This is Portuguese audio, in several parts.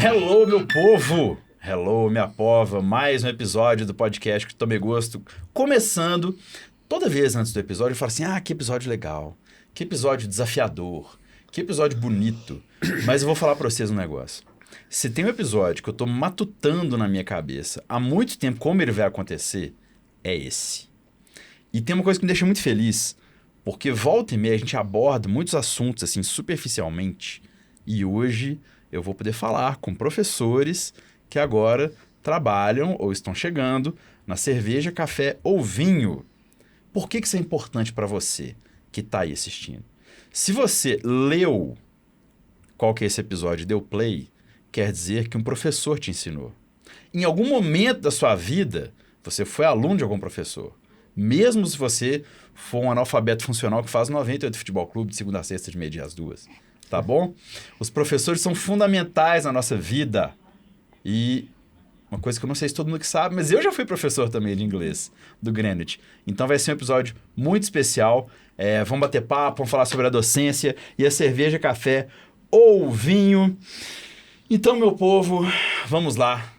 Hello, meu povo! Hello, minha pova! Mais um episódio do podcast que tomei gosto. Começando, toda vez antes do episódio eu falo assim, que episódio legal, que episódio desafiador, que episódio bonito. Mas eu vou falar pra vocês um negócio. Se tem um episódio que eu tô matutando na minha cabeça há muito tempo como ele vai acontecer, é esse. E tem uma coisa que me deixa muito feliz, porque volta e meia a gente aborda muitos assuntos assim superficialmente, e hoje eu vou poder falar com professores que agora trabalham ou estão chegando na cerveja, café ou vinho. Por que isso é importante para você que está aí assistindo? Se você leu qual que é esse episódio e deu play, quer dizer que um professor te ensinou. Em algum momento da sua vida, você foi aluno de algum professor. Mesmo se você for um analfabeto funcional que faz 98 futebol clube de segunda a sexta, de meio-dia às 2. Tá bom? Os professores são fundamentais na nossa vida. E uma coisa que eu não sei se todo mundo que sabe, mas eu já fui professor também de inglês, do Greenwich. Então vai ser um episódio muito especial. Vamos bater papo, vamos falar sobre a docência e a cerveja, café ou vinho. Então, meu povo, vamos lá.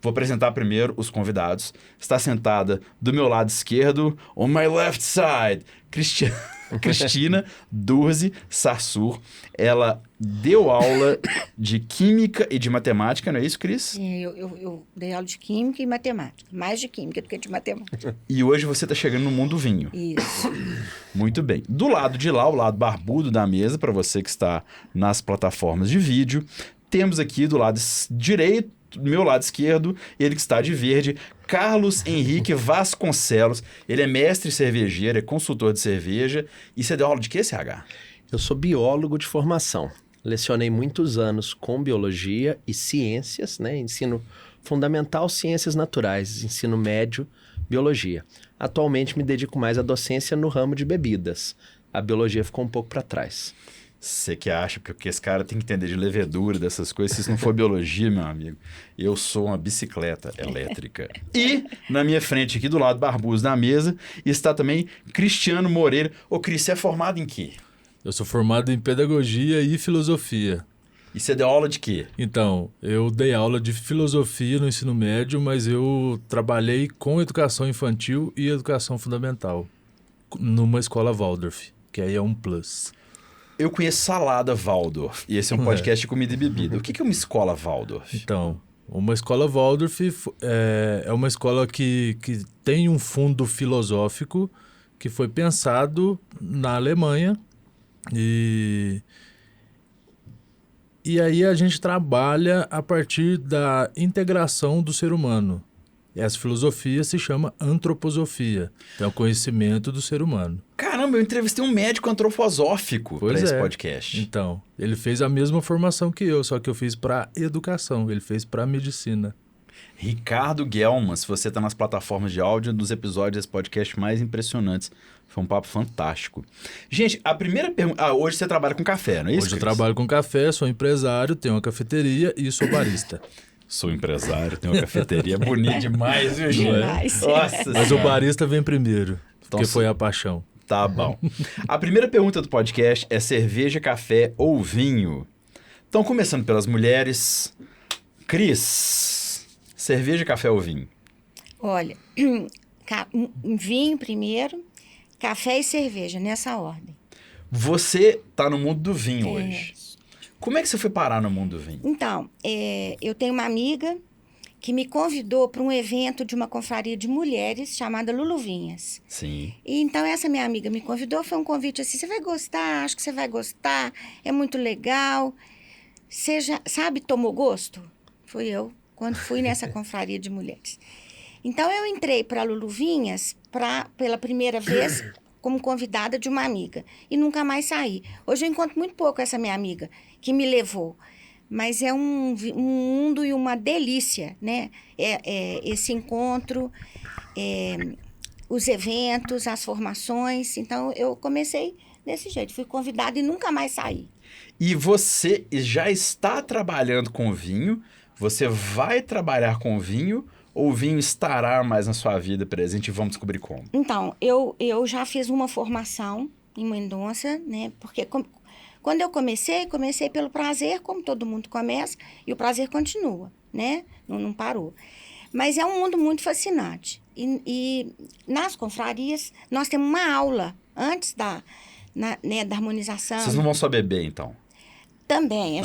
Vou apresentar primeiro os convidados. Está sentada do meu lado esquerdo, on my left side, Cristina Durzi Sarsur. Ela deu aula de Química e de Matemática, não é isso, Cris? Eu dei aula de Química e Matemática. Mais de Química do que de Matemática. E hoje você está chegando no mundo do vinho. Isso. Muito bem. Do lado de lá, o lado barbudo da mesa, para você que está nas plataformas de vídeo, temos aqui do lado direito, do meu lado esquerdo, ele que está de verde, Carlos Henrique Vasconcelos. Ele é mestre cervejeiro, é consultor de cerveja. E você deu aula de quê, CH? Eu sou biólogo de formação. Lecionei muitos anos com biologia e ciências, né? Ensino fundamental, ciências naturais, ensino médio, biologia. Atualmente me dedico mais à docência no ramo de bebidas. A biologia ficou um pouco para trás. Você que acha, porque esse cara tem que entender de levedura, dessas coisas. Se isso não for biologia, meu amigo, eu sou uma bicicleta elétrica. E na minha frente aqui, do lado barbudo da mesa, está também Cristiano Moreira. Ô, Cris, você é formado em quê? Eu sou formado em pedagogia e filosofia. E você deu aula de quê? Então, eu dei aula de filosofia no ensino médio, mas eu trabalhei com educação infantil e educação fundamental numa escola Waldorf, que aí é um plus. Eu conheço Salada Waldorf, e esse é um podcast de comida e bebida. O que é uma escola Waldorf? Então, uma escola Waldorf é uma escola que tem um fundo filosófico que foi pensado na Alemanha. E aí a gente trabalha a partir da integração do ser humano. Essa filosofia se chama antroposofia, então é o conhecimento do ser humano. Caramba, eu entrevistei um médico antroposófico para esse podcast. Então, ele fez a mesma formação que eu, só que eu fiz para educação, ele fez para medicina. Ricardo Guelman, se você está nas plataformas de áudio, dos episódios desse podcast mais impressionantes. Foi um papo fantástico. Gente, a primeira pergunta... hoje você trabalha com café, não é isso, Hoje eu Cris? trabalho com café, sou empresário, tenho uma cafeteria e sou barista. Sou empresário, tenho uma cafeteria. Bonito demais, viu, gente? Demais. Nossa Mas o Senhora. barista vem primeiro, porque Então, foi a paixão. Tá bom. A primeira pergunta do podcast é cerveja, café ou vinho? Então, começando pelas mulheres. Cris, cerveja, café ou vinho? Olha, vinho primeiro, café e cerveja, nessa ordem. Você tá no mundo do vinho hoje. Como é que você foi parar no mundo do vinho? Então, eu tenho uma amiga que me convidou para um evento de uma confraria de mulheres chamada Luluvinhas. Sim. E então essa minha amiga me convidou, foi um convite assim, você vai gostar, acho que você vai gostar, é muito legal. Você já, sabe, tomou gosto? Fui eu, quando fui nessa confraria de mulheres. Então eu entrei para Luluvinhas pela primeira vez como convidada de uma amiga e nunca mais saí. Hoje eu encontro muito pouco essa minha amiga que me levou. Mas é um mundo e uma delícia, né? Esse encontro, os eventos, as formações. Então, eu comecei desse jeito. Fui convidada e nunca mais saí. E você já está trabalhando com vinho? Você vai trabalhar com vinho? Ou o vinho estará mais na sua vida presente e vamos descobrir como? Então, eu já fiz uma formação em Mendonça, né? Porque Quando eu comecei pelo prazer, como todo mundo começa, e o prazer continua, né? Não parou. Mas é um mundo muito fascinante. E nas confrarias, nós temos uma aula antes da harmonização. Vocês não vão só beber, então? Também,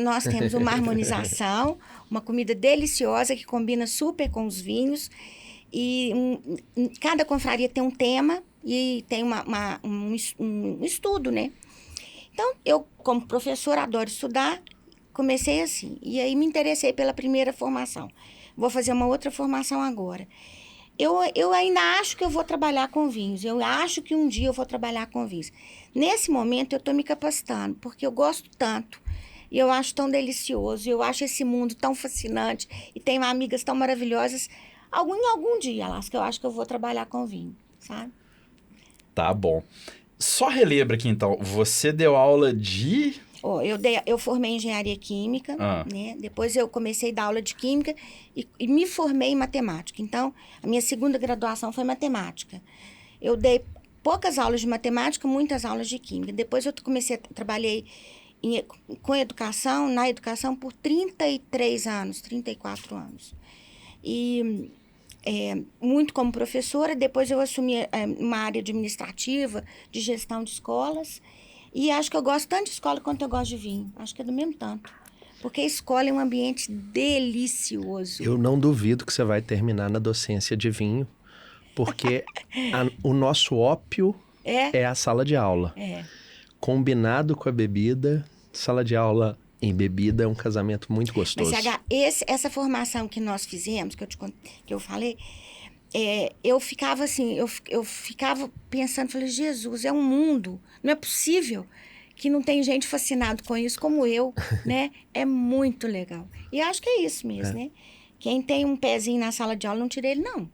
nós temos uma harmonização, uma comida deliciosa que combina super com os vinhos. E cada confraria tem um tema e tem um estudo, né? Então, eu, como professora, adoro estudar, comecei assim. E aí me interessei pela primeira formação. Vou fazer uma outra formação agora. Eu ainda acho que eu vou trabalhar com vinhos. Eu acho que um dia eu vou trabalhar com vinhos. Nesse momento, eu estou me capacitando, porque eu gosto tanto. E eu acho tão delicioso. Eu acho esse mundo tão fascinante. E tenho amigas tão maravilhosas. Em algum dia, Lasca, eu acho que eu vou trabalhar com vinho, sabe? Tá bom. Só relembra aqui, então. Você deu aula de... Eu formei em engenharia química, né? Depois eu comecei a dar aula de química e me formei em matemática. Então, a minha segunda graduação foi matemática. Eu dei poucas aulas de matemática, muitas aulas de química. Depois eu trabalhei na educação por 33 anos, 34 anos. E muito como professora, depois eu assumi uma área administrativa, de gestão de escolas. E acho que eu gosto tanto de escola quanto eu gosto de vinho. Acho que é do mesmo tanto. Porque a escola é um ambiente delicioso. Eu não duvido que você vai terminar na docência de vinho, porque o nosso ópio é a sala de aula. Combinado com a bebida, sala de aula em bebida é um casamento muito gostoso. Mas, essa formação que nós fizemos, que eu falei... eu ficava assim, eu ficava pensando, falei, Jesus, é um mundo, não é possível que não tem gente fascinada com isso como eu, né? É muito legal. E acho que é isso mesmo, né? Quem tem um pezinho na sala de aula, não tira ele, não.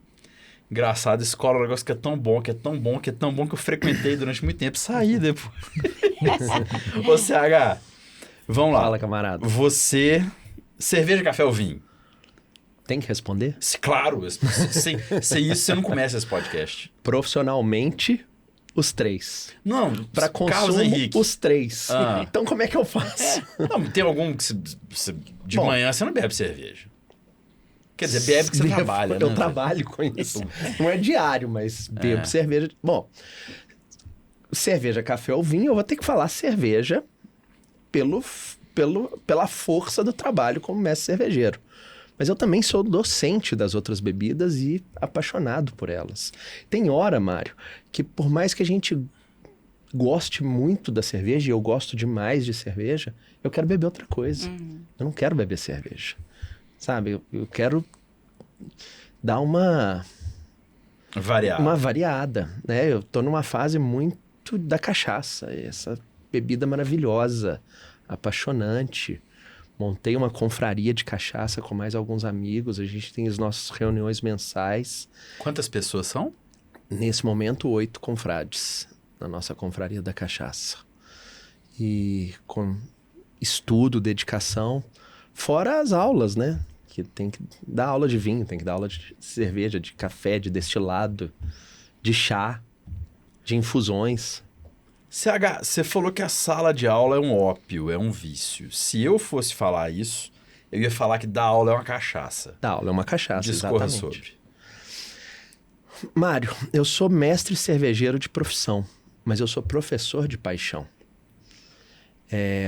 Engraçado, escola é um negócio que é tão bom, que eu frequentei durante muito tempo, saí depois. Ô, CH, vamos lá. Fala, camarada. Você, cerveja, café ou vinho? Tem que responder? Claro, sem isso você não começa esse podcast. Profissionalmente, os 3. Não, para consumo, os 3. Então, como é que eu faço? Não, tem algum que de manhã você não bebe cerveja. Quer dizer, bebe que você trabalha, né? Eu trabalho com isso. Não é diário, mas bebo cerveja. Bom, cerveja, café ou vinho, eu vou ter que falar cerveja pela força do trabalho como mestre cervejeiro. Mas eu também sou docente das outras bebidas e apaixonado por elas. Tem hora, Mário, que por mais que a gente goste muito da cerveja, e eu gosto demais de cerveja, eu quero beber outra coisa. Eu não quero beber cerveja. Sabe? Eu quero dar uma variada, né? Eu tô numa fase muito da cachaça. Essa bebida maravilhosa, apaixonante. Montei uma confraria de cachaça com mais alguns amigos. A gente tem as nossas reuniões mensais. Quantas pessoas são? Nesse momento, 8 confrades na nossa confraria da cachaça. E com estudo, dedicação, fora as aulas, né? Que tem que dar aula de vinho, tem que dar aula de cerveja, de café, de destilado, de chá, de infusões. CH, você falou que a sala de aula é um ópio, é um vício. Se eu fosse falar isso, eu ia falar que dar aula é uma cachaça. Dar aula é uma cachaça, Discorra exatamente. sobre. Mário, eu sou mestre cervejeiro de profissão, mas eu sou professor de paixão.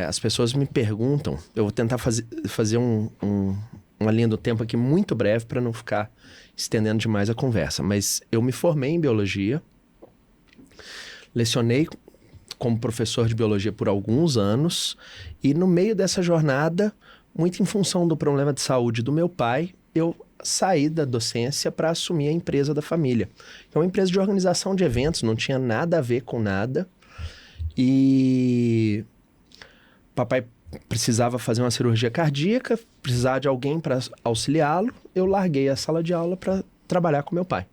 As pessoas me perguntam, eu vou tentar fazer uma linha do tempo aqui muito breve para não ficar estendendo demais a conversa, mas eu me formei em biologia, lecionei como professor de biologia por alguns anos, e no meio dessa jornada, muito em função do problema de saúde do meu pai, eu saí da docência para assumir a empresa da família. É uma empresa de organização de eventos, não tinha nada a ver com nada, e papai precisava fazer uma cirurgia cardíaca, precisava de alguém para auxiliá-lo, eu larguei a sala de aula para trabalhar com meu pai.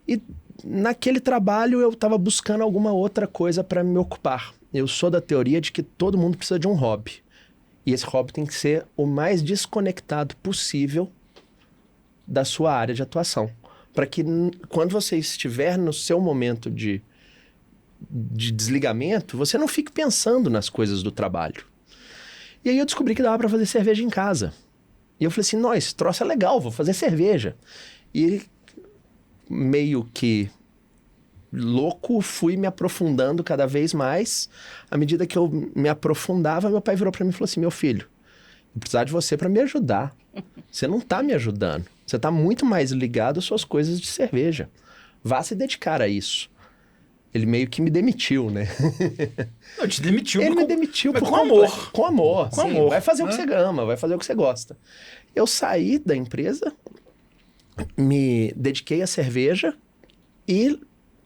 E naquele trabalho eu estava buscando alguma outra coisa para me ocupar. Eu sou da teoria de que todo mundo precisa de um hobby. E esse hobby tem que ser o mais desconectado possível da sua área de atuação. Para que quando você estiver no seu momento de de desligamento, você não fica pensando nas coisas do trabalho. E aí eu descobri que dava para fazer cerveja em casa. E eu falei assim, nossa, esse troço é legal, vou fazer cerveja. E meio que louco, fui me aprofundando cada vez mais. À medida que eu me aprofundava, meu pai virou para mim e falou assim, meu filho, eu precisava de você para me ajudar. Você não tá me ajudando. Você tá muito mais ligado às suas coisas de cerveja. Vá se dedicar a isso. Ele meio que me demitiu, né? Não, te demitiu. Ele me demitiu mas por com amor. Com amor, Com sim. amor, Vai fazer o né? que você ama, vai fazer o que você gosta. Eu saí da empresa, me dediquei à cerveja e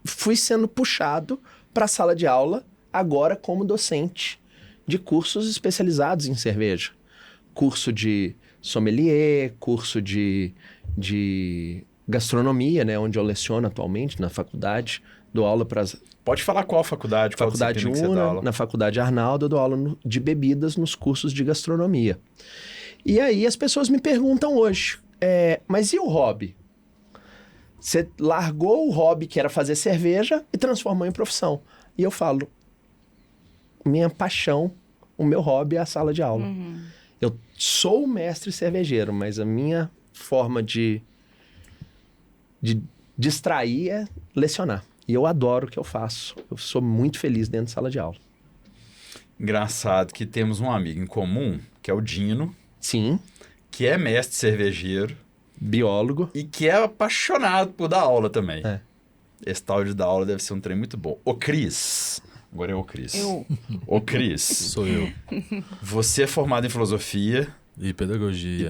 fui sendo puxado para a sala de aula, agora como docente de cursos especializados em cerveja. Curso de sommelier, curso de gastronomia, né, onde eu leciono atualmente na faculdade. Dou aula para as Pode falar qual faculdade, qual Faculdade disciplina que você dá Una, aula. na Faculdade Arnaldo, eu dou aula de bebidas nos cursos de gastronomia. E aí as pessoas me perguntam hoje, mas e o hobby? Você largou o hobby que era fazer cerveja e transformou em profissão. E eu falo, minha paixão, o meu hobby é a sala de aula. Eu sou mestre cervejeiro, mas a minha forma de distrair é lecionar. E eu adoro o que eu faço. Eu sou muito feliz dentro de sala de aula. Engraçado que temos um amigo em comum, que é o Dino, Sim, que é mestre cervejeiro biólogo. e que é apaixonado por dar aula também. É. Esse tal de dar aula deve ser um trem muito bom. Ô, Cris. Agora é o Cris. Eu. Ô, Cris. Sou eu. Você é formado em filosofia E pedagogia. e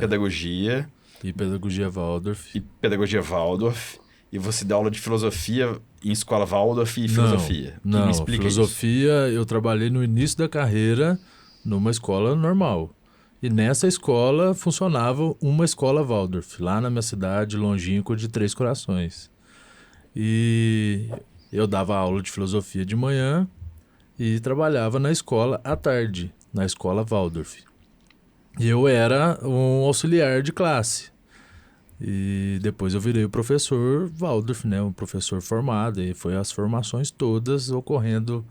E pedagogia Waldorf. pedagogia Waldorf. E você dá aula de filosofia em escola Waldorf e filosofia. Não, Me explica filosofia eu trabalhei no início da carreira numa escola normal. E nessa escola funcionava uma escola Waldorf, lá na minha cidade, longínqua de Três Corações. E eu dava aula de filosofia de manhã e trabalhava na escola à tarde, na escola Waldorf. E eu era um auxiliar de classe. E depois eu virei o professor Waldorf, né? Um professor formado. E foi as formações todas ocorrendo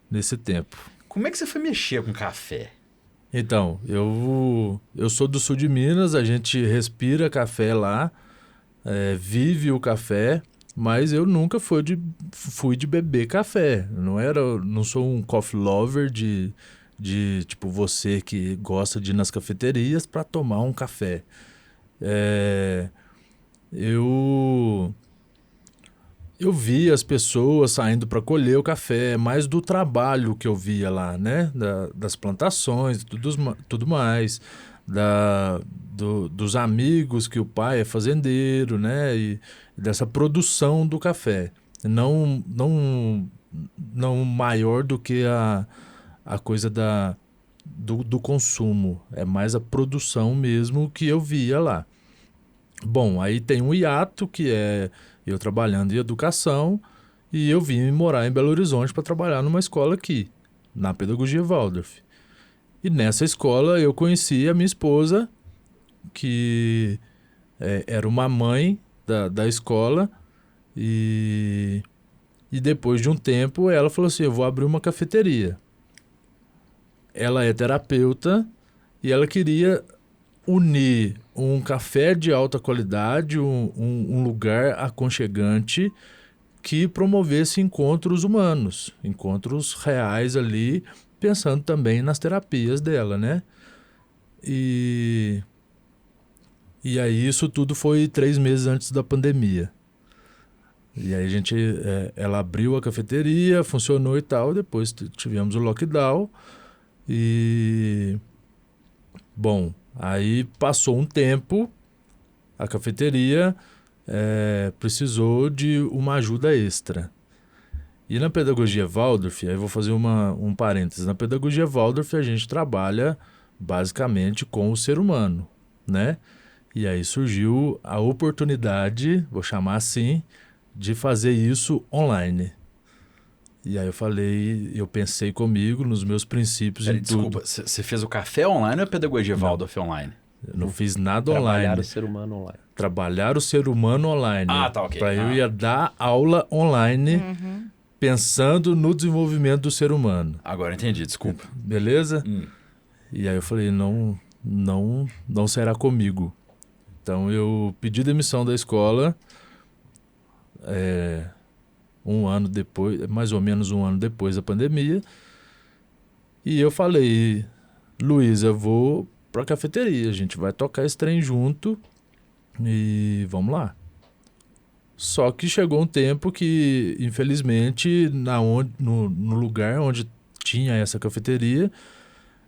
nesse tempo. Como é que você foi mexer com café? Então, eu sou do sul de Minas, a gente respira café lá, vive o café, mas eu nunca fui de beber café. Não sou um coffee lover de tipo você que gosta de ir nas cafeterias para tomar um café. Eu vi as pessoas saindo para colher o café, mais do trabalho que eu via lá, né? Das plantações, tudo mais, dos amigos que o pai é fazendeiro, né? E dessa produção do café. Não maior do que a coisa do consumo. É mais a produção mesmo que eu via lá. Bom, aí tem um hiato que é eu trabalhando em educação e eu vim morar em Belo Horizonte para trabalhar numa escola aqui, na pedagogia Waldorf. E nessa escola eu conheci a minha esposa, que era uma mãe da escola, e depois de um tempo ela falou assim, eu vou abrir uma cafeteria. Ela é terapeuta e ela queria unir um café de alta qualidade, um lugar aconchegante que promovesse encontros humanos, encontros reais ali, pensando também nas terapias dela, né? E aí isso tudo foi 3 meses antes da pandemia. E aí ela abriu a cafeteria, funcionou e tal, depois tivemos o lockdown e... Bom, aí passou um tempo, a cafeteria precisou de uma ajuda extra. E na pedagogia Waldorf, aí eu vou fazer um parênteses, na pedagogia Waldorf a gente trabalha basicamente com o ser humano, né? E aí surgiu a oportunidade, vou chamar assim, de fazer isso online. E aí eu pensei comigo, nos meus princípios e tudo. Desculpa, você fez o café online ou a pedagogia Waldorf online? Eu não fiz nada Trabalhar online. o ser humano online. Trabalhar o ser humano online. Ah, tá, ok. Eu ia dar aula online pensando no desenvolvimento do ser humano. Agora entendi, desculpa. Beleza? E aí eu falei, não será comigo. Então eu pedi demissão da escola um ano depois, mais ou menos um ano depois da pandemia. E eu falei, Luiz, eu vou pra cafeteria, a gente vai tocar esse trem junto e vamos lá. Só que chegou um tempo que, infelizmente, no lugar onde tinha essa cafeteria,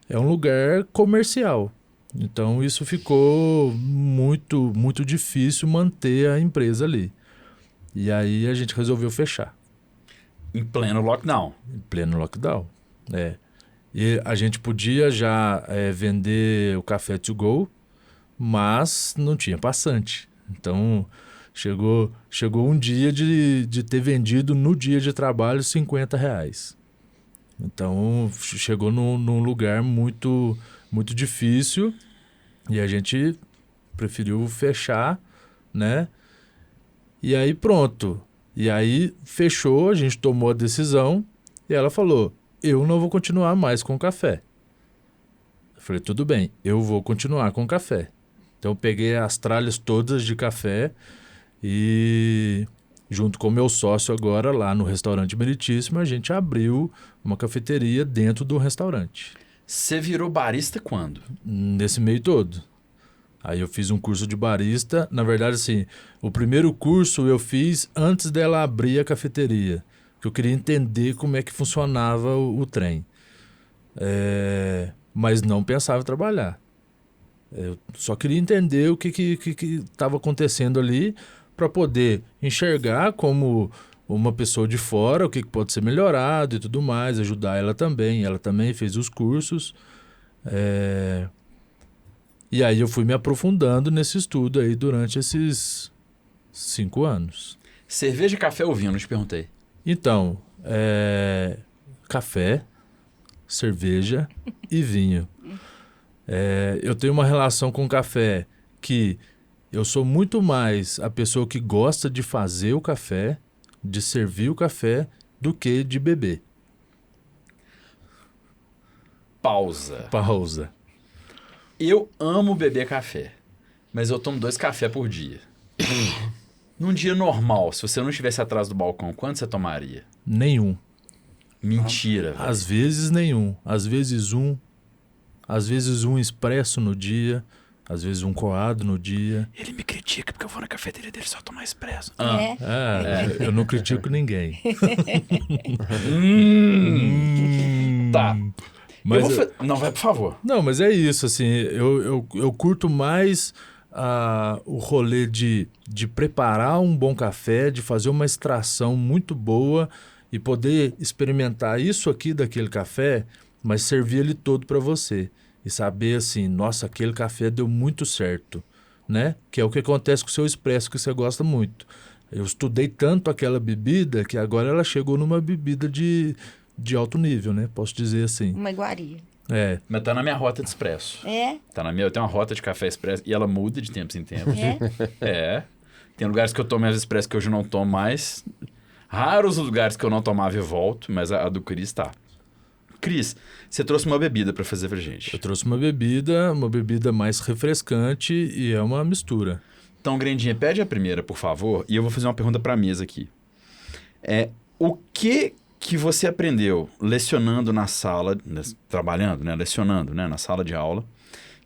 é um lugar comercial. Então, isso ficou muito, muito difícil manter a empresa ali. E aí, a gente resolveu fechar. Em pleno lockdown. Em pleno lockdown, E a gente podia já vender o café to go, mas não tinha passante. Então, chegou um dia de ter vendido no dia de trabalho R$50. Então, chegou num lugar muito, muito difícil e a gente preferiu fechar, né? E aí pronto. E aí fechou, a gente tomou a decisão e ela falou, eu não vou continuar mais com o café. Eu falei, tudo bem, eu vou continuar com o café. Então eu peguei as tralhas todas de café e junto com o meu sócio agora lá no restaurante Meritíssimo, a gente abriu uma cafeteria dentro do restaurante. Você virou barista quando? Nesse meio todo. Aí eu fiz um curso de barista. Na verdade, assim, o primeiro curso eu fiz antes dela abrir a cafeteria. Que eu queria entender como é que funcionava o trem. Mas não pensava em trabalhar. Eu só queria entender o que estava acontecendo ali para poder enxergar como uma pessoa de fora o que pode ser melhorado e tudo mais, ajudar ela também. Ela também fez os cursos. E aí eu fui me aprofundando nesse estudo aí durante esses 5 anos. Cerveja, café ou vinho? Não te perguntei. Então, café, cerveja e vinho. Eu tenho uma relação com café que eu sou muito mais a pessoa que gosta de fazer o café, de servir o café, do que de beber. Pausa. Eu amo beber café, mas eu tomo 2 cafés por dia. Num dia normal, se você não estivesse atrás do balcão, quanto você tomaria? Nenhum. Mentira, velho. Às vezes nenhum. Às vezes um expresso no dia, às vezes um coado no dia. Ele me critica porque eu vou na cafeteria dele só tomar expresso. Eu não critico ninguém. Tá. Mas Não, vai, por favor. Não, mas é isso, assim, eu curto mais o rolê de preparar um bom café, de fazer uma extração muito boa e poder experimentar isso aqui daquele café, mas servir ele todo para você. E saber assim, nossa, aquele café deu muito certo, né? Que é o que acontece com o seu expresso, que você gosta muito. Eu estudei tanto aquela bebida que agora ela chegou numa bebida de alto nível, né? Posso dizer assim. Uma iguaria. Mas tá na minha rota de expresso. Tá na minha, eu tenho uma rota de café expresso e ela muda de tempos em tempos. Tem lugares que eu tomo expresso que hoje eu não tomo mais. Raros os lugares que eu não tomava e volto, mas a do Cris tá. Cris, você trouxe uma bebida pra fazer pra gente. Eu trouxe uma bebida mais refrescante e é uma mistura. Então, Grandinha, pede a primeira, por favor, e eu vou fazer uma pergunta pra mesa aqui. O que você aprendeu lecionando na sala, trabalhando, né, lecionando, né, na sala de aula,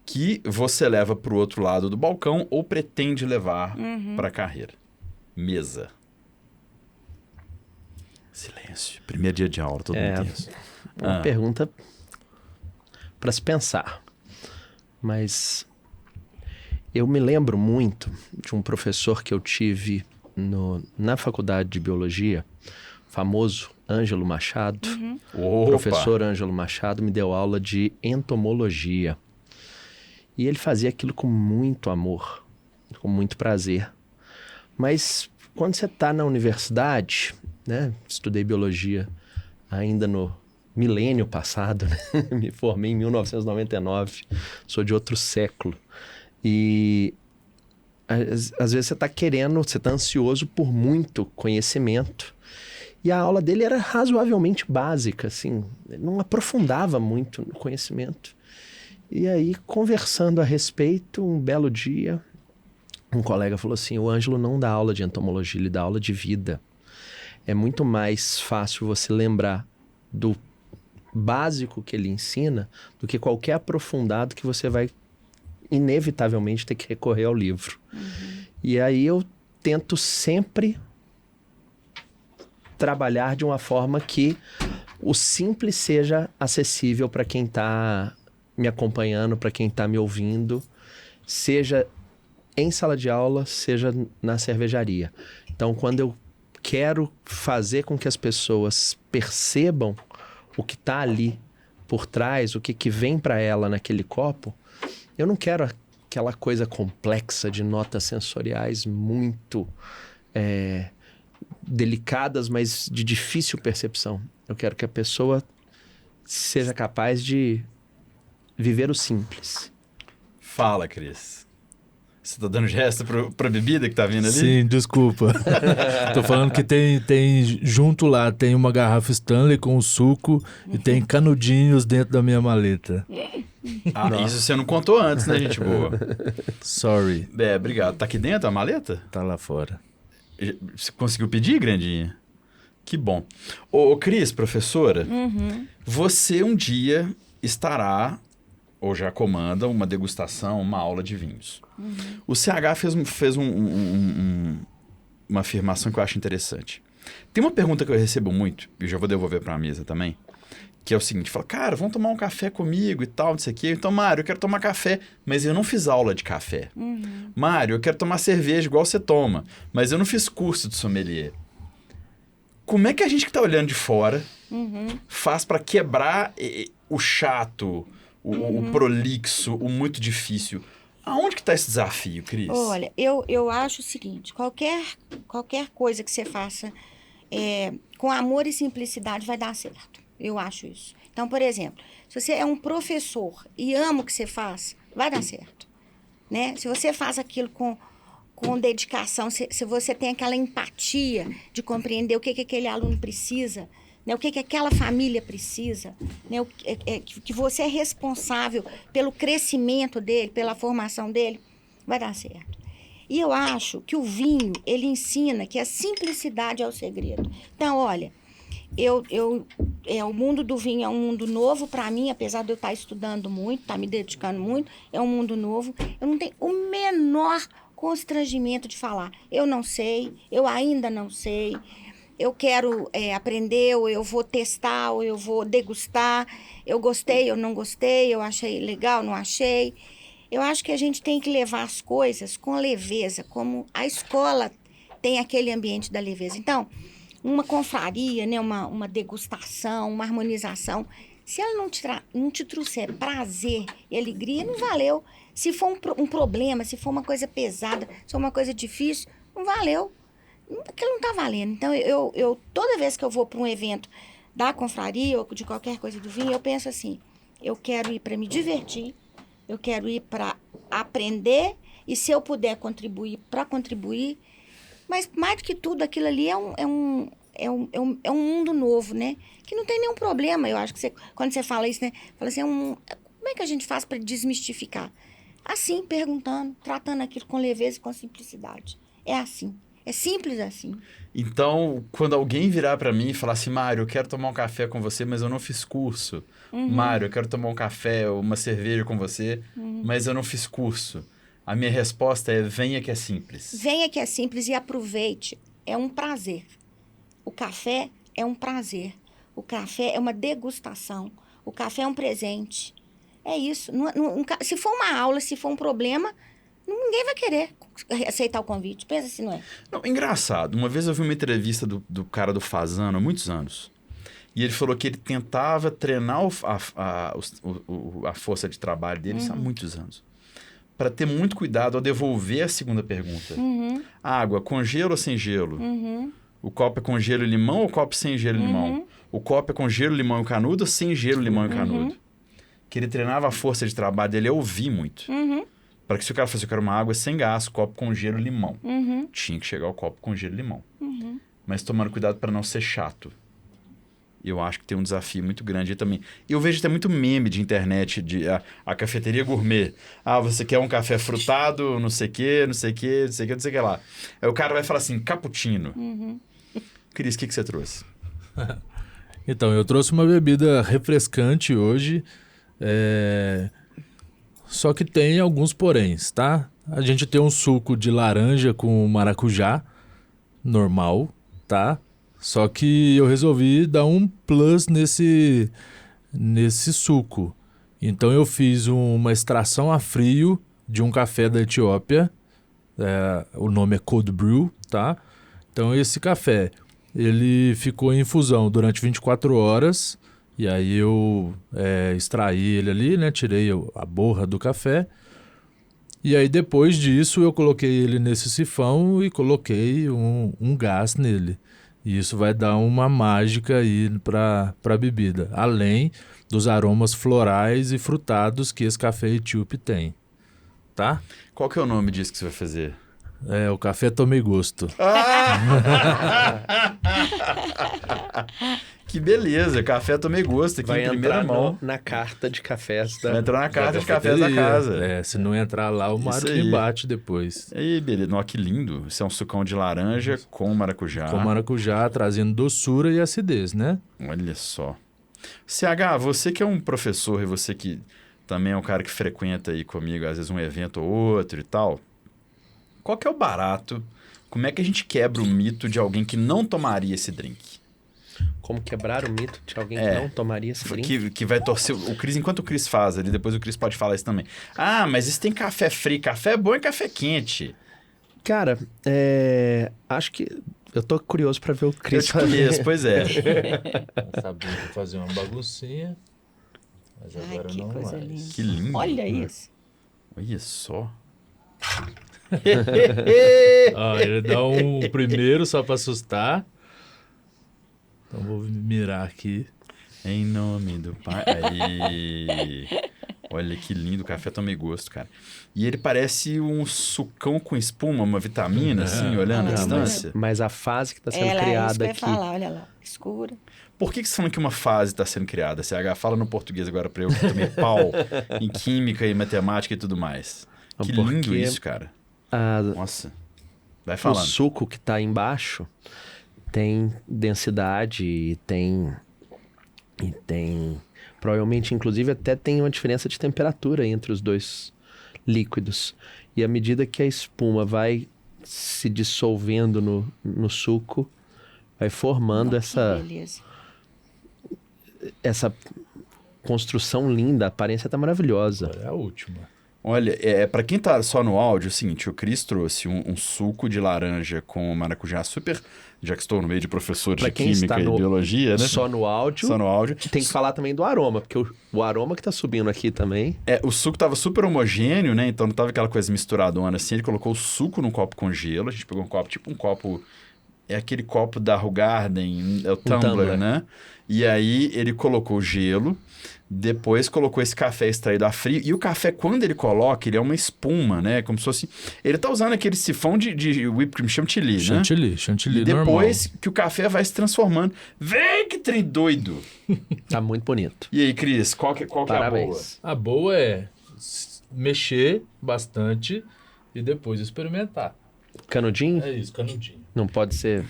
que você leva pro outro lado do balcão ou pretende levar pra carreira? Mesa. Silêncio. Primeiro dia de aula, todo mundo tenso. Uma pergunta para se pensar. Mas eu me lembro muito de um professor que eu tive na faculdade de biologia, famoso Ângelo Machado. O professor Ângelo Machado me deu aula de entomologia. E ele fazia aquilo com muito amor, com muito prazer. Mas quando você está na universidade, né? Estudei biologia ainda no milênio passado, né? Me formei em 1999, sou de outro século. E às vezes você está ansioso por muito conhecimento E a aula dele era razoavelmente básica, assim, ele não aprofundava muito no conhecimento. E aí, conversando a respeito, um belo dia, um colega falou assim, o Ângelo não dá aula de entomologia, ele dá aula de vida. É muito mais fácil você lembrar do básico que ele ensina do que qualquer aprofundado que você vai inevitavelmente ter que recorrer ao livro. E aí eu tento sempre trabalhar de uma forma que o simples seja acessível para quem está me acompanhando, para quem está me ouvindo, seja em sala de aula, seja na cervejaria. Então, quando eu quero fazer com que as pessoas percebam o que está ali por trás, o que vem para ela naquele copo, eu não quero aquela coisa complexa de notas sensoriais muito delicadas, mas de difícil percepção. Eu quero que a pessoa seja capaz de viver o simples. Fala, Cris. Você tá dando gesto pra bebida que tá vindo ali? Sim, desculpa. Tô falando que tem junto lá, tem uma garrafa Stanley com suco e tem canudinhos dentro da minha maleta. Isso você não contou antes, né, gente boa? Sorry. Obrigado. Tá aqui dentro a maleta? Tá lá fora. Você conseguiu pedir, grandinha? Que bom. Ô, Cris, professora, você um dia estará, ou já comanda, uma degustação, uma aula de vinhos. O CH fez uma afirmação que eu acho interessante. Tem uma pergunta que eu recebo muito, e eu já vou devolver para a mesa também, que é o seguinte, fala, cara, vamos tomar um café comigo e tal, não sei o quê. Então, Mário, eu quero tomar café, mas eu não fiz aula de café. Mário, eu quero tomar cerveja igual você toma, mas eu não fiz curso de sommelier. Como é que a gente que está olhando de fora faz para quebrar o chato, o prolixo, o muito difícil? Aonde que está esse desafio, Cris? Olha, eu acho o seguinte, qualquer coisa que você faça com amor e simplicidade vai dar certo. Eu acho isso. Então, por exemplo, se você é um professor e ama o que você faz, vai dar certo. Né? Se você faz aquilo com dedicação, se você tem aquela empatia de compreender o que aquele aluno precisa, né? O que aquela família precisa, né? Que você é responsável pelo crescimento dele, pela formação dele, vai dar certo. E eu acho que o vinho, ele ensina que a simplicidade é o segredo. Então, olha, o mundo do vinho é um mundo novo para mim, apesar de eu estar estudando muito, estar me dedicando muito, é um mundo novo. Eu não tenho o menor constrangimento de falar. Eu não sei, eu ainda não sei. Eu quero aprender, ou eu vou testar, ou eu vou degustar. Eu gostei, eu não gostei, eu achei legal, não achei. Eu acho que a gente tem que levar as coisas com leveza, como a escola tem aquele ambiente da leveza. Então, uma confraria, né, uma degustação, uma harmonização, se ela não te trouxer prazer e alegria, não valeu. Se for um problema, se for uma coisa pesada, se for uma coisa difícil, não valeu. Aquilo não está valendo. Então, eu toda vez que eu vou para um evento da confraria ou de qualquer coisa do vinho, eu penso assim, eu quero ir para me divertir, eu quero ir para aprender e se eu puder contribuir, para contribuir. Mas, mais do que tudo, aquilo ali é um mundo novo, né? Que não tem nenhum problema, eu acho que quando você fala isso, né? Fala assim, como é que a gente faz para desmistificar? Assim, perguntando, tratando aquilo com leveza e com simplicidade. É assim. É simples assim. Então, quando alguém virar para mim e falar assim, Mário, eu quero tomar um café com você, mas eu não fiz curso. Mário, eu quero tomar um café ou uma cerveja com você, mas eu não fiz curso. A minha resposta é, venha que é simples. Venha que é simples e aproveite. É um prazer. O café é um prazer. O café é uma degustação. O café é um presente. É isso. Se for uma aula, se for um problema, ninguém vai querer aceitar o convite. Pensa se não é. Não, engraçado. Uma vez eu vi uma entrevista do cara do Fazano, há muitos anos. E ele falou que ele tentava treinar a força de trabalho dele há muitos anos. Para ter muito cuidado ao devolver a segunda pergunta. Água, com gelo ou sem gelo? O copo é com gelo e limão ou o copo sem gelo e limão? O copo é com gelo, limão e canudo ou sem gelo, limão e canudo? Que ele treinava a força de trabalho dele a ouvir muito. Para que se o cara fosse, eu quero uma água sem gás, copo com gelo e limão. Tinha que chegar ao copo com gelo e limão. mas tomando cuidado para não ser chato. Eu acho que tem um desafio muito grande aí também. Eu vejo até muito meme de internet, a cafeteria gourmet. Ah, você quer um café frutado, não sei o quê, não sei o quê, não sei o quê, não sei o que lá. Aí o cara vai falar assim, cappuccino. Cris, o que você trouxe? Então, eu trouxe uma bebida refrescante hoje, só que tem alguns poréns, tá? A gente tem um suco de laranja com maracujá, normal, tá? Só que eu resolvi dar um plus nesse suco. Então eu fiz uma extração a frio de um café da Etiópia, o nome é Cold Brew, tá? Então esse café, ele ficou em infusão durante 24 horas, e aí eu extraí ele ali, né? Tirei a borra do café, e aí depois disso eu coloquei ele nesse sifão e coloquei um gás nele. E isso vai dar uma mágica aí para a bebida, além dos aromas florais e frutados que esse café etíope tem, tá? Qual que é o nome disso que você vai fazer? O café Tomei Gosto. Que beleza, café Tomei Gosto aqui Vai em primeira entrar mão. na carta de cafés da... Vai entrar na carta de cafés da casa. Se não entrar lá, o Mário Isso aí. me bate depois. Aí, beleza. Nossa, que lindo. Isso é um sucão de laranja com maracujá. Com maracujá, trazendo doçura e acidez, né? Olha só. CH, você que é um professor e você que também é um cara que frequenta aí comigo, às vezes um evento ou outro e tal, qual que é o barato? Como é que a gente quebra o mito de alguém que não tomaria esse drink? Como quebrar o mito de alguém que não tomaria esse drink? Que vai torcer... O Cris, enquanto o Cris faz ali, depois o Cris pode falar isso também. Ah, mas isso tem café frio. Café é bom e café quente. Cara, acho que... Eu tô curioso pra ver o Eu Cris te conheço, pois é. Sabia que fazer uma baguncinha, mas Ai, agora que não coisa mais. linda. Que lindo. Olha isso. Olha só. Ele dá um primeiro só pra assustar. Então vou mirar aqui. Em nome do Pai. Aí. Olha que lindo, o café Tomei Gosto, cara. E ele parece um sucão com espuma, uma vitamina, assim, olhando à distância. Mas a fase que está sendo É isso que criada eu ia aqui... falar, olha lá, escura. Por que você tá falando que uma fase está sendo criada? CH, fala no português agora pra eu que tomei pau em química e matemática e tudo mais. Que lindo Porque isso, cara. Nossa. Vai O falando. suco que está embaixo tem densidade e tem provavelmente, inclusive, até tem uma diferença de temperatura entre os dois líquidos. E à medida que a espuma vai se dissolvendo no suco, vai formando Que essa beleza. construção linda. A aparência tá maravilhosa. É a última. Olha, para quem tá só no áudio, é o seguinte, o Cris trouxe um suco de laranja com maracujá super, já que estou no meio de professores Pra de quem química está e biologia, né? Só no áudio. Só no áudio. Tem que falar também do aroma, porque o aroma que tá subindo aqui também... O suco tava super homogêneo, né? Então não tava aquela coisa misturadona assim. Ele colocou o suco num copo com gelo. A gente pegou um copo, tipo um copo... É aquele copo da Hoegaarden, é o tumbler, né? E aí ele colocou gelo, depois colocou esse café extraído a frio. E o café, quando ele coloca, ele é uma espuma, né? Como se fosse... Ele tá usando aquele sifão de whipped cream chantilly, né? Chantilly E depois que o café vai se transformando. Vem que trem doido! Tá muito bonito. E aí, Cris, qual que é a boa? Parabéns. A boa é mexer bastante e depois experimentar. Canudinho? É isso, canudinho. Não pode ser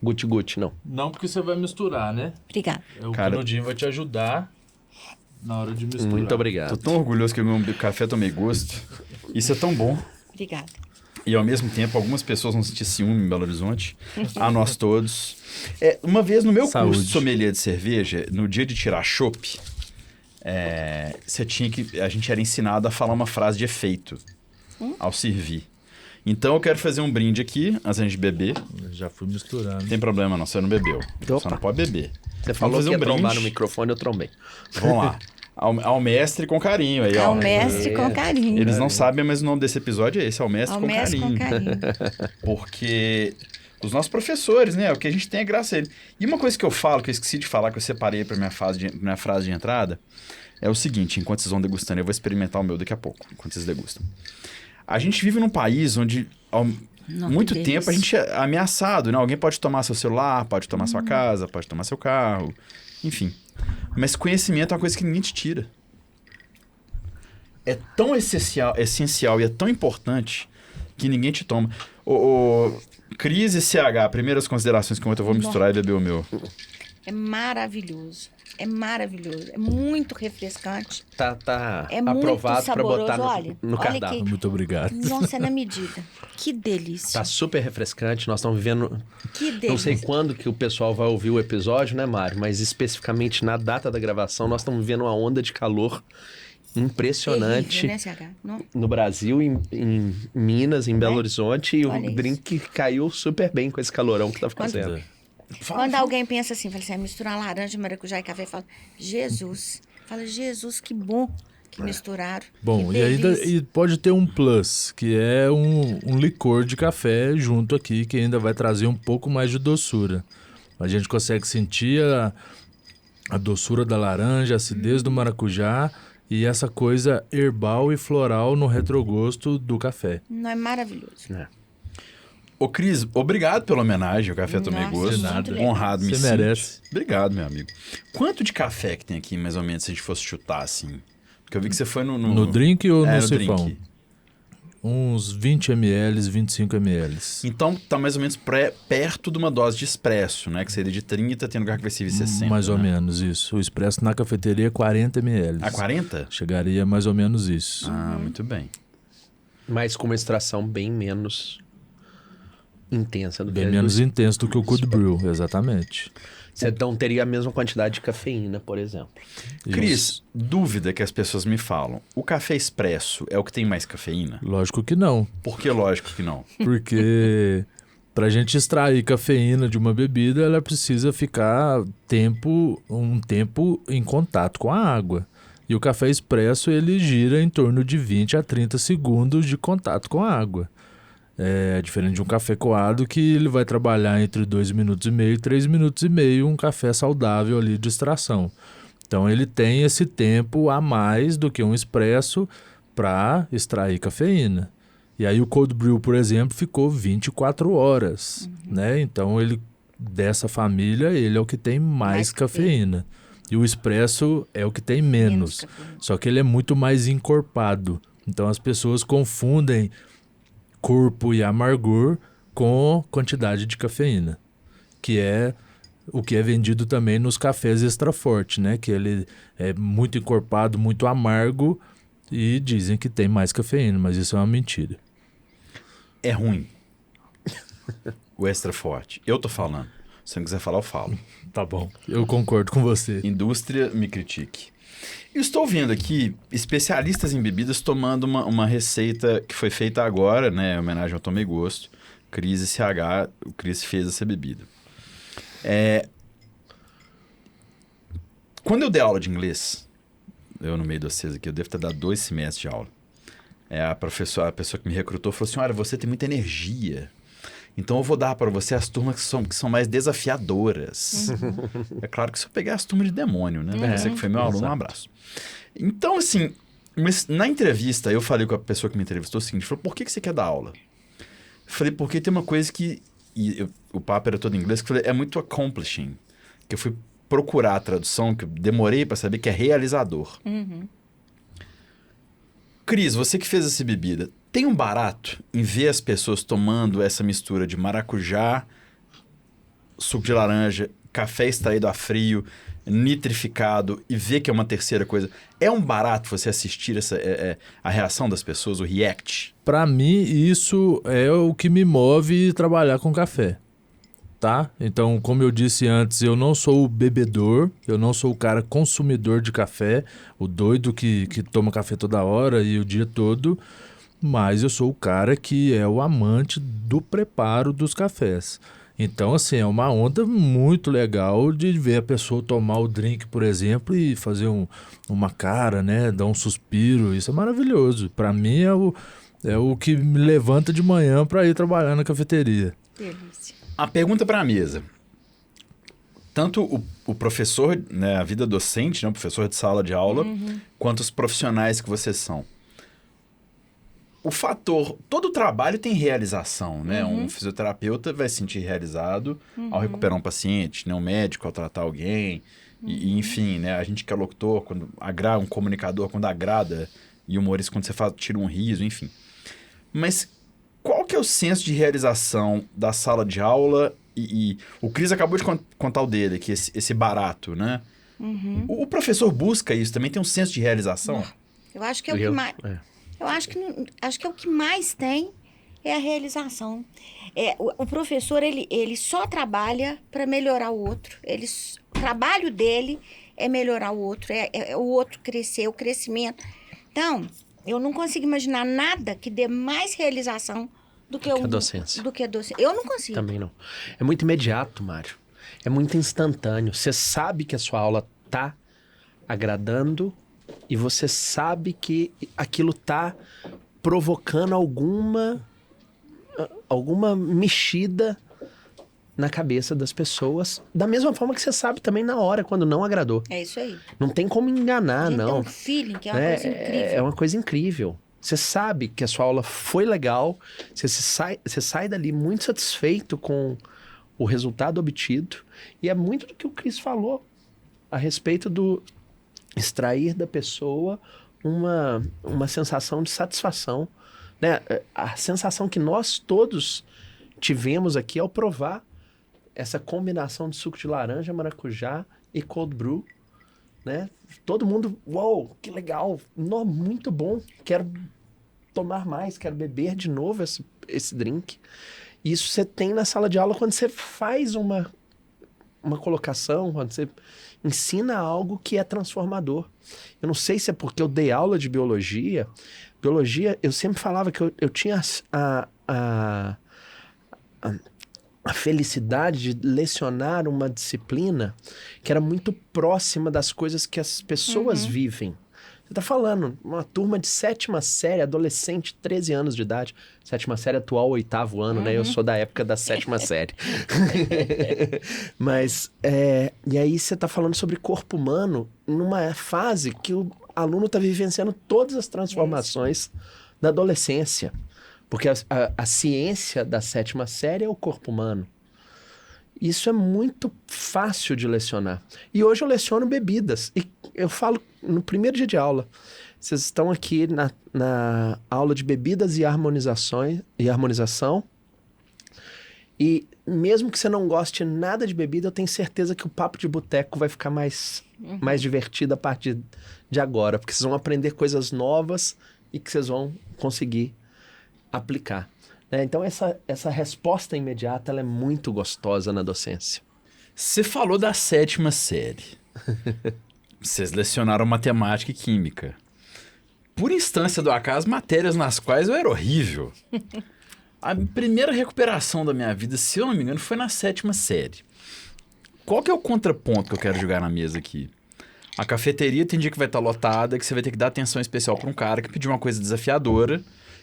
guti-guti, não. Não porque você vai misturar, né? Obrigada. O Cara, canudinho vai te ajudar na hora de misturar. Muito Tô obrigado. tão orgulhoso que o café Tomei Gosto. Isso é tão bom. Obrigada. E ao mesmo tempo, algumas pessoas vão sentir ciúme em Belo Horizonte. A nós todos. Uma vez no meu Saúde. curso de sommelier de cerveja, no dia de tirar chopp, a gente era ensinado a falar uma frase de efeito ao servir. Então eu quero fazer um brinde aqui, antes da gente beber. Eu já fui misturando. Não tem problema não, você não bebeu. Opa. Você não pode beber. Você Vamos falou fazer que ia um brinde. trombar no microfone, eu trombei. Vamos lá. Ao mestre com carinho aí, ó. Ao mestre com carinho. Eles não sabem, mas o nome desse episódio é esse, ao mestre Ao com mestre carinho. com carinho. Porque os nossos professores, né? O que a gente tem é graça a eles. E uma coisa que eu falo, que eu esqueci de falar, que eu separei para minha frase de entrada, é o seguinte, enquanto vocês vão degustando, eu vou experimentar o meu daqui a pouco, enquanto vocês degustam. A gente vive num país onde Não, muito que tempo a delícia. gente é ameaçado, né? Alguém pode tomar seu celular, pode tomar sua casa, pode tomar seu carro, enfim. Mas conhecimento é uma coisa que ninguém te tira. É tão essencial e é tão importante que ninguém te toma. Cris e CH, primeiras considerações que eu vou misturar e beber o meu. É maravilhoso. É maravilhoso. É muito refrescante. Tá É muito aprovado para saboroso, botar olha. no Olha cardápio. que- Muito obrigado. Nossa, é na medida. Que delícia. Tá super refrescante. Nós estamos vivendo. Que delícia. Não sei quando que o pessoal vai ouvir o episódio, né, Mário? Mas especificamente na data da gravação, nós estamos vivendo uma onda de calor impressionante. Terrível, né, CH? Não. No Brasil, em Minas, em Belo Horizonte, e Olha o drink caiu super bem com esse calorão que tá fazendo. Quando alguém pensa assim, fala assim, misturar laranja, maracujá e café, fala, Jesus. Fala, Jesus, que bom que misturaram. Bom, que e ainda delícia. e pode ter um plus, que é um licor de café junto aqui, que ainda vai trazer um pouco mais de doçura. A gente consegue sentir a doçura da laranja, a acidez do maracujá e essa coisa herbal e floral no retrogosto do café. Não é maravilhoso. Ô, Cris, obrigado pela homenagem. O café tomei Nossa, gosto. de nada. Honrado, me Você sinto. merece. Obrigado, meu amigo. Quanto de café que tem aqui, mais ou menos, se a gente fosse chutar, assim? Porque eu vi que você foi no... No drink ou no no sifão? drink. Uns 20 ml, 25 ml. Então, tá mais ou menos perto de uma dose de expresso, né? Que seria de 30, tem lugar que vai servir 60. Mais ou né? menos isso. O expresso na cafeteria é 40 ml. Ah, 40? Chegaria mais ou menos isso. Ah, muito bem. Mas com uma extração bem menos intensa do Bem que menos do... intenso do que o cold brew, exatamente. Você não teria a mesma quantidade de cafeína, por exemplo. Cris, Isso. dúvida que as pessoas me falam. O café expresso é o que tem mais cafeína? Lógico que não. Por que lógico que não? Porque para a gente extrair cafeína de uma bebida, ela precisa ficar um tempo em contato com a água. E o café expresso, ele gira em torno de 20 a 30 segundos de contato com a água. É diferente de um café coado que ele vai trabalhar entre 2 minutos e meio e 3 minutos e meio, um café saudável ali de extração. Então ele tem esse tempo a mais do que um expresso para extrair cafeína. E aí o cold brew, por exemplo, ficou 24 horas, né? Então ele, dessa família, ele é o que tem mais cafeína. E o expresso é o que tem menos. cafeína. Só que ele é muito mais encorpado. Então as pessoas confundem corpo e amargor com quantidade de cafeína, que é o que é vendido também nos cafés extra forte, né? Que ele é muito encorpado, muito amargo e dizem que tem mais cafeína, mas isso é uma mentira. É ruim. O extra forte. Eu tô falando. Se não quiser falar, eu falo. Tá bom. Eu concordo com você. Indústria, me critique. Eu estou vendo aqui especialistas em bebidas tomando uma receita que foi feita agora, né? Em homenagem ao Tomei Gosto. Cris e CH, o Cris fez essa bebida. Quando eu dei aula de inglês, eu no meio de vocês aqui, eu devo ter dado 2 semestres de aula. A pessoa que me recrutou falou assim, olha, você tem muita energia. Então eu vou dar para você as turmas que são mais desafiadoras. É claro que se eu pegar as turmas de demônio, né? Você que foi meu aluno, um abraço. Então, assim, mas na entrevista, eu falei com a pessoa que me entrevistou o seguinte, falou, por que você quer dar aula? Eu falei, porque tem uma coisa que... o papo era todo em inglês, que eu falei, é muito accomplishing. Que eu fui procurar a tradução, que eu demorei para saber, que é realizador. Cris, você que fez essa bebida, tem um barato em ver as pessoas tomando essa mistura de maracujá, suco de laranja, café extraído a frio, nitrificado e ver que é uma terceira coisa? É um barato você assistir a reação das pessoas, o react? Para mim, isso é o que me move trabalhar com café, tá? Então, como eu disse antes, eu não sou o bebedor, eu não sou o cara consumidor de café, o doido que toma café toda hora e o dia todo, mas eu sou o cara que é o amante do preparo dos cafés. Então, assim, é uma onda muito legal de ver a pessoa tomar o drink, por exemplo, e fazer uma cara, né? Dar um suspiro. Isso é maravilhoso. Para mim, é o que me levanta de manhã para ir trabalhar na cafeteria. Delícia. A pergunta para a mesa. Tanto o professor, né, a vida docente, né, o professor de sala de aula, quanto os profissionais que vocês são. o fator, todo trabalho tem realização, né? Um fisioterapeuta vai se sentir realizado ao recuperar um paciente, né? Um médico ao tratar alguém, e enfim, né? A gente que é locutor, um comunicador, quando agrada, e humorista, quando você tira um riso, enfim. Mas qual que é o senso de realização da sala de aula? E o Cris acabou de contar o dele, que esse barato, né? O professor busca isso, também tem um senso de realização? Eu acho que é o que mais... Eu acho que é o que mais tem é a realização. O professor, ele só trabalha para melhorar o outro. O trabalho dele é melhorar o outro, é o outro crescer, o crescimento. Então, eu não consigo imaginar nada que dê mais realização do que a docência. Do que a docência. Eu não consigo. Também não. É muito imediato, Mário. É muito instantâneo. Você sabe que a sua aula tá agradando e você sabe que aquilo tá provocando alguma mexida na cabeça das pessoas, da mesma forma que você sabe também na hora, quando não agradou. É isso aí. Não tem como enganar, A gente não. tem um feeling que é uma coisa incrível. É uma coisa incrível. Você sabe que a sua aula foi legal, você sai dali muito satisfeito com o resultado obtido, e é muito do que o Cris falou a respeito do extrair da pessoa uma sensação de satisfação, né? A sensação que nós todos tivemos aqui ao provar essa combinação de suco de laranja, maracujá e cold brew, né? Todo mundo, uau, que legal, muito bom, quero tomar mais, quero beber de novo esse drink. Isso você tem na sala de aula quando você faz uma colocação, quando você ensina algo que é transformador. Eu não sei se é porque eu dei aula de biologia. Biologia, eu sempre falava que eu tinha a felicidade de lecionar uma disciplina que era muito próxima das coisas que as pessoas vivem. Você tá falando, uma turma de 7ª série, adolescente, 13 anos de idade. 7ª série atual, 8º ano, né? Eu sou da época da 7ª série. Mas, e aí você tá falando sobre corpo humano numa fase que o aluno tá vivenciando todas as transformações da adolescência. Porque a ciência da 7ª série é o corpo humano. Isso é muito fácil de lecionar. E hoje eu leciono bebidas. E eu falo no primeiro dia de aula. Vocês estão aqui na aula de bebidas e harmonização. E mesmo que você não goste nada de bebida, eu tenho certeza que o papo de boteco vai ficar mais divertido a partir de agora. Porque vocês vão aprender coisas novas e que vocês vão conseguir aplicar. Então, essa resposta imediata ela é muito gostosa na docência. Você falou da 7ª série. Vocês lecionaram matemática e química. Por instância do acaso, matérias nas quais eu era horrível. A primeira recuperação da minha vida, se eu não me engano, foi na 7ª série. Qual que é o contraponto que eu quero jogar na mesa aqui? A cafeteria tem dia que vai estar lotada, que você vai ter que dar atenção especial para um cara que pediu uma coisa desafiadora,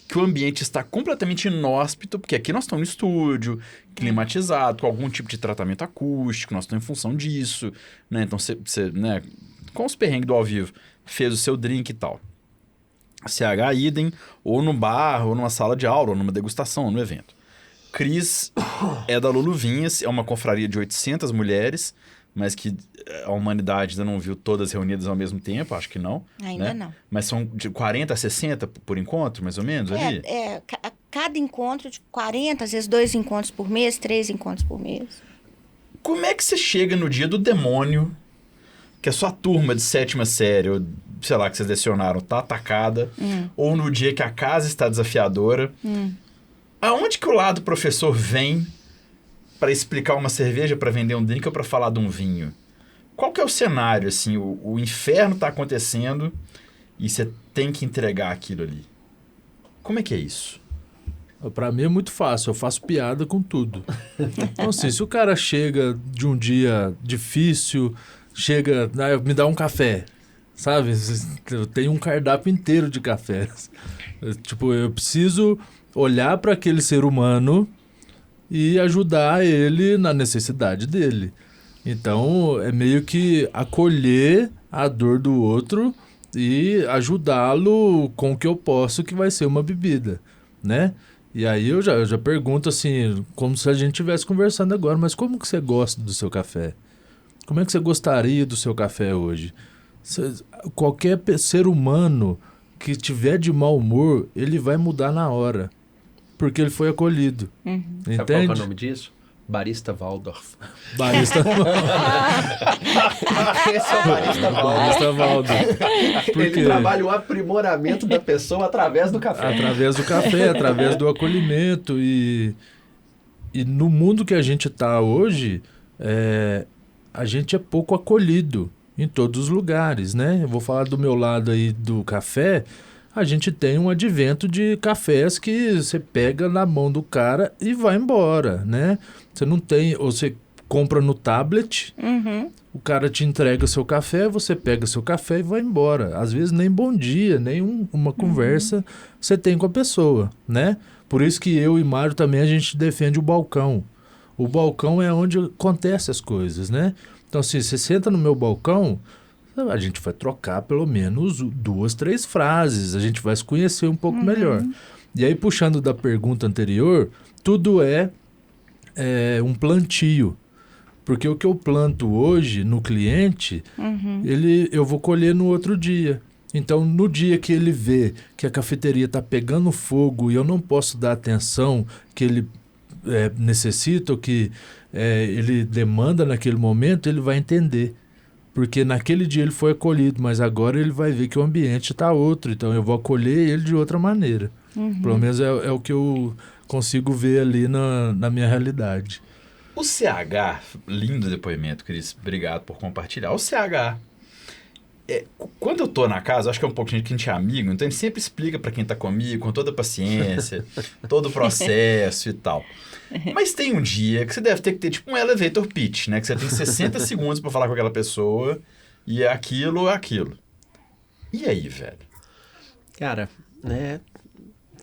que o ambiente está completamente inóspito, porque aqui nós estamos no estúdio, climatizado, com algum tipo de tratamento acústico, nós estamos em função disso, né? Então você né, com os perrengues do ao vivo, fez o seu drink e tal. CH idem, ou no bar, ou numa sala de aula, ou numa degustação, ou no evento. Cris é da Lulu Vinhas, é uma confraria de 800 mulheres, mas que a humanidade ainda não viu todas reunidas ao mesmo tempo, acho que não. Ainda né? não. Mas são de 40 a 60 por encontro, mais ou menos, ali? Cada encontro de 40, às vezes 2 encontros por mês, 3 encontros por mês. Como é que você chega no dia do demônio, que a sua turma de 7ª série, ou sei lá, que vocês lecionaram, tá atacada, ou no dia que a casa está desafiadora, aonde que o lado professor vem para explicar uma cerveja, para vender um drink ou para falar de um vinho? Qual que é o cenário, assim? O inferno tá acontecendo e você tem que entregar aquilo ali. Como é que é isso? Pra mim é muito fácil, eu faço piada com tudo. Então, assim, se o cara chega de um dia difícil, me dá um café, sabe? Eu tenho um cardápio inteiro de cafés. Tipo, eu preciso olhar para aquele ser humano e ajudar ele na necessidade dele. Então, é meio que acolher a dor do outro e ajudá-lo com o que eu posso, que vai ser uma bebida, né? E aí eu já pergunto assim, como se a gente estivesse conversando agora, mas como que você gosta do seu café? Como é que você gostaria do seu café hoje? Qualquer ser humano que tiver de mau humor, ele vai mudar na hora, porque ele foi acolhido. Sabe qual que é o nome disso? Barista Waldorf. Barista Esse é o Barista Waldorf. Barista Waldorf. Ele trabalha o aprimoramento da pessoa através do café. Através do café, através do acolhimento. E no mundo que a gente está hoje, a gente é pouco acolhido em todos os lugares, né? Eu vou falar do meu lado aí do café. A gente tem um advento de cafés que você pega na mão do cara e vai embora, né? Você não tem... Ou você compra no tablet, o cara te entrega seu café, você pega seu café e vai embora. Às vezes nem bom dia, nem uma conversa você tem com a pessoa, né? Por isso que eu e Mário também a gente defende o balcão. O balcão é onde acontecem as coisas, né? Então, assim, você senta no meu balcão... A gente vai trocar pelo menos 2, 3 frases, a gente vai se conhecer um pouco melhor. E aí, puxando da pergunta anterior, tudo é um plantio. Porque o que eu planto hoje no cliente, eu vou colher no outro dia. Então, no dia que ele vê que a cafeteria está pegando fogo e eu não posso dar atenção que ele necessita ou que ele demanda naquele momento, ele vai entender. Porque naquele dia ele foi acolhido, mas agora ele vai ver que o ambiente está outro. Então eu vou acolher ele de outra maneira. Pelo menos é o que eu consigo ver ali na minha realidade. O CH, lindo depoimento, Cris. Obrigado por compartilhar. O CH, quando eu tô na casa, acho que é um pouco que a gente é amigo, então a gente sempre explica para quem tá comigo, com toda a paciência, todo o processo e tal. Mas tem um dia que você deve ter que ter tipo um elevator pitch, né? Que você tem 60 segundos para falar com aquela pessoa e é aquilo. E aí, velho? Cara,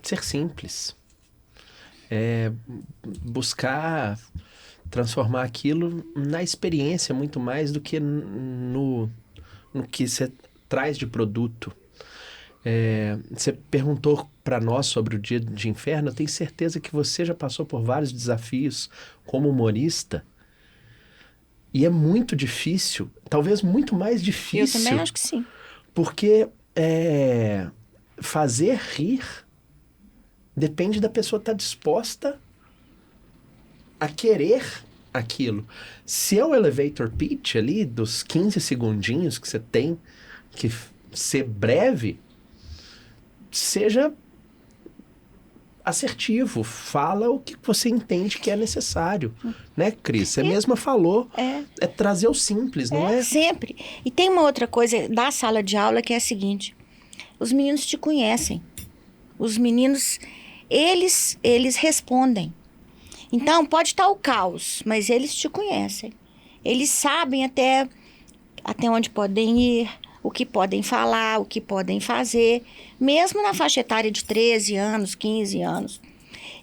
ser simples. Buscar transformar aquilo na experiência muito mais do que no que você traz de produto. Você perguntou para nós sobre o Dia de Inferno. Eu tenho certeza que você já passou por vários desafios como humorista. E é muito difícil, talvez muito mais difícil. Eu também acho que sim. Porque fazer rir depende da pessoa estar disposta a querer aquilo. Se é o elevator pitch ali, dos 15 segundinhos que você tem que ser breve, seja assertivo, fala o que você entende que é necessário, né, Cris? Você mesma falou, é trazer o simples, não é? Sempre. E tem uma outra coisa da sala de aula que é a seguinte: os meninos te conhecem. Os meninos, eles respondem. Então, pode estar o caos, mas eles te conhecem. Eles sabem até onde podem ir, o que podem falar, o que podem fazer, mesmo na faixa etária de 13 anos, 15 anos.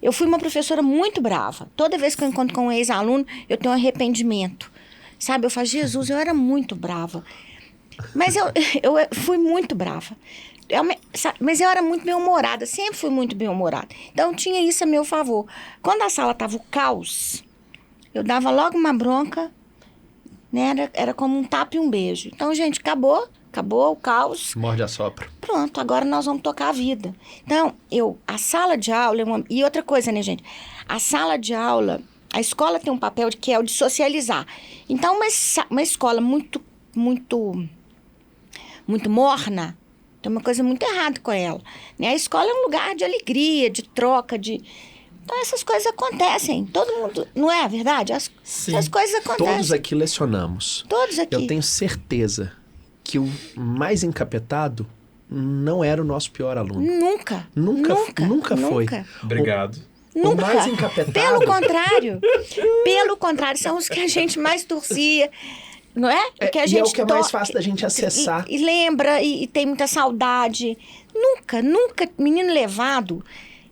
Eu fui uma professora muito brava. Toda vez que eu encontro com um ex-aluno, eu tenho um arrependimento. Sabe, eu falo, Jesus, eu era muito brava. Mas eu fui muito brava. Mas eu era muito bem-humorada, sempre fui muito bem-humorada. Então, tinha isso a meu favor. Quando a sala estava o caos, eu dava logo uma bronca, né? Era como um tapa e um beijo. Então, gente, acabou o caos. Morde a sopra. Pronto, agora nós vamos tocar a vida. Então, a sala de aula... E outra coisa, né, gente? A sala de aula, a escola tem um papel que é o de socializar. Então, uma escola muito, muito, muito morna, tem uma coisa muito errada com ela. Né? A escola é um lugar de alegria, de troca, Então, essas coisas acontecem. Todo mundo... Não é a verdade? As coisas acontecem. Todos aqui lecionamos. Todos aqui. Eu tenho certeza que o mais encapetado não era o nosso pior aluno. Nunca foi. Obrigado. O mais encapetado... Pelo contrário, são os que a gente mais torcia, não é? Que a gente é o que é mais fácil da gente acessar. E lembra, e tem muita saudade. Nunca, menino levado,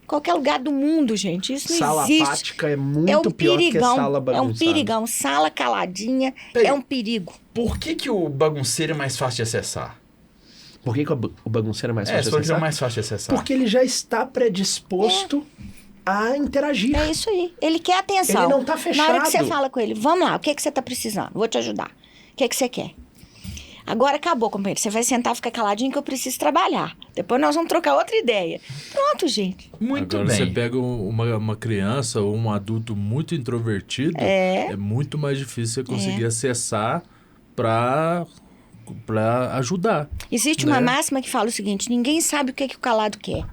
em qualquer lugar do mundo, gente, isso não sala existe. Sala apática é muito pior que sala bagunçada. É um perigão, sala caladinha, é um perigo. Por que o bagunceiro é mais fácil de acessar? Por que o bagunceiro é mais Você fácil de falou que é acessar? mais fácil de acessar. Porque ele já está predisposto a interagir. É isso aí. Ele quer atenção. Ele não tá Na hora que você fechado. fala com ele, vamos lá, o que você tá precisando? Vou te ajudar. O que você quer? Agora acabou, companheiro. Você vai sentar e ficar caladinho que eu preciso trabalhar. Depois nós vamos trocar outra ideia. Pronto, gente. Muito Agora, bem. você pega uma criança ou um adulto muito introvertido, é muito mais difícil você conseguir acessar para ajudar. Existe né? uma máxima que fala o seguinte: ninguém sabe o que o calado quer.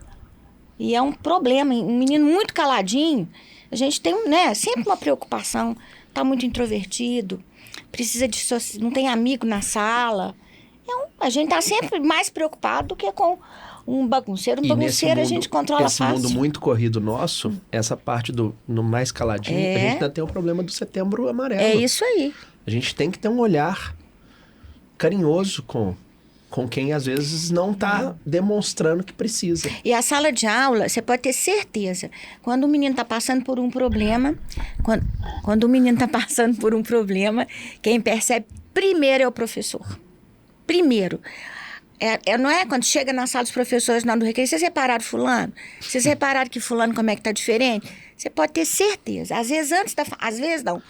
E é um problema. Um menino muito caladinho, a gente tem, né, sempre uma preocupação. Tá muito introvertido, precisa de não tem amigo na sala. A gente tá sempre mais preocupado do que com um bagunceiro. Um E nesse bagunceiro a mundo- gente controla esse fácil. mundo muito corrido nosso, essa parte no mais caladinho, a gente ainda tem o problema do Setembro Amarelo. É isso aí. A gente tem que ter um olhar carinhoso com quem às vezes não está demonstrando que precisa. E a sala de aula, você pode ter certeza, quando o menino está passando por um problema, quando o menino está passando por um problema, quem percebe primeiro é o professor. Primeiro. Não é quando chega na sala dos professores na hora do recreio, vocês repararam fulano? Vocês repararam que fulano como é que está diferente? Você pode ter certeza. Às vezes às vezes não.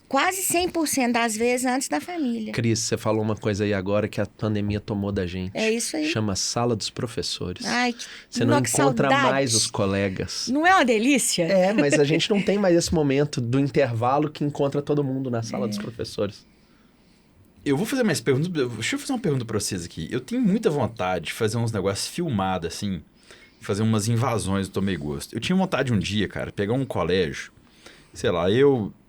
Quase 100% das vezes antes da família. Cris, você falou uma coisa aí agora que a pandemia tomou da gente. É isso aí. Chama sala dos professores. Ai, Você não que encontra saudade. mais os colegas. Não é uma delícia? É, mas a gente não tem mais esse momento do intervalo que encontra todo mundo na sala dos professores. Eu vou fazer mais perguntas. Deixa eu fazer uma pergunta pra vocês aqui. Eu tenho muita vontade de fazer uns negócios filmados, assim. Fazer umas invasões do Tomei Gosto. Eu tinha vontade um dia, cara, pegar um colégio. Sei lá,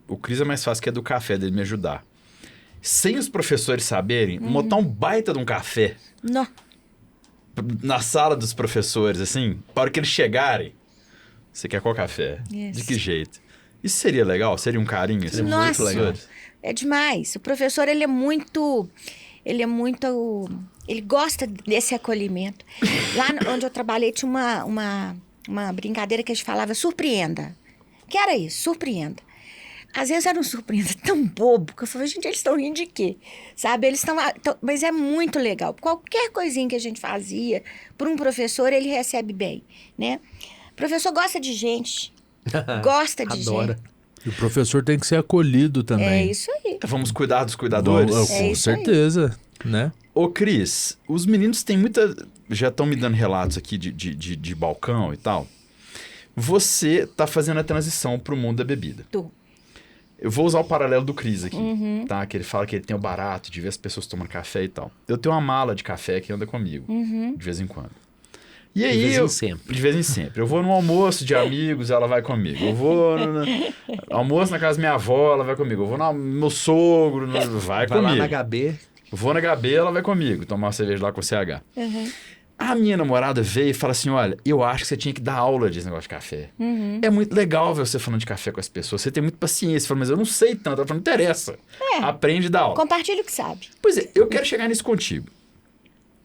o Cris é mais fácil que é do café, dele me ajudar. Sem os professores saberem, montar um baita de um café Não. na sala dos professores, assim, para que eles chegarem. Você quer qual café? Isso. De que jeito? Isso seria legal? Seria um carinho? Assim, Seria muito legal. É demais. O professor, ele gosta desse acolhimento. Lá onde eu trabalhei tinha uma brincadeira que a gente falava surpreenda. Que era isso? Surpreenda. Às vezes era um surpreenda tão bobo que eu falava, gente, eles estão rindo de quê? Sabe? Eles estão... Mas é muito legal. Qualquer coisinha que a gente fazia, por um professor, ele recebe bem, né? O professor gosta de gente. Gosta de Adora. gente. E o professor tem que ser acolhido também. É isso aí. Vamos cuidar dos cuidadores? Com É isso aí. certeza, né? Ô, Cris, os meninos têm muita... Já estão me dando relatos aqui de balcão e tal. Você tá fazendo a transição pro mundo da bebida. Eu vou usar o paralelo do Cris aqui, tá? Que ele fala que ele tem o barato de ver as pessoas tomando café e tal. Eu tenho uma mala de café que anda comigo, de vez em quando. E aí, vez em sempre. De vez em sempre. Eu vou num almoço de amigos, ela vai comigo. Eu vou almoço na casa da minha avó, ela vai comigo. Eu vou no meu sogro, vai Vai comigo. lá na HB. Eu vou na HB, ela vai comigo, tomar uma cerveja lá com o CH. A minha namorada veio e fala assim, olha, eu acho que você tinha que dar aula desse negócio de café. É muito legal ver você falando de café com as pessoas. Você tem muita paciência. Fala, mas eu não sei tanto. Ela fala, não interessa. Aprende e dá aula. Compartilha o que sabe. Pois é, eu quero chegar nisso contigo.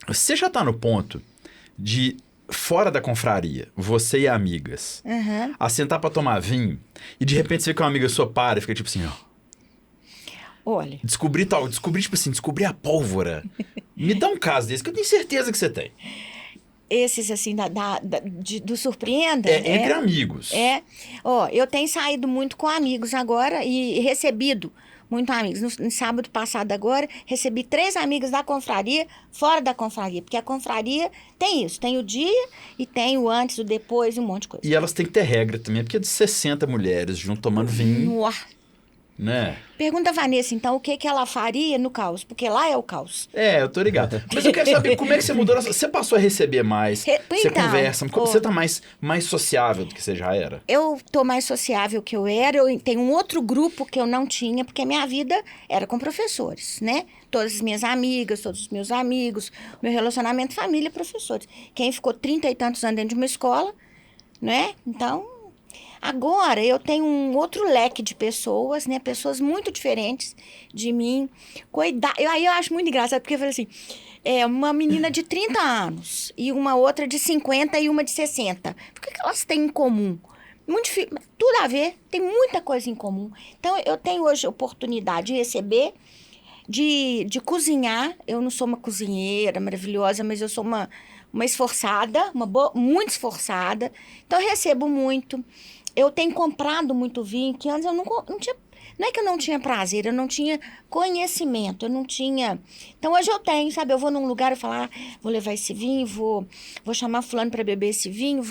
Você já tá no ponto de, fora da confraria, você e amigas, a sentar pra tomar vinho e de repente você vê que uma amiga sua para e fica tipo assim, ó. Olha, Descobrir a pólvora. Me dá um caso desse que eu tenho certeza que você tem. esses assim, do Surpreenda... Entre amigos. Eu tenho saído muito com amigos agora e recebido muito amigos. No sábado passado agora, recebi 3 amigas da confraria, fora da confraria. Porque a confraria tem isso, tem o dia e tem o antes, o depois e um monte de coisa. E elas têm que ter regra também, porque é de 60 mulheres junto tomando vinho, Nossa. né? Pergunta a Vanessa, então, o que ela faria no caos? Porque lá é o caos. Eu tô ligado. Mas eu quero saber como é que você mudou. Você passou a receber mais, você Então, conversa, como você tá mais sociável do que você já era? Eu tô mais sociável que eu era, eu tenho um outro grupo que eu não tinha, porque a minha vida era com professores, né? Todas as minhas amigas, todos os meus amigos, meu relacionamento, família, professores. Quem ficou 30 e tantos anos dentro de uma escola, né? Então, agora eu tenho um outro leque de pessoas, né? Pessoas muito diferentes de mim. Aí eu acho muito engraçado, porque eu falei assim, uma menina de 30 anos e uma outra de 50 e uma de 60. O que elas têm em comum? Muito difícil, tudo a ver, tem muita coisa em comum. Então, eu tenho hoje a oportunidade de receber de cozinhar. Eu não sou uma cozinheira maravilhosa, mas eu sou uma esforçada, muito esforçada. Então, eu recebo muito. Eu tenho comprado muito vinho, que antes eu não tinha... Não é que eu não tinha prazer, eu não tinha conhecimento, eu não tinha... Então, hoje eu tenho, sabe? Eu vou num lugar e falo, vou levar esse vinho, vou chamar fulano para beber esse vinho,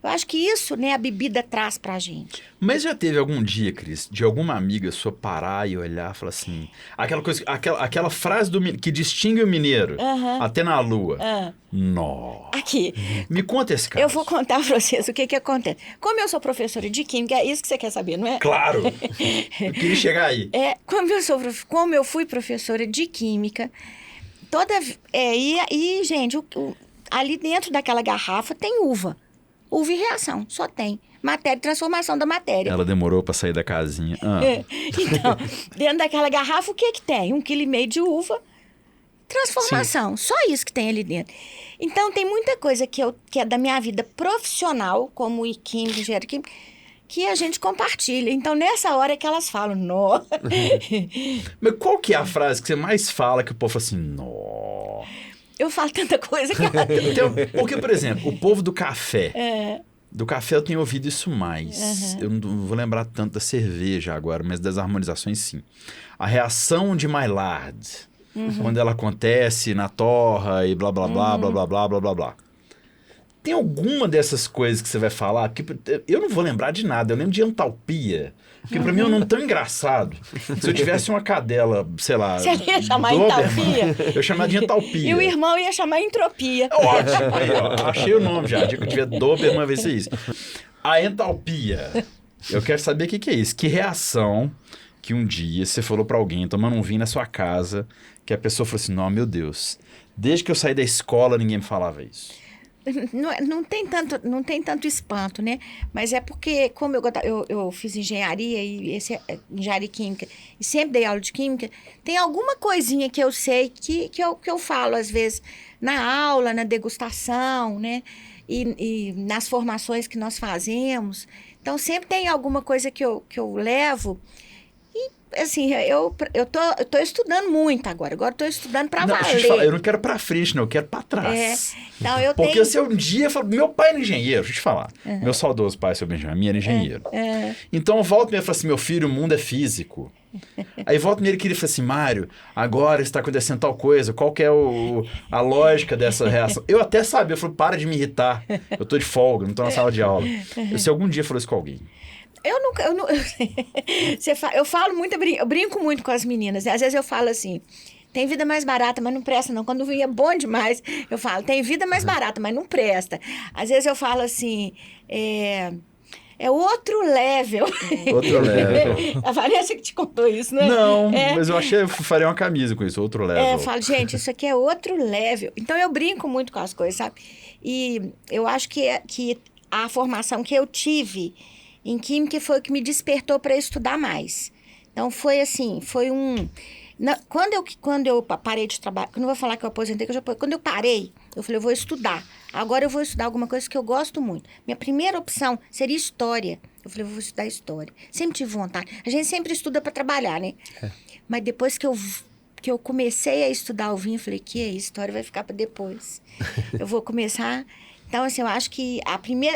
Eu acho que isso, né, a bebida traz pra gente. Mas já teve algum dia, Cris, de alguma amiga sua parar e olhar e falar assim... Aquela frase que distingue o mineiro, até na lua. Nossa. Aqui. Me conta esse caso. Eu vou contar pra vocês o que acontece. Como eu sou professora de química, é isso que você quer saber, não é? Claro. Eu queria chegar aí. Como eu fui professora de química, gente, ali dentro daquela garrafa tem uva. Uva e reação, só tem. Matéria, transformação da matéria. Ela demorou pra sair da casinha. Então, dentro daquela garrafa, o que tem? 1,5 kg de uva, transformação. Sim. Só isso que tem ali dentro. Então, tem muita coisa que é da minha vida profissional, como química, engenharia química, que a gente compartilha. Então, nessa hora é que elas falam, nó. Mas qual que é a frase que você mais fala que o povo fala assim, nó? Eu falo tanta coisa que... Então, porque, por exemplo, o povo do café... Do café eu tenho ouvido isso mais. Eu não vou lembrar tanto da cerveja agora, mas das harmonizações sim. A reação de Maillard, quando ela acontece na torra e blá, blá, blá, blá, blá, blá, blá, blá, blá. Tem alguma dessas coisas que você vai falar? Porque eu não vou lembrar de nada. Eu lembro de entalpia. Porque pra mim é um nome tão engraçado. Se eu tivesse uma cadela, sei lá... Você ia chamar entalpia? Eu chamaria de entalpia. E o irmão ia chamar entropia. Ótimo. Aí, ó, achei o nome já. Digo que eu tiver Doberman, vai ser isso. A entalpia. Eu quero saber o que é isso. Que reação que um dia você falou pra alguém, tomando um vinho na sua casa, que a pessoa falou assim, não, meu Deus, desde que eu saí da escola ninguém me falava isso. Não tem tanto espanto, né? Mas é porque, como eu fiz engenharia, engenharia química, e sempre dei aula de química, tem alguma coisinha que eu sei que eu falo, às vezes, na aula, na degustação, né? E nas formações que nós fazemos. Então, sempre tem alguma coisa que eu levo. Assim, eu tô estudando muito agora. Agora estou estudando para valer. Deixa eu te falar, eu não quero para frente, não. Eu quero para trás. Então, Porque se um dia... Meu pai era engenheiro, deixa eu te falar. Meu saudoso pai, seu Benjamin, era engenheiro. Então, volta e meia e fala assim, meu filho, o mundo é físico. Aí volta e meia ele queria falar assim, Mário, agora está acontecendo tal coisa, qual que é a lógica dessa reação? Eu até sabia, eu falei, para de me irritar. Eu tô de folga, não tô na sala de aula. Se algum dia falou isso com alguém... Eu falo muito, eu brinco muito com as meninas. Às vezes eu falo assim, tem vida mais barata, mas não presta não. Quando o vinho é bom demais, eu falo, tem vida mais barata, mas não presta. Às vezes eu falo assim, é outro level. Outro level. A Vanessa que te contou isso, né? Não, mas eu achei, eu faria uma camisa com isso, outro level. Eu falo, gente, isso aqui é outro level. Então eu brinco muito com as coisas, sabe? E eu acho que a formação que eu tive em química foi o que me despertou para estudar mais. Então, foi assim, quando eu parei de trabalhar, eu não vou falar que eu aposentei, quando eu parei, eu falei, eu vou estudar. Agora eu vou estudar alguma coisa que eu gosto muito. Minha primeira opção seria história. Eu falei, eu vou estudar história. Sempre tive vontade. A gente sempre estuda para trabalhar, né? Mas depois que eu comecei a estudar o vinho, eu falei, história vai ficar para depois. Eu vou começar... Então, assim, eu acho que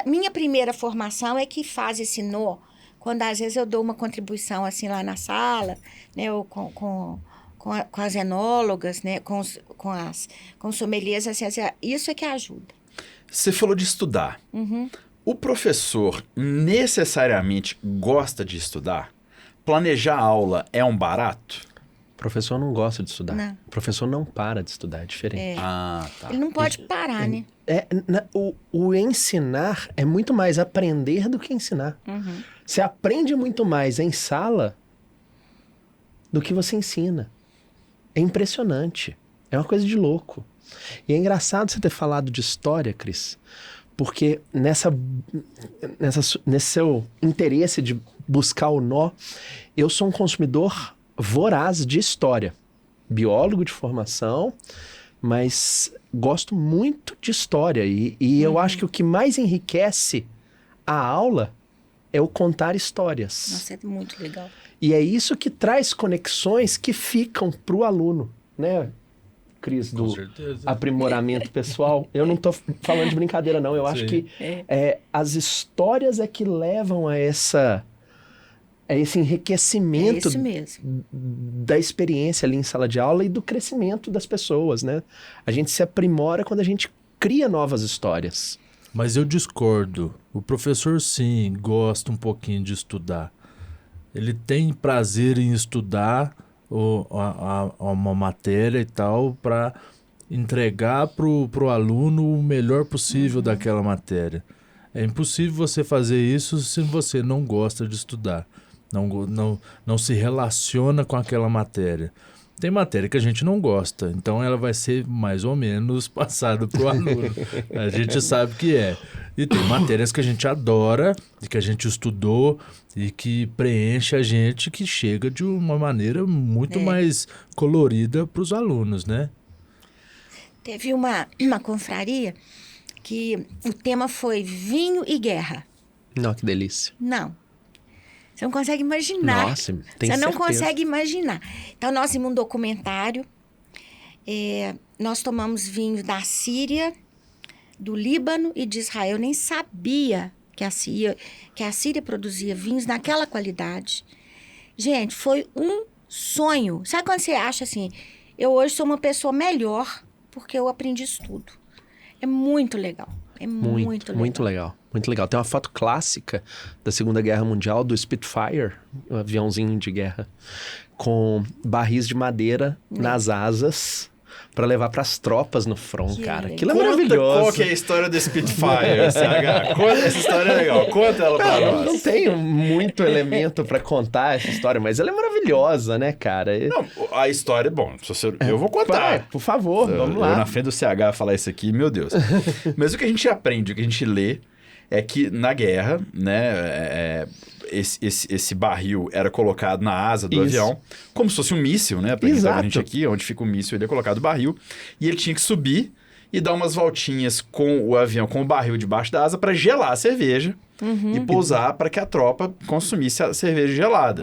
minha primeira formação é que faz esse nó, quando às vezes eu dou uma contribuição, assim, lá na sala, né, ou com as enólogas, né, com os sommeliers, assim, isso é que ajuda. Você falou de estudar. O professor necessariamente gosta de estudar? Planejar a aula é um barato? O professor não gosta de estudar. Não. O professor não para de estudar, é diferente. Tá. Ele não pode parar, né? O ensinar é muito mais aprender do que ensinar. Você aprende muito mais em sala do que você ensina. É impressionante. É uma coisa de louco. E é engraçado você ter falado de história, Cris, porque nesse seu interesse de buscar o nó, eu sou um consumidor voraz de história. Biólogo de formação, mas gosto muito de história. E eu acho que o que mais enriquece a aula é o contar histórias. Nossa, é muito legal. E é isso que traz conexões que ficam para o aluno, né, Cris, Com do certeza. aprimoramento pessoal. Eu não estou falando de brincadeira, não. Eu acho Sim. que as histórias é que levam a esse É enriquecimento isso mesmo. da experiência ali em sala de aula e do crescimento das pessoas, né? A gente se aprimora quando a gente cria novas histórias. Mas eu discordo. O professor, sim, gosta um pouquinho de estudar. Ele tem prazer em estudar uma matéria e tal para entregar pro aluno o melhor possível daquela matéria. É impossível você fazer isso se você não gosta de estudar, não se relaciona com aquela matéria. Tem matéria que a gente não gosta, então ela vai ser mais ou menos passada para o aluno. A gente sabe que é. E tem matérias que a gente adora, e que a gente estudou, e que preenche a gente, que chega de uma maneira muito mais colorida para os alunos, né? Teve uma confraria que o tema foi vinho e guerra. Não, que delícia. Não. Você não consegue imaginar. Nossa, tem Você não certeza. consegue imaginar. Então, nós vimos um documentário. Nós tomamos vinho da Síria, do Líbano e de Israel. Eu nem sabia que a Síria produzia vinhos naquela qualidade. Gente, foi um sonho. Sabe quando você acha assim, eu hoje sou uma pessoa melhor porque eu aprendi isso tudo. É muito legal. É muito legal. Muito legal. Muito legal. Tem uma foto clássica da Segunda Guerra Mundial do Spitfire, um aviãozinho de guerra, com barris de madeira nas asas para levar para as tropas no front, Que cara. legal. Aquilo é maravilhoso. Qual que é a história do Spitfire, CH? Conta essa história, é legal. Conta ela pra Eu nós. não tenho muito elemento para contar essa história, mas ela é maravilhosa, né, cara? Não, a história, bom, eu vou contar. Vai, por favor, vamos Eu lá. na frente do CH falar isso aqui, meu Deus. Mas o que a gente aprende, o que a gente lê, é que na guerra, né, esse barril era colocado na asa do Isso. avião, como se fosse um míssil, né? Pra quem tá vendo a gente Exato. aqui, onde fica o míssil, ele é colocado o barril, e ele tinha que subir e dar umas voltinhas com o avião, com o barril debaixo da asa, para gelar a cerveja e pousar para que a tropa consumisse a cerveja gelada.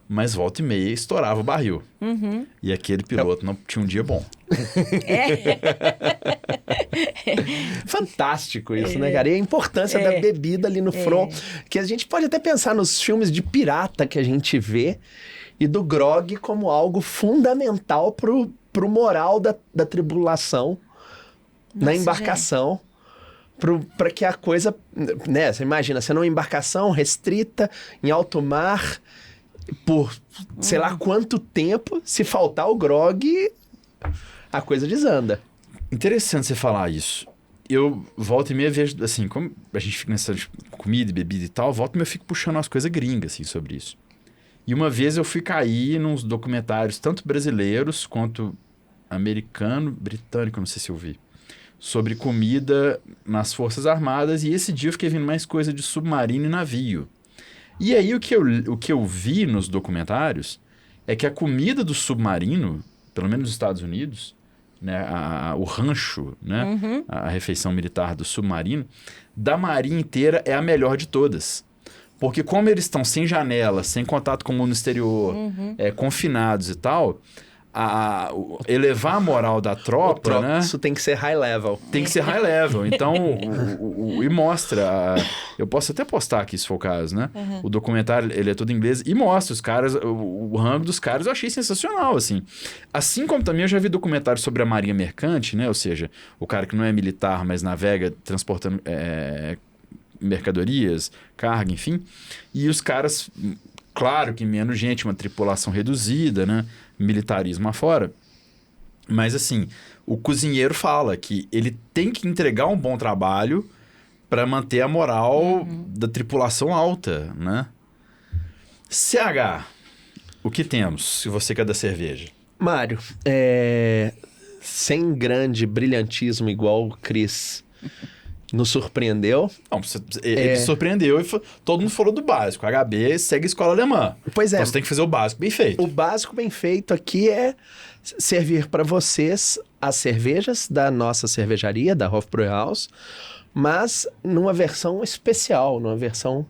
Mas volta e meia estourava o barril. E aquele piloto não tinha um dia bom. Fantástico isso, né, cara? E a importância da bebida ali no front, que a gente pode até pensar nos filmes de pirata que a gente vê e do grog como algo fundamental pro moral da tribulação na Nossa, embarcação. Para que a coisa, né? Você imagina, você numa embarcação restrita, em alto mar, por sei lá quanto tempo, se faltar o grog, a coisa desanda. Interessante você falar isso. Eu volto e meia vejo, assim, como a gente fica nessa de comida e bebida e tal, volta e meia eu fico puxando umas coisas gringas, assim, sobre isso. E uma vez eu fui cair nos documentários, tanto brasileiros quanto britânico, não sei se eu vi, sobre comida nas Forças Armadas, e esse dia eu fiquei vendo mais coisa de submarino e navio. E aí o que eu vi nos documentários é que a comida do submarino, pelo menos nos Estados Unidos, né, o rancho, né, a refeição militar do submarino, da marinha inteira é a melhor de todas. Porque como eles estão sem janela, sem contato com o mundo exterior, confinados e tal, elevar a moral da tropa, né? Isso tem que ser high level. Tem que ser high level. Então, e mostra... eu posso até postar aqui, se for o caso, né? O documentário, ele é todo em inglês, e mostra os caras, o rango dos caras, eu achei sensacional, assim. Assim como também eu já vi documentários sobre a marinha mercante, né? Ou seja, o cara que não é militar, mas navega transportando mercadorias, carga, enfim. E os caras, claro que menos gente, uma tripulação reduzida, né? Militarismo afora. Mas assim, o cozinheiro fala que ele tem que entregar um bom trabalho para manter a moral da tripulação alta, né? CH, o que temos, se você quer da cerveja? Mário, sem grande brilhantismo igual o Cris nos surpreendeu. Não, ele surpreendeu e todo mundo falou do básico. HB segue a escola alemã. Pois é. Então você tem que fazer o básico bem feito. O básico bem feito aqui é servir para vocês as cervejas da nossa cervejaria, da Hofbräuhaus, mas numa versão especial, numa versão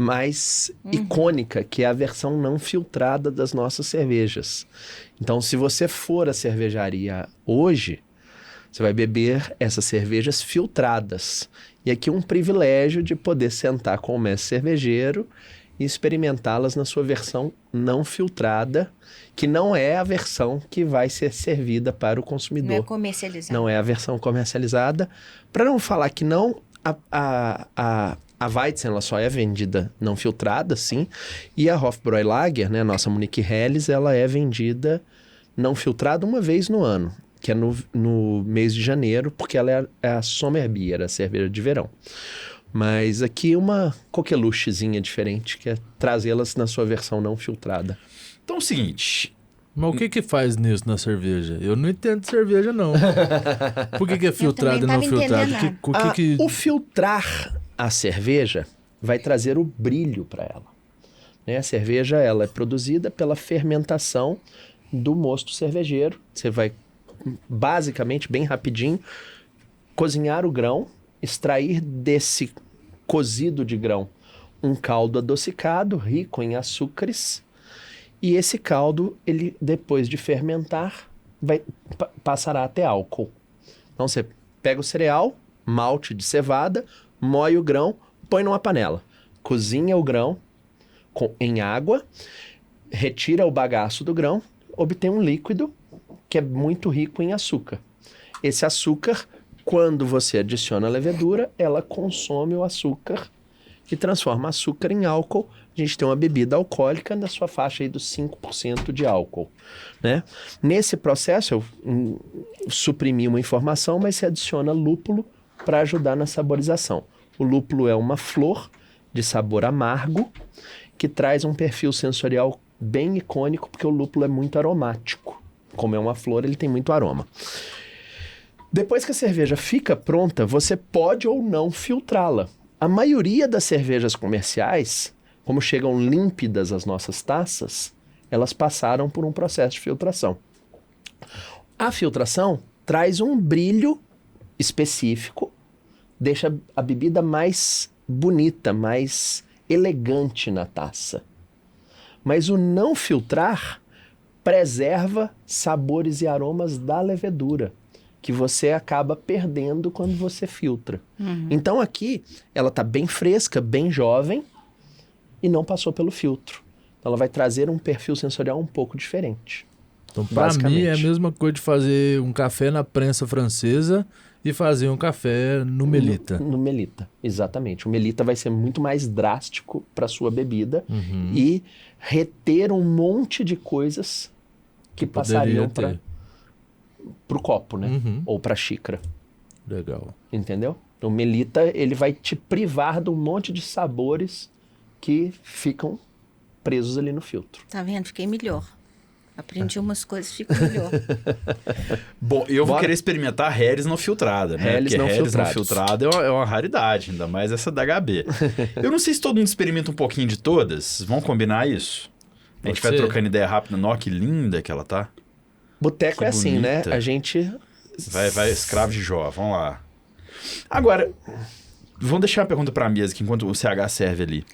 mais icônica, que é a versão não filtrada das nossas cervejas. Então, se você for à cervejaria hoje, você vai beber essas cervejas filtradas. E aqui um privilégio de poder sentar com o mestre cervejeiro e experimentá-las na sua versão não filtrada, que não é a versão que vai ser servida para o consumidor. Não é comercializado. Não é a versão comercializada. Para não falar que não, a Weizen ela só é vendida não filtrada, sim. E a Hofbräu Lager, né, a nossa Munich Helles, ela é vendida não filtrada uma vez no ano, que é no mês de janeiro, porque ela é a Sommerbier, a cerveja de verão. Mas aqui uma coqueluchezinha diferente, que é trazê-las na sua versão não filtrada. Então é o seguinte... Mas o que faz nisso na cerveja? Eu não entendo de cerveja, não. Por que é filtrado e não filtrado? O filtrar a cerveja vai trazer o brilho para ela. Né? A cerveja ela é produzida pela fermentação do mosto cervejeiro. Você vai, basicamente, bem rapidinho, cozinhar o grão, extrair desse cozido de grão um caldo adocicado, rico em açúcares, e esse caldo, ele depois de fermentar, passará a ter álcool. Então você pega o cereal, malte de cevada, moe o grão, põe numa panela, cozinha o grão em água, retira o bagaço do grão, obtém um líquido que é muito rico em açúcar. Esse açúcar, quando você adiciona a levedura, ela consome o açúcar e transforma açúcar em álcool. A gente tem uma bebida alcoólica na sua faixa aí dos 5% de álcool, né? Nesse processo, eu suprimi uma informação, mas se adiciona lúpulo para ajudar na saborização. O lúpulo é uma flor de sabor amargo que traz um perfil sensorial bem icônico, porque o lúpulo é muito aromático. Como é uma flor, ele tem muito aroma. Depois que a cerveja fica pronta, você pode ou não filtrá-la. A maioria das cervejas comerciais, como chegam límpidas às nossas taças, elas passaram por um processo de filtração. A filtração traz um brilho específico, deixa a bebida mais bonita, mais elegante na taça. Mas o não filtrar preserva sabores e aromas da levedura, que você acaba perdendo quando você filtra. Então aqui, ela está bem fresca, bem jovem, e não passou pelo filtro. Então ela vai trazer um perfil sensorial um pouco diferente. Então, para mim, é a mesma coisa de fazer um café na prensa francesa e fazer um café no Melita. No Melita, exatamente. O Melita vai ser muito mais drástico para sua bebida e reter um monte de coisas que passariam para o copo, né? Ou para a xícara. Legal. Entendeu? Então, o Melita, ele vai te privar de um monte de sabores que ficam presos ali no filtro. Tá vendo? Fiquei melhor. Aprendi umas coisas, fico melhor. Bom, eu vou querer experimentar a Helles não filtrada, né? Helles não filtrada é uma raridade, ainda mais essa da HB. Eu não sei se todo mundo experimenta um pouquinho de todas. Vamos combinar isso? A gente vai trocando ideia rápida. Nó, que linda que ela tá. Boteco que é assim, bonita. né? A gente... Vai, escravo de Jó, vamos lá. Agora, vamos deixar a pergunta para a mesa aqui, enquanto o CH serve ali.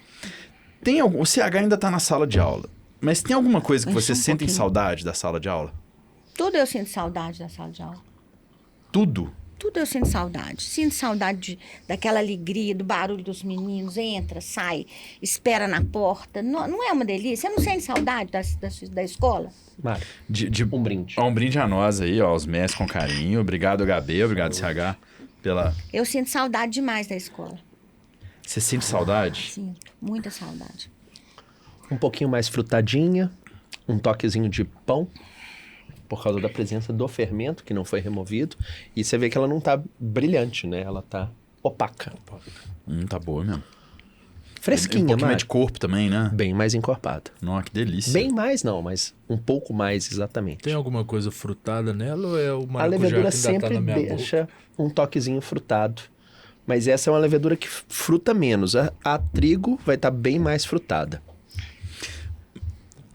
O CH ainda tá na sala de aula, mas tem alguma coisa que você sente saudade da sala de aula? Tudo eu sinto saudade da sala de aula. Tudo? Tudo eu sinto saudade. Sinto saudade daquela alegria, do barulho dos meninos. Entra, sai, espera na porta. Não é uma delícia? Você não sente saudade da escola? Mário, um brinde. Um brinde a nós aí, ó, os mestres com carinho. Obrigado, HB, obrigado, CH, pela... Eu sinto saudade demais da escola. Você sente saudade? Sinto, muita saudade. Um pouquinho mais frutadinha, um toquezinho de pão, por causa da presença do fermento, que não foi removido. E você vê que ela não tá brilhante, né? Ela tá opaca. Tá boa mesmo. Fresquinha, um pouquinho mais de corpo também, né? Bem mais encorpada. Nossa, que delícia. Bem mais não, mas um pouco mais exatamente. Tem alguma coisa frutada nela ou é o maracujá a levedura que ainda sempre tá na minha deixa boca? Um toquezinho frutado. Mas essa é uma levedura que fruta menos. A trigo vai estar bem mais frutada.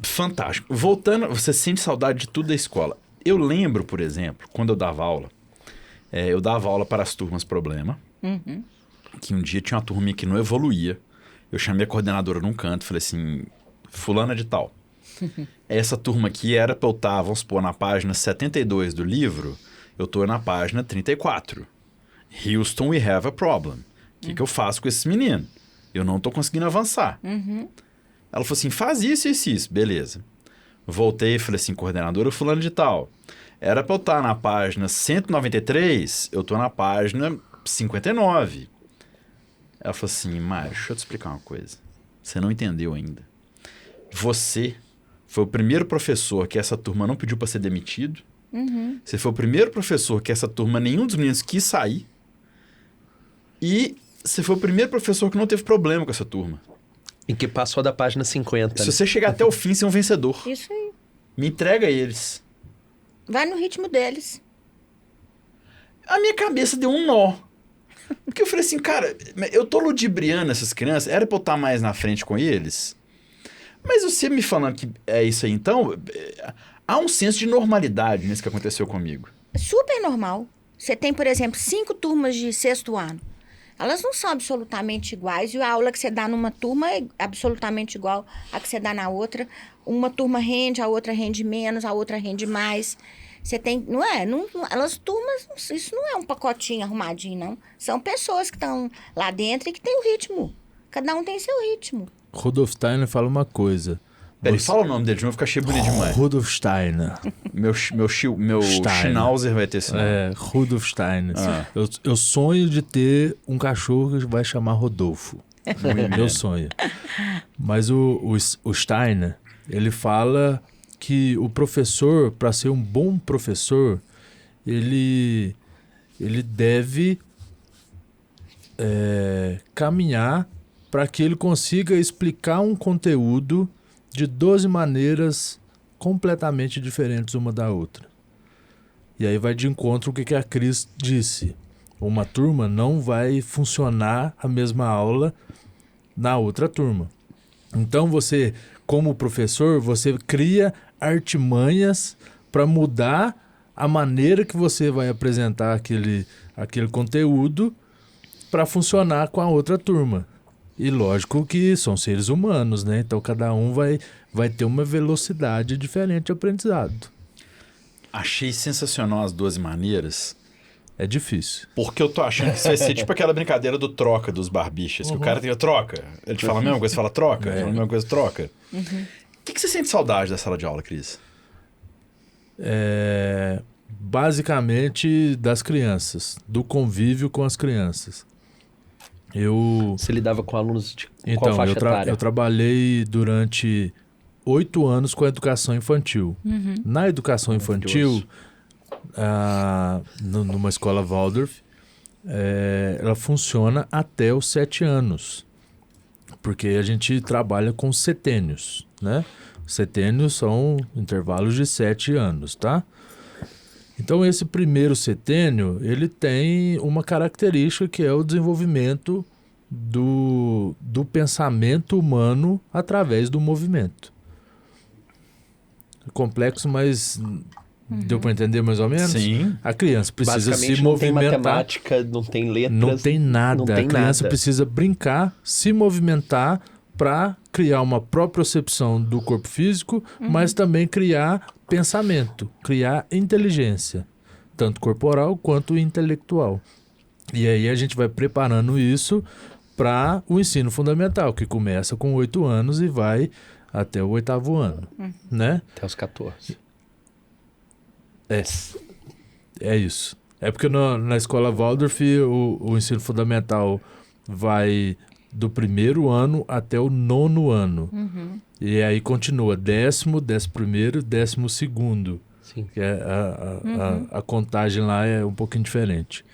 Fantástico. Voltando, você sente saudade de tudo da escola. Eu lembro, por exemplo, quando eu dava aula para as turmas problema, que um dia tinha uma turminha que não evoluía. Eu chamei a coordenadora num canto, falei assim, fulana de tal, essa turma aqui era pra eu estar, vamos supor, na página 72 do livro, eu tô na página 34. Houston, we have a problem. O que eu faço com esses meninos? Eu não tô conseguindo avançar. Ela falou assim, faz isso, isso, isso. Beleza. Voltei e falei assim, coordenadora fulano de tal. Era pra eu estar na página 193, eu tô na página 59. Ela falou assim, Mário, deixa eu te explicar uma coisa. Você não entendeu ainda. Você foi o primeiro professor que essa turma não pediu pra ser demitido. Você foi o primeiro professor que essa turma, nenhum dos meninos quis sair. E você foi o primeiro professor que não teve problema com essa turma. E que passou da página 50. Se você chegar até o fim, você é um vencedor. Isso aí. Me entrega eles. Vai no ritmo deles. A minha cabeça deu um nó. Porque eu falei assim, cara, eu tô ludibriando essas crianças, era pra eu estar mais na frente com eles. Mas você me falando que é isso aí, então, há um senso de normalidade nisso que aconteceu comigo. É super normal. Você tem, por exemplo, 5 turmas de 6º ano. Elas não são absolutamente iguais e a aula que você dá numa turma é absolutamente igual à que você dá na outra. Uma turma rende, a outra rende menos, a outra rende mais. Você tem, não é? Elas turmas, isso não é um pacotinho arrumadinho, não. São pessoas que estão lá dentro e que têm o ritmo. Cada um tem seu ritmo. Rudolf Steiner fala uma coisa. Peraí, fala o nome dele de novo, que eu achei bonito demais. Rudolf Steiner. Meu Schnauzer vai ter esse nome. Rudolf Steiner. Eu sonho de ter um cachorro que vai chamar Rodolfo. Meu sonho. Mas o Steiner, ele fala que o professor, para ser um bom professor, ele deve caminhar para que ele consiga explicar um conteúdo de 12 maneiras completamente diferentes uma da outra. E aí vai de encontro o que a Cris disse. Uma turma não vai funcionar a mesma aula na outra turma. Então você, como professor, você cria artimanhas para mudar a maneira que você vai apresentar aquele conteúdo para funcionar com a outra turma. E lógico que são seres humanos, né? Então cada um vai ter uma velocidade diferente de aprendizado. Achei sensacional as 12 maneiras. É difícil. Porque eu tô achando que isso vai ser tipo aquela brincadeira do troca dos barbichas. Que o cara tem troca. Ele te fala a mesma coisa, você fala troca. Ele fala a mesma coisa, troca. O que você sente saudade da sala de aula, Cris? Basicamente das crianças. Do convívio com as crianças. Você lidava com alunos de qual então, faixa etária? Eu trabalhei durante 8 anos com a educação infantil. Na educação infantil, numa escola Waldorf, ela funciona até os 7 anos. Porque a gente trabalha com setênios, né? Setênios são intervalos de 7 anos, tá? Então, esse primeiro setênio, ele tem uma característica que é o desenvolvimento do pensamento humano através do movimento. Complexo, mas deu para entender mais ou menos? Sim. A criança precisa se movimentar. Não tem matemática, não tem letras. Não tem nada. Não tem a criança nada. precisa brincar, se movimentar para criar uma propriocepção do corpo físico, mas também criar pensamento, criar inteligência, tanto corporal quanto intelectual. E aí a gente vai preparando isso para o ensino fundamental, que começa com 8 anos e vai até o 8º ano, né? Até os 14. É isso. É porque na escola Waldorf o ensino fundamental vai do 1º ano até o 9º ano. E aí continua 10º, 11º, 12º. Sim. Que a contagem lá é um pouquinho diferente.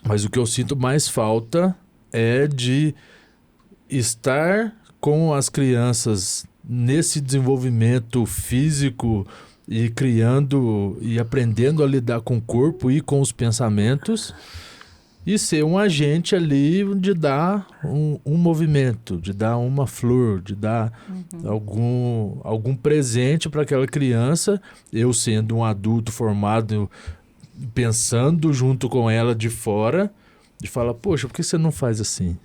Mas o que eu sinto mais falta é de estar com as crianças nesse desenvolvimento físico e criando e aprendendo a lidar com o corpo e com os pensamentos e ser um agente ali de dar um movimento, de dar uma flor, de dar algum presente para aquela criança, eu sendo um adulto formado, pensando junto com ela de fora, de falar, poxa, por que você não faz assim?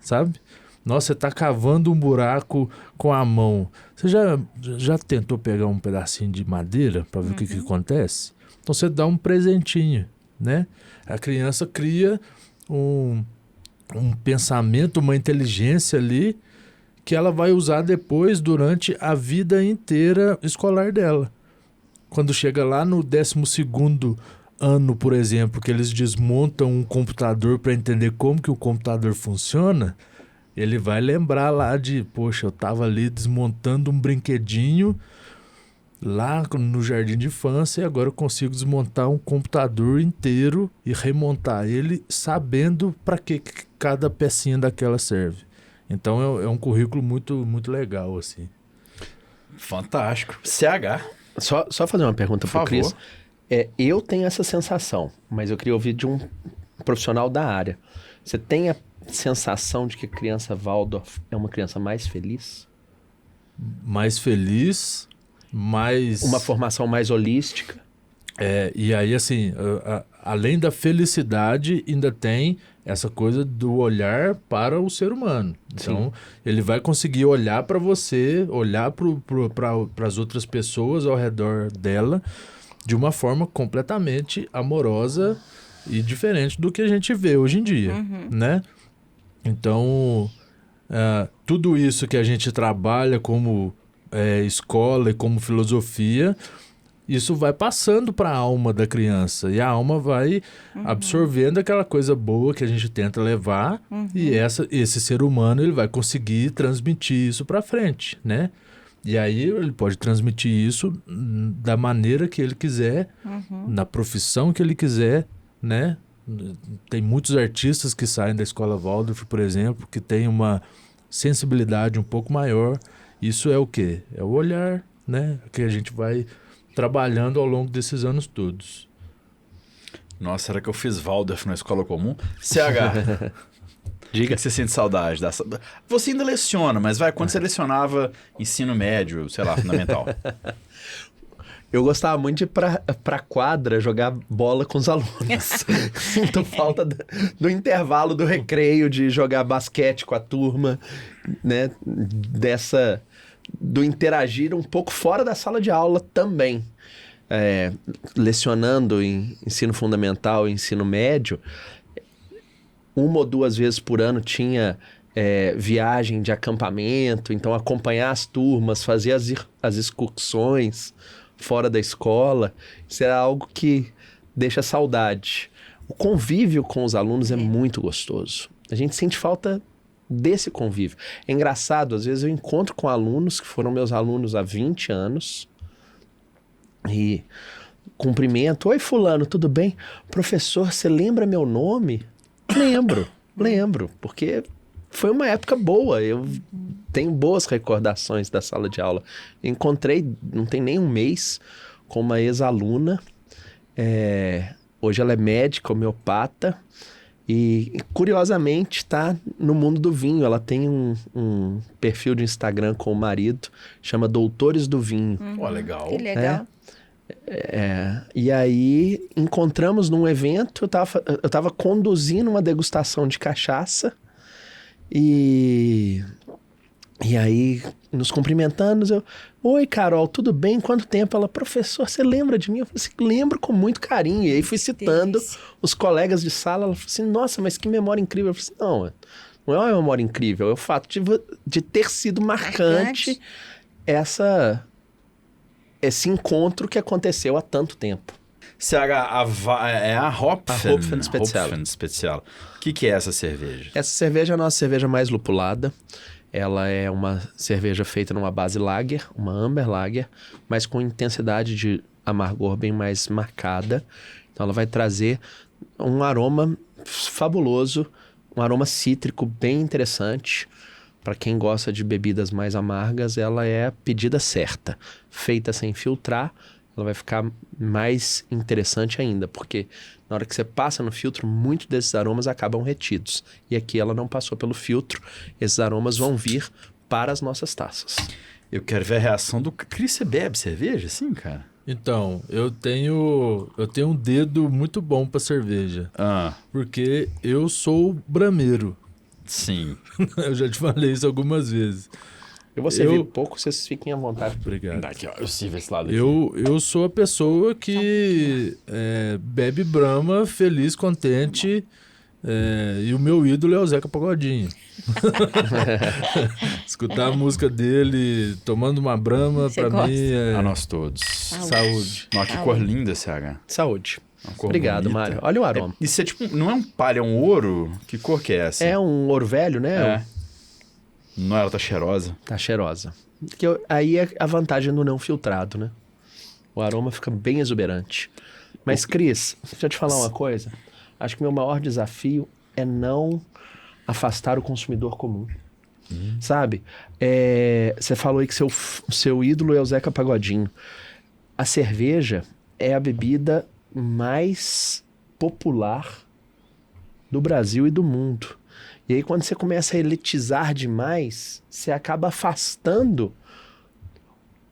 Sabe? Nossa, você tá cavando um buraco com a mão. Você já tentou pegar um pedacinho de madeira para ver o que acontece? Então você dá um presentinho, né? A criança cria um pensamento, uma inteligência ali que ela vai usar depois durante a vida inteira escolar dela. Quando chega lá no 12º ano, por exemplo, que eles desmontam um computador para entender como que o computador funciona, ele vai lembrar lá de, poxa, eu estava ali desmontando um brinquedinho lá no jardim de infância e agora eu consigo desmontar um computador inteiro e remontar ele sabendo para que cada pecinha daquela serve. Então é um currículo muito, muito legal, assim. Fantástico. CH. Só fazer uma pergunta para o Cris. Eu tenho essa sensação, mas eu queria ouvir de um profissional da área. Você tem a sensação de que a criança Waldorf é uma criança mais feliz? Mais feliz, mais... Uma formação mais holística? E aí, assim, além da felicidade, ainda tem essa coisa do olhar para o ser humano. Então, ele vai conseguir olhar para você, olhar para as outras pessoas ao redor dela de uma forma completamente amorosa e diferente do que a gente vê hoje em dia, né? Então, tudo isso que a gente trabalha como escola e como filosofia, isso vai passando para a alma da criança e a alma vai absorvendo aquela coisa boa que a gente tenta levar e esse ser humano ele vai conseguir transmitir isso para frente, né? E aí ele pode transmitir isso da maneira que ele quiser, na profissão que ele quiser, né? Tem muitos artistas que saem da escola Waldorf, por exemplo, que têm uma sensibilidade um pouco maior. Isso é o quê? É o olhar, né? Que a gente vai trabalhando ao longo desses anos todos. Nossa, será que eu fiz Waldorf na escola comum? CH. Diga. Você sente saudade dessa... Você ainda leciona, mas quando você lecionava ensino médio, sei lá, fundamental. Eu gostava muito de ir pra quadra jogar bola com os alunos. Sinto falta do intervalo do recreio, de jogar basquete com a turma, né? Do interagir um pouco fora da sala de aula também. Lecionando em ensino fundamental e ensino médio, 1 ou 2 vezes por ano tinha viagem de acampamento, então acompanhar as turmas, fazer as excursões fora da escola, isso era algo que deixa saudade. O convívio com os alunos é muito gostoso. A gente sente falta desse convívio. É engraçado, às vezes eu encontro com alunos que foram meus alunos há 20 anos e cumprimento. Oi, fulano, tudo bem? Professor, você lembra meu nome? Lembro, porque foi uma época boa. Eu tenho boas recordações da sala de aula. Encontrei, não tem nem um mês, com uma ex-aluna. Hoje ela é médica, homeopata. E, curiosamente, está no mundo do vinho. Ela tem um perfil de Instagram com o marido, chama Doutores do Vinho. Legal. Que legal. E aí, encontramos num evento, eu tava conduzindo uma degustação de cachaça e aí, nos cumprimentamos, oi, Carol, tudo bem? Quanto tempo? Ela, professor, você lembra de mim? Eu falei assim, lembro com muito carinho. E aí fui citando os colegas de sala, ela falou assim, nossa, mas que memória incrível. Eu falei assim, não é uma memória incrível, é o fato de ter sido marcante esse encontro que aconteceu há tanto tempo. CH, é a Hopfen. Hopfen Spezial. Hopfen Spezial. O que é essa cerveja? Essa cerveja é a nossa cerveja mais lupulada. Ela é uma cerveja feita numa base lager, uma amber lager, mas com intensidade de amargor bem mais marcada. Então ela vai trazer um aroma fabuloso, um aroma cítrico bem interessante. Para quem gosta de bebidas mais amargas, ela é a pedida certa. Feita sem filtrar, ela vai ficar mais interessante ainda, porque na hora que você passa no filtro, muitos desses aromas acabam retidos. E aqui ela não passou pelo filtro, esses aromas vão vir para as nossas taças. Eu quero ver a reação do Cris. Você bebe cerveja, assim, cara? Então, eu tenho um dedo muito bom para cerveja. Porque eu sou brameiro. Sim. Eu já te falei isso algumas vezes. Eu vou servir pouco, vocês fiquem à vontade. Obrigado. Aqui, ó, eu sirvo esse lado aqui. Eu sou a pessoa que bebe Brahma, feliz, contente, e o meu ídolo é o Zeca Pagodinho. Escutar a música dele, tomando uma Brahma, Você pra gosta? mim A é nós todos. saúde. Nossa, que cor linda, CH. Saúde. Uma cor Obrigado, bonita. Mário. Olha o aroma. Isso é tipo, não é um palha, é um ouro? Que cor que é essa? É um ouro velho, né? É. Não, ela tá cheirosa. Tá cheirosa. Aí é a vantagem do não filtrado, né? O aroma fica bem exuberante. Mas, Cris, deixa eu te falar uma coisa. Acho que meu maior desafio é não afastar o consumidor comum. Sabe? Você falou aí que seu ídolo é o Zeca Pagodinho. A cerveja é a bebida mais popular do Brasil e do mundo. E aí, quando você começa a elitizar demais, você acaba afastando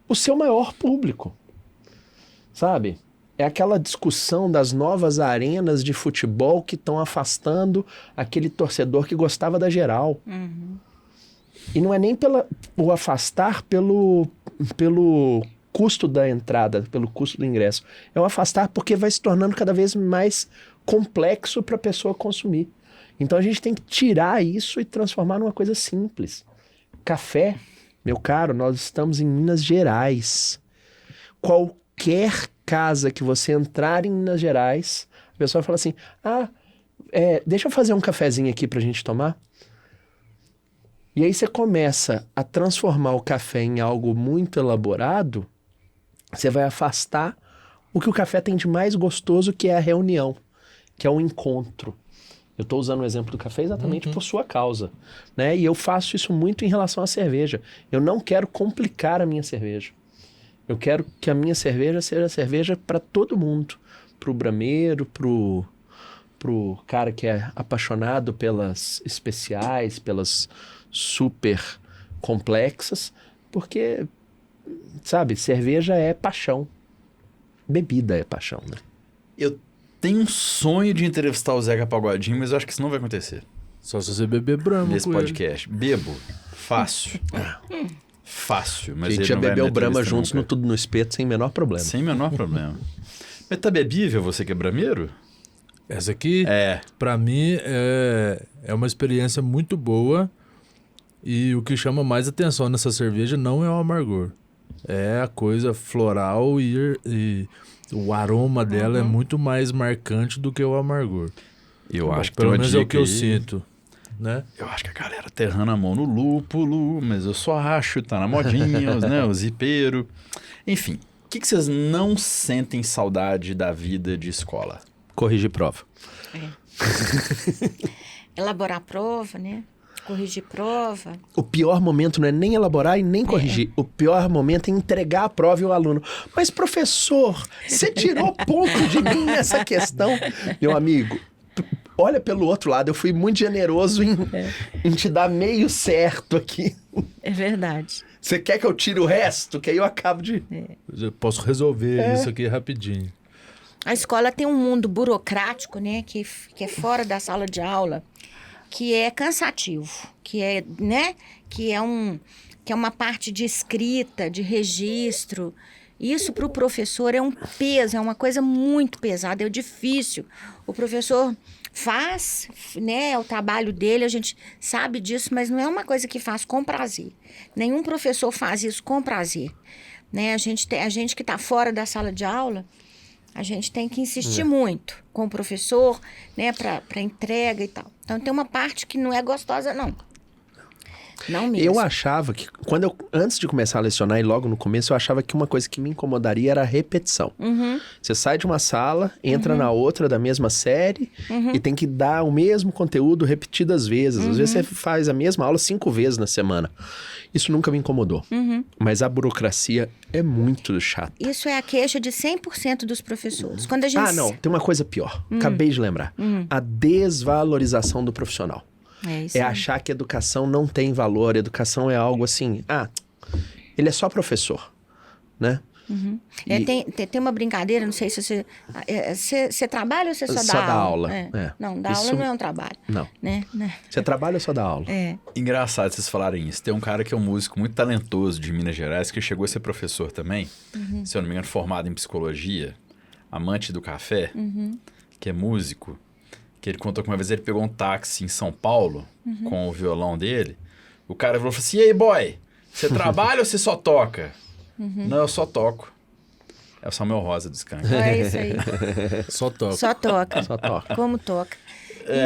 o seu maior público, sabe? É aquela discussão das novas arenas de futebol que estão afastando aquele torcedor que gostava da geral. E não é nem o afastar pelo custo da entrada, pelo custo do ingresso. É o afastar porque vai se tornando cada vez mais complexo para a pessoa consumir. Então a gente tem que tirar isso e transformar numa coisa simples. Café, meu caro, nós estamos em Minas Gerais. Qualquer casa que você entrar em Minas Gerais, a pessoa fala assim, deixa eu fazer um cafezinho aqui pra gente tomar. E aí você começa a transformar o café em algo muito elaborado, você vai afastar o que o café tem de mais gostoso, que é a reunião, que é o encontro. Eu estou usando o exemplo do café exatamente por sua causa, né? E eu faço isso muito em relação à cerveja. Eu não quero complicar a minha cerveja. Eu quero que a minha cerveja seja cerveja para todo mundo. Para o brameiro, pro cara que é apaixonado pelas especiais, pelas super complexas, porque, sabe, cerveja é paixão. Bebida é paixão, né? Eu tenho um sonho de entrevistar o Zeca Pagodinho, mas eu acho que isso não vai acontecer Só se você beber Brahma nesse com ele. podcast. Bebo. Fácil. Fácil. Mas A gente ele já não vai bebeu me Brahma entrevistar juntos no nunca. Tudo no Espeto sem menor problema. Sem menor problema. Mas tá bebível você que é brameiro? Essa aqui, É. pra mim, é uma experiência muito boa. E o que chama mais atenção nessa cerveja não é o amargor. É a coisa floral e o aroma dela é muito mais marcante do que o amargor. Eu acho que Pelo tem uma menos é o dica que eu aí. sinto, né? Eu acho que a galera tá errando a mão no lúpulo, mas eu só acho, tá na modinha, né? O zipeiro. Enfim, o que vocês não sentem saudade da vida de escola? Corrigir prova. Elaborar prova, né? Corrigir prova. O pior momento não é nem elaborar e nem corrigir. O pior momento é entregar a prova e o aluno. Mas, professor, você tirou ponto de mim nessa questão. Meu amigo, olha pelo outro lado. Eu fui muito generoso em te dar meio certo aqui. É verdade. Você quer que eu tire o resto? Que aí eu acabo de... Eu já posso resolver isso aqui rapidinho. A escola tem um mundo burocrático, né? Que é fora da sala de aula, que é cansativo, que é, né? Que é uma parte de escrita, de registro. Isso para o professor é um peso, é uma coisa muito pesada, é difícil. O professor faz, né? É o trabalho dele, a gente sabe disso, mas não é uma coisa que faz com prazer. Nenhum professor faz isso com prazer, né? A gente que está fora da sala de aula, a gente tem que insistir muito com o professor, né, para entrega e tal. Então, tem uma parte que não é gostosa, não. Não mesmo. Eu achava que, antes de começar a lecionar e logo no começo, eu achava que uma coisa que me incomodaria era a repetição. Você sai de uma sala, entra na outra da mesma série e tem que dar o mesmo conteúdo repetidas vezes. Às vezes você faz a mesma aula 5 vezes na semana. Isso nunca me incomodou. Mas a burocracia é muito chata. Isso é a queixa de 100% dos professores. Quando a gente... Ah, não. Tem uma coisa pior. Acabei de lembrar. A desvalorização do profissional. É isso. É achar que educação não tem valor. Educação é algo assim... ele é só professor, né? Tem uma brincadeira, não sei se você trabalha ou você só dá aula? Não, dar aula não é um trabalho. Não. Né? Você trabalha ou só dá aula? Engraçado vocês falarem isso. Tem um cara que é um músico muito talentoso de Minas Gerais, que chegou a ser professor também, se eu não me engano, formado em psicologia, amante do café, que é músico, que ele contou que uma vez ele pegou um táxi em São Paulo com o violão dele. O cara falou assim, e aí, boy, você trabalha ou você só toca? Não, eu só toco. É o Samuel Rosa do Skank. É isso aí. Só toca. Só toca. Só toca. Como toca.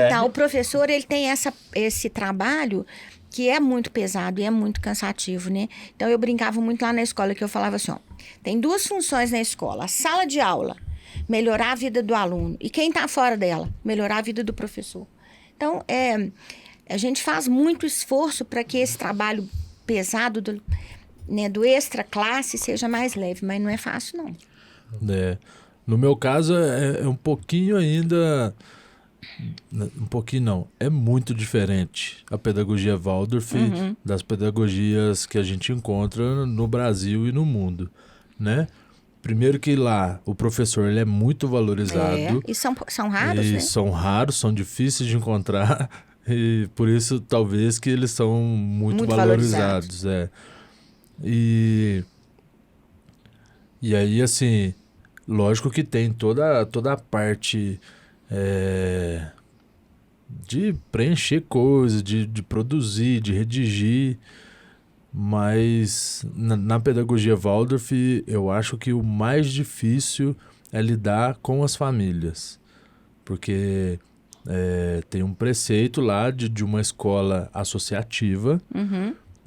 Então, o professor, ele tem esse trabalho que é muito pesado e é muito cansativo, né? Então, eu brincava muito lá na escola, que eu falava assim, ó, tem 2 funções na escola. A sala de aula, melhorar a vida do aluno. E quem está fora dela, melhorar a vida do professor. Então, a gente faz muito esforço para que esse trabalho pesado do extra classe seja mais leve, mas não é fácil, não. No meu caso, é um pouquinho ainda... Um pouquinho não, é muito diferente a pedagogia Waldorf das pedagogias que a gente encontra no Brasil e no mundo, né? Primeiro que lá o professor ele é muito valorizado. E são raros, né? São raros, são difíceis de encontrar e por isso talvez que eles são muito valorizados. E aí, assim, lógico que tem toda a parte de preencher coisas, de produzir, de redigir, mas na pedagogia Waldorf eu acho que o mais difícil é lidar com as famílias, porque tem um preceito lá de uma escola associativa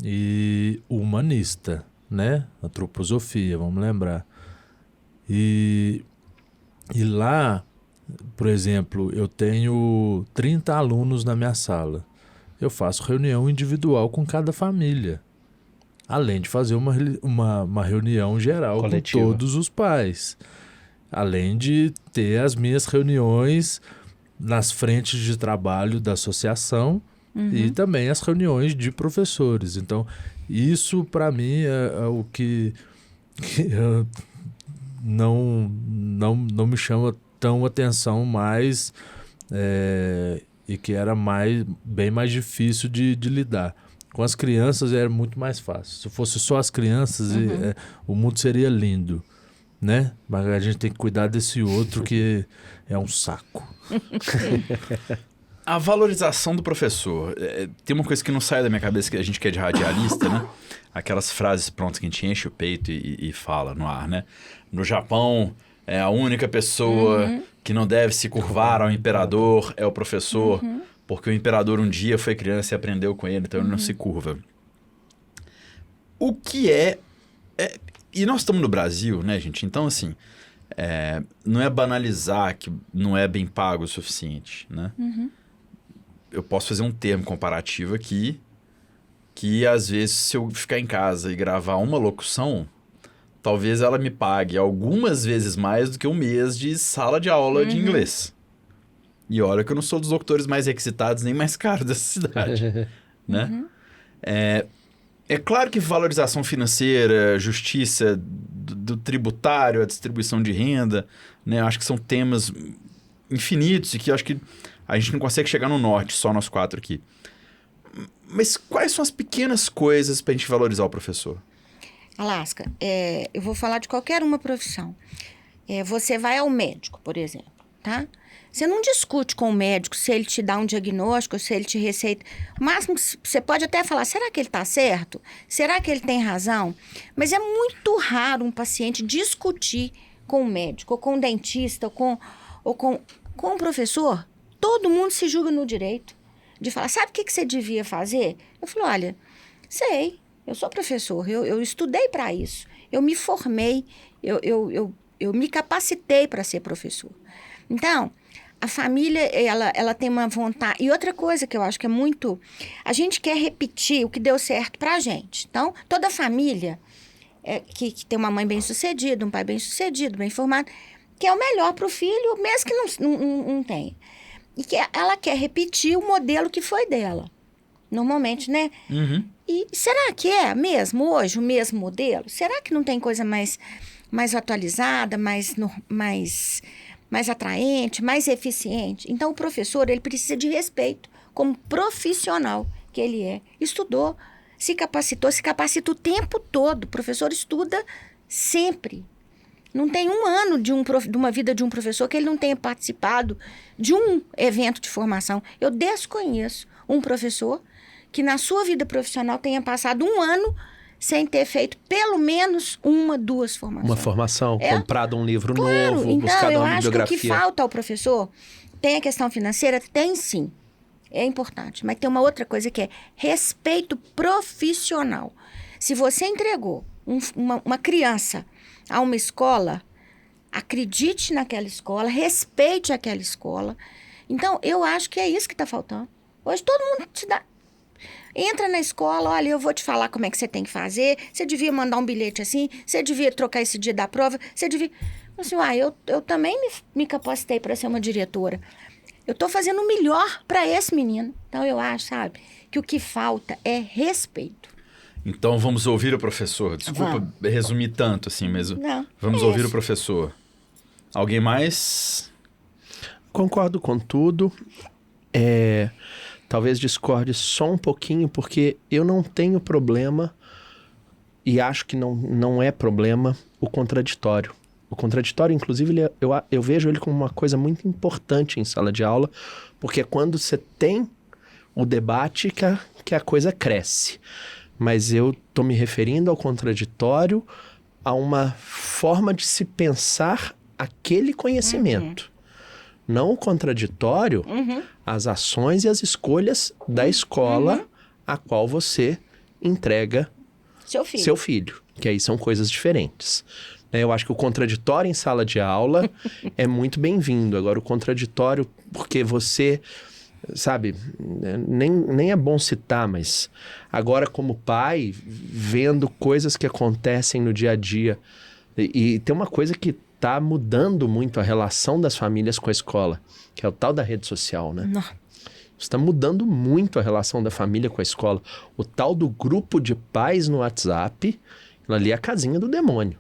e humanista, né? Antroposofia, vamos lembrar. E lá, por exemplo, eu tenho 30 alunos na minha sala. Eu faço reunião individual com cada família, além de fazer uma reunião geral coletiva com todos os pais, além de ter as minhas reuniões nas frentes de trabalho da associação e também as reuniões de professores. Então, isso para mim é o que não me chama tão atenção mais e que era bem mais difícil de lidar. Com as crianças era muito mais fácil. Se fosse só as crianças, o mundo seria lindo, né? Mas a gente tem que cuidar desse outro que é um saco. A valorização do professor. Tem uma coisa que não sai da minha cabeça, que a gente que é de radialista, né? Aquelas frases prontas que a gente enche o peito e fala no ar, né? No Japão, a única pessoa que não deve se curvar ao imperador é o professor, porque o imperador um dia foi criança e aprendeu com ele, então ele não se curva. O que e nós estamos no Brasil, né, gente? Então, assim, não é banalizar que não é bem pago o suficiente, né? Eu posso fazer um termo comparativo aqui, que às vezes se eu ficar em casa e gravar uma locução, talvez ela me pague algumas vezes mais do que um mês de sala de aula de inglês. E olha que eu não sou dos locutores mais requisitados nem mais caros dessa cidade, né? É claro que valorização financeira, justiça do tributário, a distribuição de renda, né? Eu acho que são temas infinitos e que eu acho que a gente não consegue chegar no norte, só nós 4 aqui. Mas quais são as pequenas coisas para a gente valorizar o professor? Alasca, eu vou falar de qualquer uma profissão. Você vai ao médico, por exemplo, tá? Você não discute com o médico se ele te dá um diagnóstico, se ele te receita. O máximo que você pode até falar, será que ele está certo? Será que ele tem razão? Mas é muito raro um paciente discutir com o médico, ou com o dentista, ou com o professor. Todo mundo se julga no direito de falar, sabe o que você devia fazer? Eu falo, olha, sei, eu sou professor, eu estudei para isso, eu me formei, eu me capacitei para ser professor. Então, a família, ela tem uma vontade. E outra coisa que eu acho que é muito... A gente quer repetir o que deu certo pra gente. Então, toda família que tem uma mãe bem-sucedida, um pai bem-sucedido, bem formado, quer o melhor pro filho, mesmo que não tenha. E que ela quer repetir o modelo que foi dela. Normalmente, né? E será que é mesmo hoje o mesmo modelo? Será que não tem coisa mais mais atualizada, mais atraente, mais eficiente. Então, o professor, ele precisa de respeito como profissional que ele é. Estudou, se capacita o tempo todo. O professor estuda sempre. Não tem um ano de uma vida de um professor que ele não tenha participado de um evento de formação. Eu desconheço um professor que na sua vida profissional tenha passado um ano sem ter feito pelo menos 1, 2 formações. Uma formação, comprado um livro Claro, novo, então, buscado eu uma acho bibliografia. que o que falta ao professor, tem a questão financeira? Tem sim, é importante. Mas tem uma outra coisa que é respeito profissional. Se você entregou uma criança a uma escola, acredite naquela escola, respeite aquela escola. Então, eu acho que é isso que está faltando. Hoje todo mundo entra na escola, olha, eu vou te falar como é que você tem que fazer, você devia mandar um bilhete assim, você devia trocar esse dia da prova, você devia... Assim, eu também me capacitei para ser uma diretora. Eu estou fazendo o melhor para esse menino. Então, eu acho, sabe, que o que falta é respeito. Então, vamos ouvir o professor. Desculpa resumir tanto assim, mas vamos ouvir o professor. Alguém mais? Concordo com tudo. Talvez discorde só um pouquinho, porque eu não tenho problema, e acho que não é problema, o contraditório. O contraditório, inclusive, eu vejo ele como uma coisa muito importante em sala de aula, porque é quando você tem o debate que a coisa cresce. Mas eu estou me referindo ao contraditório, a uma forma de se pensar aquele conhecimento. Não o contraditório, as ações e as escolhas da escola a qual você entrega seu filho. Que aí são coisas diferentes. Eu acho que o contraditório em sala de aula é muito bem-vindo. Agora, o contraditório, porque você... Sabe, nem é bom citar, mas agora como pai, vendo coisas que acontecem no dia a dia, e tem uma coisa que está mudando muito a relação das famílias com a escola, que é o tal da rede social, né? Não. Está mudando muito a relação da família com a escola. O tal do grupo de pais no WhatsApp, ali é a casinha do demônio.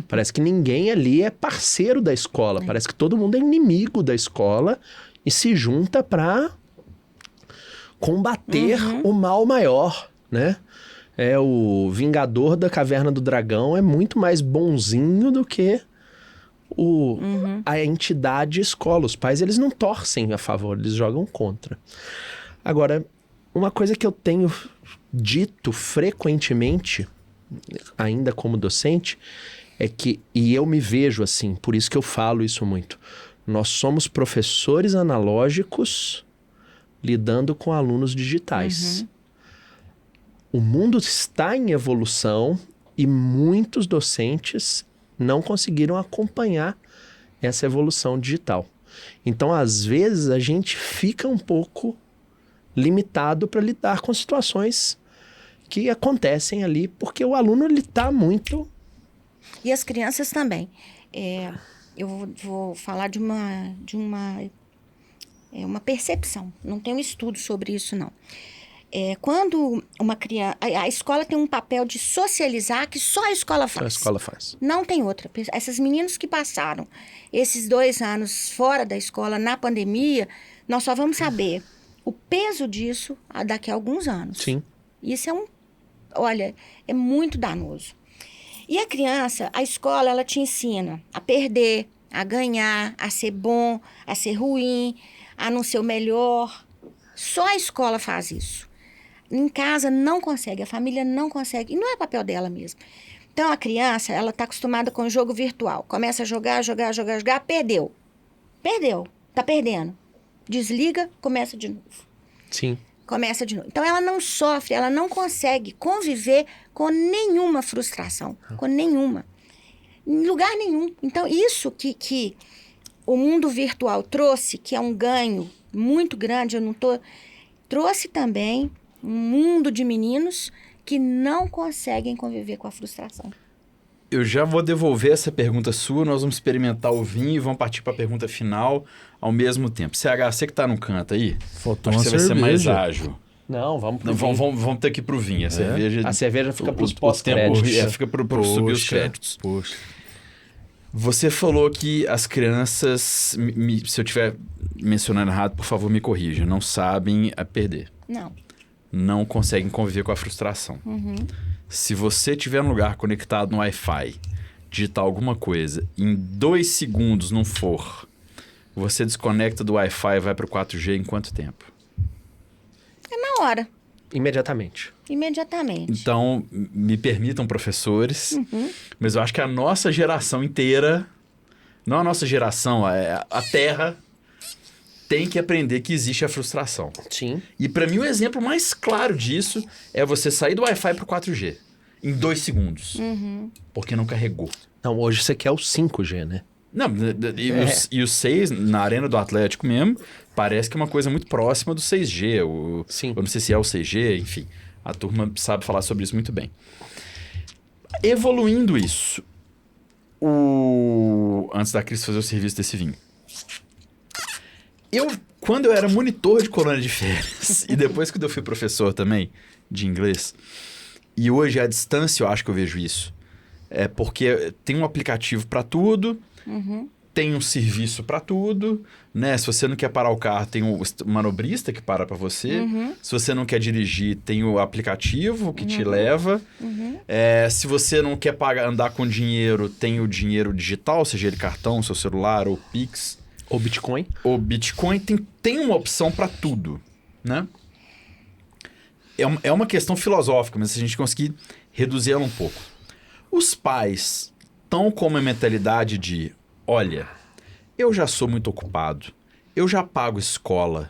Parece que ninguém ali é parceiro da escola, parece que todo mundo é inimigo da escola e se junta para combater o mal maior, né? O Vingador da Caverna do Dragão é muito mais bonzinho do que a entidade escola. Os pais, eles não torcem a favor, eles jogam contra. Agora, uma coisa que eu tenho dito frequentemente, ainda como docente, é que, e eu me vejo assim, por isso que eu falo isso muito, nós somos professores analógicos lidando com alunos digitais. O mundo está em evolução e muitos docentes não conseguiram acompanhar essa evolução digital. Então, às vezes, a gente fica um pouco limitado para lidar com situações que acontecem ali, porque o aluno está muito... E as crianças também. Eu vou falar de uma percepção. Não tem um estudo sobre isso, não. Quando uma criança... A escola tem um papel de socializar que só a escola faz. Só a escola faz. Não tem outra. Esses meninos que passaram esses 2 anos fora da escola, na pandemia, nós só vamos saber o peso disso daqui a alguns anos. Sim. Isso olha, é muito danoso. E a criança, a escola, ela te ensina a perder, a ganhar, a ser bom, a ser ruim, a não ser o melhor. Só a escola faz isso. Em casa não consegue, a família não consegue. E não é papel dela mesmo. Então, a criança, ela está acostumada com o jogo virtual. Começa a jogar, perdeu. Perdeu, tá perdendo. Desliga, começa de novo. Sim. Começa de novo. Então, ela não sofre, ela não consegue conviver com nenhuma frustração. Com nenhuma. Em lugar nenhum. Então, isso que o mundo virtual trouxe, que é um ganho muito grande, trouxe também um mundo de meninos que não conseguem conviver com a frustração. Eu já vou devolver essa pergunta sua, nós vamos experimentar o vinho e vamos partir para a pergunta final ao mesmo tempo. CH, você que está no canto aí, faltou acho uma que você cerveja. vai ser mais ágil. Não, vamos pro Vamos ter que ir pro vinho. A cerveja fica para os o tempo pós-créditos. fica para subir os créditos. Poxa. Você falou que as crianças, se eu estiver mencionando errado, por favor, me corrija, não sabem a perder. Não conseguem conviver com a frustração. Se você tiver um lugar conectado no Wi-Fi, digitar alguma coisa, em 2 segundos não for, você desconecta do Wi-Fi e vai para o 4G em quanto tempo? É na hora. Imediatamente. Então, me permitam, professores, mas eu acho que a nossa geração inteira, não a nossa geração, a Terra, tem que aprender que existe a frustração. Sim. E para mim o exemplo mais claro disso é você sair do Wi-Fi pro 4G em 2 segundos. Porque não carregou. Não, hoje você quer o 5G, né? Não, e o 6, na Arena do Atlético mesmo, parece que é uma coisa muito próxima do 6G. Sim. Eu não sei se é o 6G, enfim. A turma sabe falar sobre isso muito bem. Evoluindo isso, antes da Cris fazer o serviço desse vinho. Quando eu era monitor de colônia de férias, e depois que eu fui professor também de inglês, e hoje à distância eu acho que eu vejo isso. É porque tem um aplicativo para tudo, tem um serviço para tudo, né? Se você não quer parar o carro, tem o manobrista que para para você. Se você não quer dirigir, tem o aplicativo que te leva. Se você não quer andar com dinheiro, tem o dinheiro digital, seja ele cartão, seu celular ou Pix. Ou Bitcoin. O Bitcoin tem uma opção para tudo, né? É uma questão filosófica, mas se a gente conseguir reduzir ela um pouco. Os pais estão com uma mentalidade de, olha, eu já sou muito ocupado, eu já pago escola,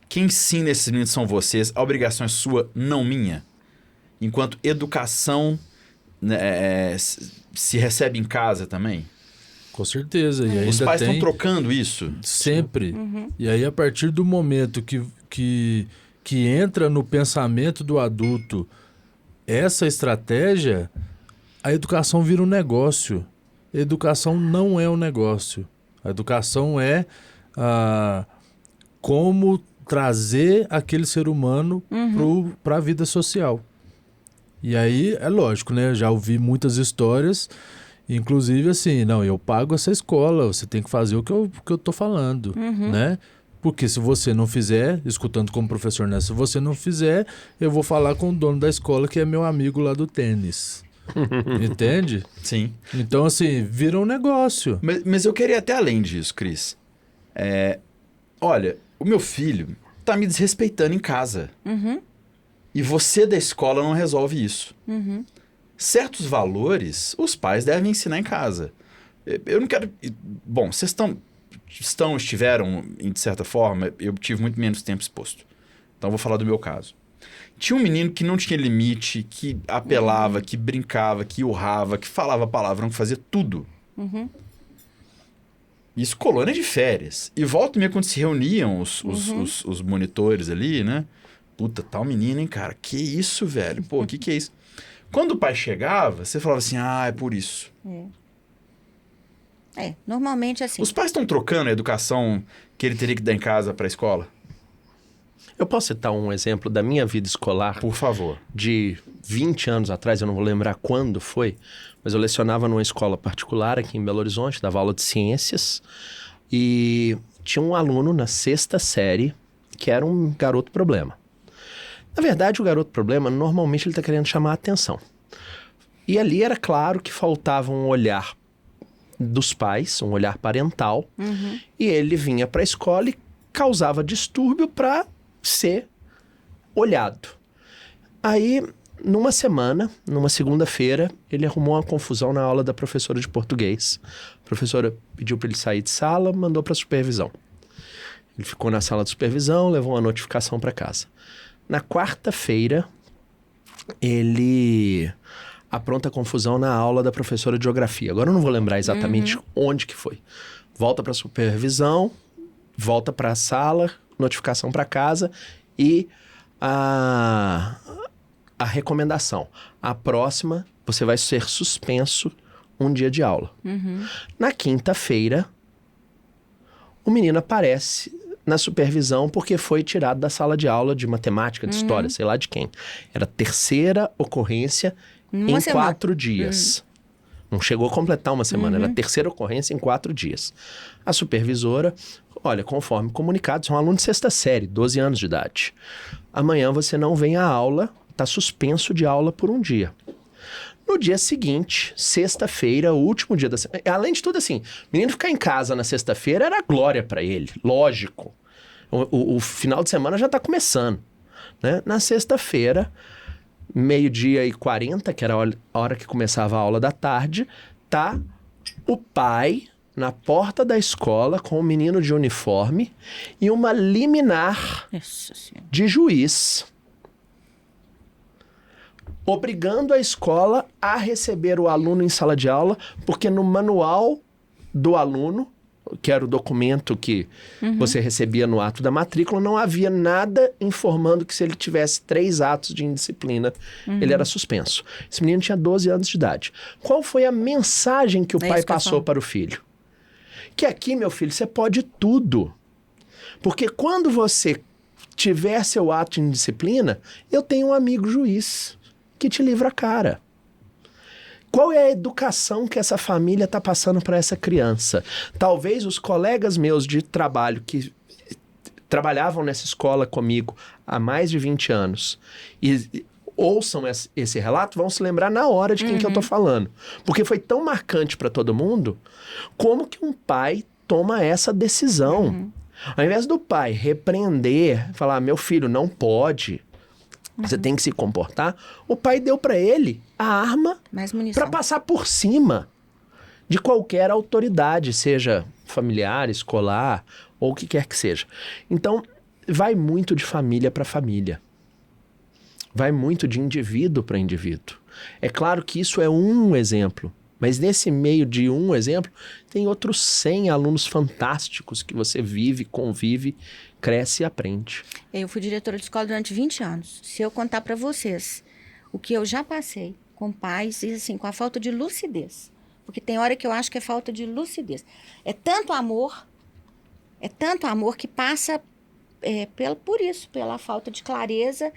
quem ensina esses meninos são vocês, a obrigação é sua, não minha. Enquanto educação se recebe em casa também. Com certeza. E Os ainda pais estão tem trocando isso? sempre. E aí, a partir do momento que entra no pensamento do adulto essa estratégia, a educação vira um negócio. A educação não é um negócio. A educação é como trazer aquele ser humano para a vida social. E aí, é lógico, né? Já ouvi muitas histórias, inclusive assim, não, eu pago essa escola, você tem que fazer o que eu tô falando, né? Porque se você não fizer, escutando como professor, né? Se você não fizer, eu vou falar com o dono da escola, que é meu amigo lá do tênis. Entende? Sim. Então, assim, vira um negócio. Mas eu queria até além disso, Cris. Olha, o meu filho tá me desrespeitando em casa. E você da escola não resolve isso. Certos valores, os pais devem ensinar em casa. Eu não quero... Bom, vocês estiveram, de certa forma, eu tive muito menos tempo exposto. Então, vou falar do meu caso. Tinha um menino que não tinha limite, que apelava, que brincava, que urrava, que falava palavrão, que fazia tudo. Isso colônia de férias. E volta e meia, quando se reuniam os monitores ali, né? Puta, tal menino, hein, cara? Que isso, velho? Pô, o que é isso? Quando o pai chegava, você falava assim, é por isso. Normalmente assim. Os pais estão trocando a educação que ele teria que dar em casa para a escola? Eu posso citar um exemplo da minha vida escolar? Por favor. De 20 anos atrás, eu não vou lembrar quando foi, mas eu lecionava numa escola particular aqui em Belo Horizonte, dava aula de ciências, e tinha um aluno na 6ª série que era um garoto problema. Na verdade, o garoto problema, normalmente ele está querendo chamar a atenção. E ali era claro que faltava um olhar dos pais, um olhar parental, e ele vinha para a escola e causava distúrbio para ser olhado. Aí, numa semana, numa segunda-feira, ele arrumou uma confusão na aula da professora de português. A professora pediu para ele sair de sala, mandou para a supervisão. Ele ficou na sala de supervisão, levou uma notificação para casa. Na quarta-feira, ele apronta confusão na aula da professora de geografia. Agora eu não vou lembrar exatamente onde que foi. Volta para a supervisão, volta para a sala, notificação para casa e a recomendação. A próxima, você vai ser suspenso um dia de aula. Na quinta-feira, o menino aparece na supervisão porque foi tirado da sala de aula de matemática, de história, sei lá de quem. Era a 3ª ocorrência em 4 dias. Não chegou a completar uma semana, era a terceira ocorrência em 4 dias. A supervisora, olha, conforme comunicado, são alunos de 6ª série, 12 anos de idade. Amanhã você não vem à aula, está suspenso de aula por um dia. No dia seguinte, sexta-feira, o último dia da semana. Além de tudo, assim, o menino ficar em casa na sexta-feira era glória para ele, lógico. O final de semana já está começando, né? Na sexta-feira, 12:40, que era a hora que começava a aula da tarde, tá o pai na porta da escola com o menino de uniforme e uma liminar de juiz obrigando a escola a receber o aluno em sala de aula, porque no manual do aluno, que era o documento que você recebia no ato da matrícula, não havia nada informando que se ele tivesse 3 atos de indisciplina, ele era suspenso. Esse menino tinha 12 anos de idade. Qual foi a mensagem que o pai passou para o filho? Que aqui, meu filho, você pode tudo. Porque quando você tiver seu ato de indisciplina, eu tenho um amigo juiz que te livra a cara. Qual é a educação que essa família está passando para essa criança? Talvez os colegas meus de trabalho que trabalhavam nessa escola comigo há mais de 20 anos e ouçam esse relato, vão se lembrar na hora de quem que eu estou falando. Porque foi tão marcante para todo mundo, como que um pai toma essa decisão? Ao invés do pai repreender, falar, meu filho, não pode... Você tem que se comportar. O pai deu para ele a arma para passar por cima de qualquer autoridade, seja familiar, escolar ou o que quer que seja. Então, vai muito de família para família. Vai muito de indivíduo para indivíduo. É claro que isso é um exemplo, mas nesse meio de um exemplo, tem outros 100 alunos fantásticos que você vive, convive, cresce e aprende. Eu fui diretora de escola durante 20 anos. Se eu contar para vocês o que eu já passei com pais e assim, com a falta de lucidez, porque tem hora que eu acho que é falta de lucidez. É tanto amor que passa por isso, pela falta de clareza,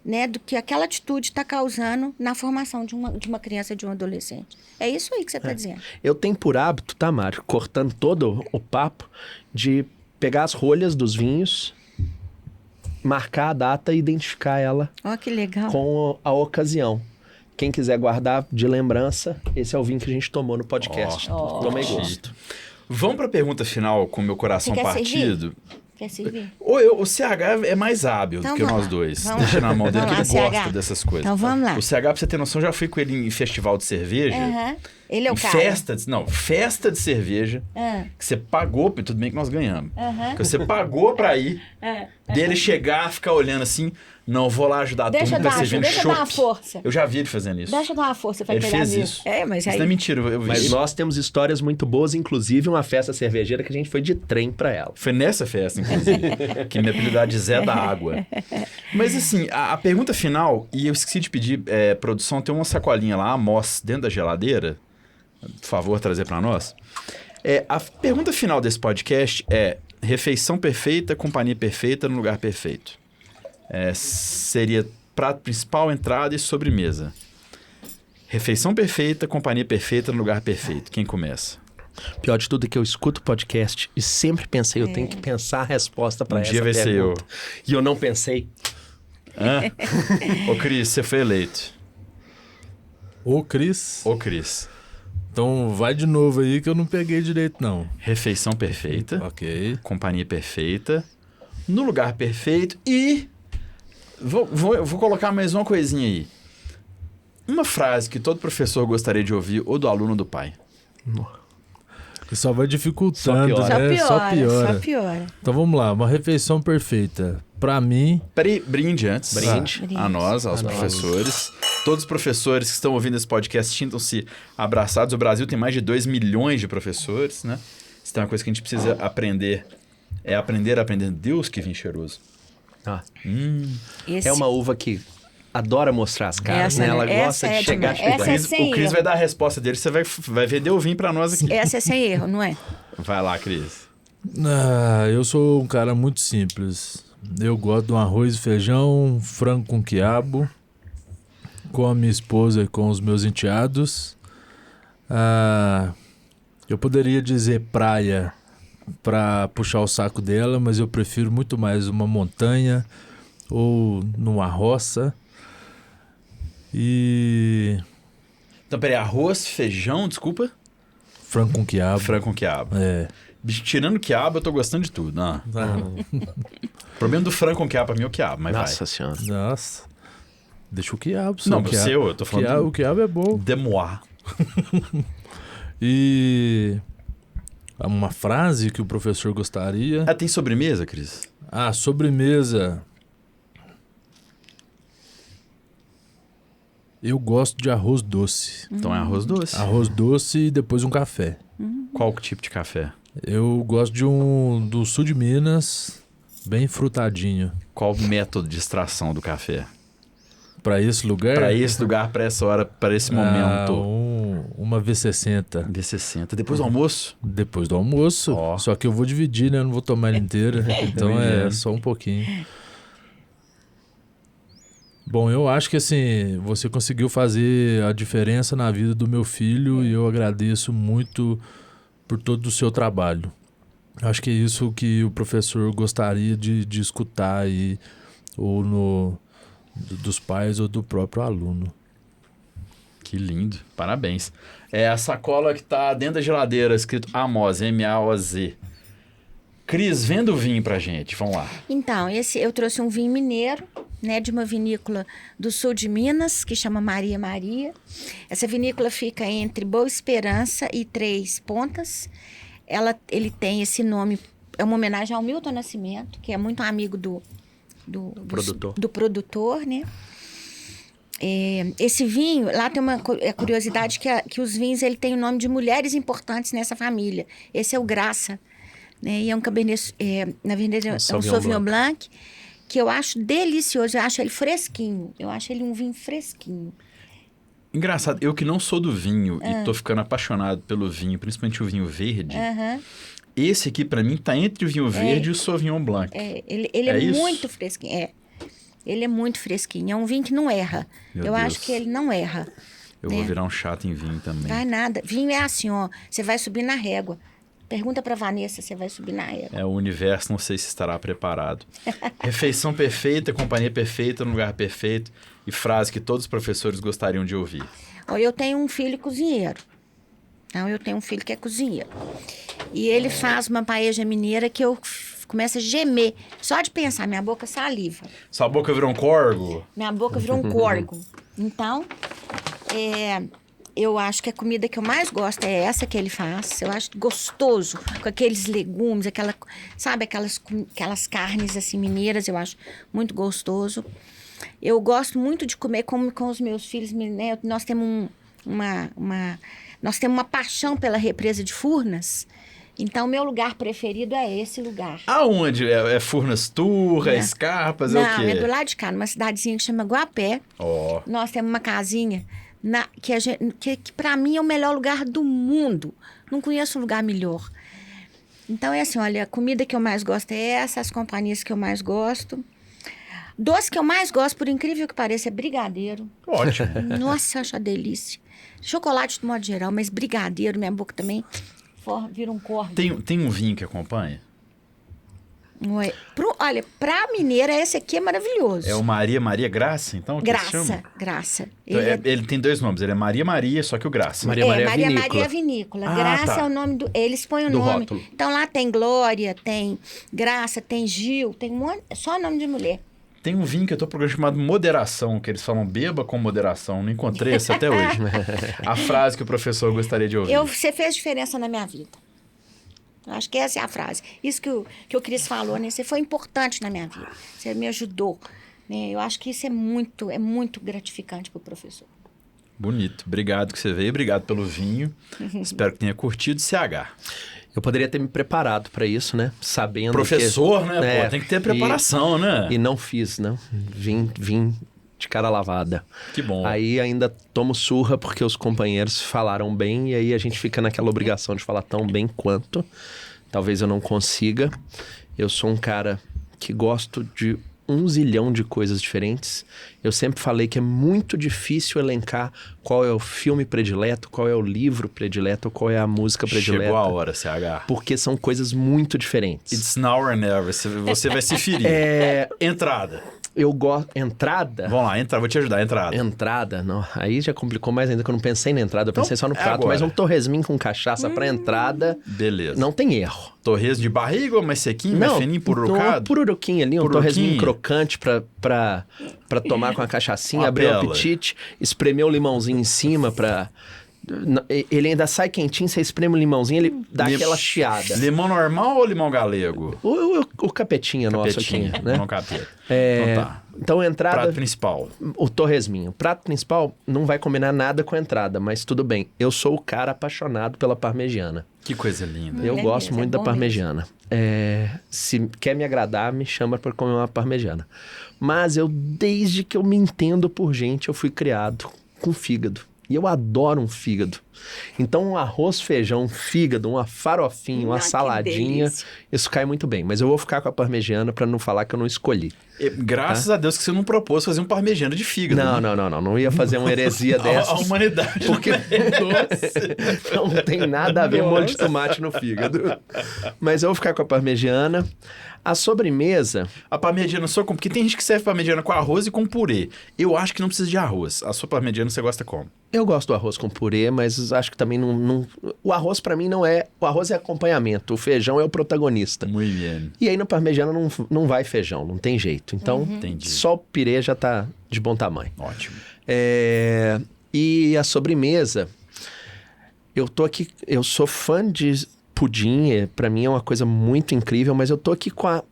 né, do que aquela atitude está causando na formação de uma criança, de um adolescente. É isso aí que você está dizendo. Eu tenho por hábito, tá, Mário, cortando todo o papo, de pegar as rolhas dos vinhos, marcar a data e identificar ela Que legal. com a ocasião. Quem quiser guardar de lembrança, esse é o vinho que a gente tomou no podcast. Tomei gosto. Vamos para a pergunta final com o meu coração partido. Quer servir? O CH é mais hábil do que nós dois. Deixa na mão dele, que ele gosta dessas coisas. Então vamos lá. O CH, pra você ter noção, já fui com ele em festival de cerveja. Ele é o cara. Festa de cerveja. Que você pagou, tudo bem que nós ganhamos. Que você pagou pra ir, dele chegar, ficar olhando assim, não, vou lá ajudar a turma pra servir Deixa eu dar uma força. Eu já vi ele fazendo isso. Deixa eu dar uma força pra ele pegar fez isso. Mas isso não é mentira, eu vi. Mas nós temos histórias muito boas, inclusive uma festa cervejeira que a gente foi de trem pra ela. Foi nessa festa, inclusive, que me apelidou de Zé da Água. Mas assim, a pergunta final, e eu esqueci de pedir, produção, tem uma sacolinha lá, Amos, dentro da geladeira, por favor, trazer pra nós. A pergunta final desse podcast é: refeição perfeita, companhia perfeita no lugar perfeito. Seria prato principal, entrada e sobremesa. Refeição perfeita, companhia perfeita no lugar perfeito. Quem começa? Pior de tudo é que eu escuto podcast e sempre pensei, eu tenho que pensar a resposta para essa pergunta. Um dia vai ser eu. E eu não pensei. Ô, Cris, você foi eleito. Ô, Cris. Então vai de novo aí que eu não peguei direito, não. Refeição perfeita. Ok. Companhia perfeita. No lugar perfeito e... Vou colocar mais uma coisinha aí. Uma frase que todo professor gostaria de ouvir, ou do aluno ou do pai. Só vai dificultando, né? Só piora. Então vamos lá, uma refeição perfeita. Pra mim... Peraí, brinde antes. Brinde. A nós, aos professores. Todos os professores que estão ouvindo esse podcast sintam-se abraçados. O Brasil tem mais de 2 milhões de professores, né? Se tem uma coisa que a gente precisa aprender, é aprender a aprender. Deus, que vinho cheiroso. É uma uva que adora mostrar as caras, né? Ela gosta de chegar. O Cris vai dar a resposta dele, você vai vender o vinho pra nós aqui. Essa é sem erro, não é? Vai lá, Cris. Eu sou um cara muito simples. Eu gosto de um arroz e feijão, frango com quiabo, com a minha esposa e com os meus enteados. Eu poderia dizer praia para puxar o saco dela, mas eu prefiro muito mais uma montanha ou numa roça. E Então, peraí, arroz, feijão, desculpa? frango com quiabo. Frango com quiabo. É. Bicho, tirando quiabo, eu tô gostando de tudo. Não. O problema do frango com quiabo pra mim é o quiabo, mas Nossa senhora. Nossa. Deixa o quiabo. Não, o mas quiabo, seu, eu tô falando quiabo, do- o quiabo é bom. vai. Demois. E uma frase que o professor gostaria. Ah, tem sobremesa, Cris? Sobremesa. Eu gosto de arroz doce. Então é arroz doce. Arroz doce e depois um café. Qual tipo de café? Eu gosto do sul de Minas, bem frutadinho. Qual método de extração do café? Para esse lugar? Pra esse lugar, pra essa hora, pra esse momento. Uma V60. D60. Depois do almoço? Depois do almoço. Ó. Só que eu vou dividir, né? Eu não vou tomar ela inteira. Então é só um pouquinho. Bom, eu acho que assim, você conseguiu fazer a diferença na vida do meu filho e eu agradeço muito por todo o seu trabalho. Acho que é isso que o professor gostaria de escutar aí, ou dos pais ou do próprio aluno. Que lindo. Parabéns. É a sacola que tá dentro da geladeira, escrito Amoz, M-A-O-Z. Cris, venda o vinho pra gente. Vamos lá. Então, eu trouxe um vinho mineiro, né, de uma vinícola do sul de Minas, que chama Maria Maria. Essa vinícola fica entre Boa Esperança e Três Pontas. Ele tem esse nome, é uma homenagem ao Milton Nascimento, que é muito amigo do produtor, né? Esse vinho, lá tem uma curiosidade que os vinhos ele tem o nome de mulheres importantes nessa família. Esse é o Graça, né? E é um Cabernet, na verdade é um Sauvignon Blanc, que eu acho delicioso, eu acho ele fresquinho, eu acho ele um vinho fresquinho. Engraçado, eu que não sou do vinho e tô ficando apaixonado pelo vinho, principalmente o vinho verde, esse aqui pra mim tá entre o vinho verde e o Sauvignon Blanc. Ele É é isso? muito fresquinho, ele é muito fresquinho, é um vinho que não erra. Meu eu Deus. acho que ele não erra. Eu vou virar um chato em vinho também. Vai nada, vinho é assim, ó, você vai subir na régua. Pergunta pra Vanessa, você vai subir na régua. É, o universo não sei se estará preparado. Refeição perfeita, companhia perfeita, no lugar perfeito e frase que todos os professores gostariam de ouvir. Ó, eu tenho um filho cozinheiro. Então, eu tenho um filho que é cozinheiro. E ele faz uma paella mineira que eu começo a gemer. Só de pensar, minha boca saliva. Sua boca virou um corgo? Minha boca virou um corgo. Então, eu acho que a comida que eu mais gosto é essa que ele faz. Eu acho gostoso, com aqueles legumes, sabe, aquelas carnes assim mineiras, eu acho muito gostoso. Eu gosto muito de comer como com os meus filhos, né? Nós temos nós temos uma paixão pela represa de Furnas. Então, meu lugar preferido é esse lugar. Aonde? É Furnas Turra, Escarpas, é o quê? Não, é do lado de cá, numa cidadezinha que chama Guapé. Ó. Nós temos uma casinha que para mim é o melhor lugar do mundo. Não conheço um lugar melhor. Então, é assim, olha, a comida que eu mais gosto é essa, as companhias que eu mais gosto. Doce que eu mais gosto, por incrível que pareça, é brigadeiro. Ótimo. Nossa, eu acho uma delícia. Chocolate de modo geral, mas brigadeiro, minha boca também vira um corvo. Tem um vinho que acompanha? Ué, olha, pra mineira, esse aqui é maravilhoso. É o Maria Graça, então? O que se chama? Graça. Então, ele tem dois nomes, ele é Maria, só que o Graça. Maria Maria Maria Vinícola. Vinícola. Ah, Graça tá. é o nome do... Eles põem o Do nome. rótulo. Então lá tem Glória, tem Graça, tem Gil, tem um monte... Só nome de mulher. Tem um vinho que eu tô procurando chamado Moderação, que eles falam beba com moderação. Não encontrei esse até hoje. A frase que o professor gostaria de ouvir. Você fez diferença na minha vida. Eu acho que essa é a frase. Isso que o Cris falou, né? Você foi importante na minha vida. Você me ajudou. Né? Eu acho que isso é muito gratificante para o professor. Bonito. Obrigado que você veio. Obrigado pelo vinho. Espero que tenha curtido. CH. Eu poderia ter me preparado para isso, né? Sabendo Professor, que... né? Pô, tem que ter preparação, né? E não fiz, né? Vim de cara lavada. Que bom. Aí ainda tomo surra porque os companheiros falaram bem e aí a gente fica naquela obrigação de falar tão bem quanto. Talvez eu não consiga. Eu sou um cara que gosto de um zilhão de coisas diferentes. Eu sempre falei que é muito difícil elencar qual é o filme predileto, qual é o livro predileto, qual é a música predileta. Chegou a hora, CH. Porque são coisas muito diferentes. It's now or never. Você vai se ferir. Entrada. Eu gosto... Entrada? Vamos lá, vou te ajudar. Entrada. Entrada? Não. Aí já complicou mais ainda, que eu não pensei na entrada. Eu pensei só no prato. agora. Mas um torresminho com cachaça pra entrada... Beleza. Não tem erro. Torresmo de barriga ou mais sequinho, mais fininho, pururucado? Um pururuquinho ali, um torresminho crocante pra tomar com a cachaçinha, abrir o apetite, espremer o limãozinho em cima pra... Ele ainda sai quentinho, você espreme o limãozinho, ele dá aquela chiada. Limão normal ou limão galego? O capetinha nosso aqui, né? Não capeta. Então tá. Então, entrada... Prato principal. O torresminho. Prato principal não vai combinar nada com a entrada, mas tudo bem. Eu sou o cara apaixonado pela parmegiana. Que coisa linda. Eu gosto muito da parmegiana. Se quer me agradar, me chama para comer uma parmegiana. Mas desde que eu me entendo por gente, eu fui criado com fígado. E eu adoro um fígado. Então, um arroz, feijão, um fígado, uma farofinha, uma saladinha, isso cai muito bem. Mas eu vou ficar com a parmegiana para não falar que eu não escolhi. Graças a Deus que você não propôs fazer um parmegiana de fígado. Não ia fazer uma heresia dessa. A humanidade. Porque não tem nada a ver molho de tomate no fígado. Mas eu vou ficar com a parmegiana. A sobremesa... A parmegiana só com... Porque tem gente que serve parmegiana com arroz e com purê. Eu acho que não precisa de arroz. A sua parmegiana você gosta como? Eu gosto do arroz com purê, mas acho que também não... O arroz pra mim não é... O arroz é acompanhamento, o feijão é o protagonista. Muito bem. E aí na parmegiana não vai feijão, não tem jeito. Então, só o purê já tá de bom tamanho. Ótimo. E a sobremesa... Eu tô aqui... Eu sou fã de... pudim, pra mim é uma coisa muito incrível, mas eu tô aqui com a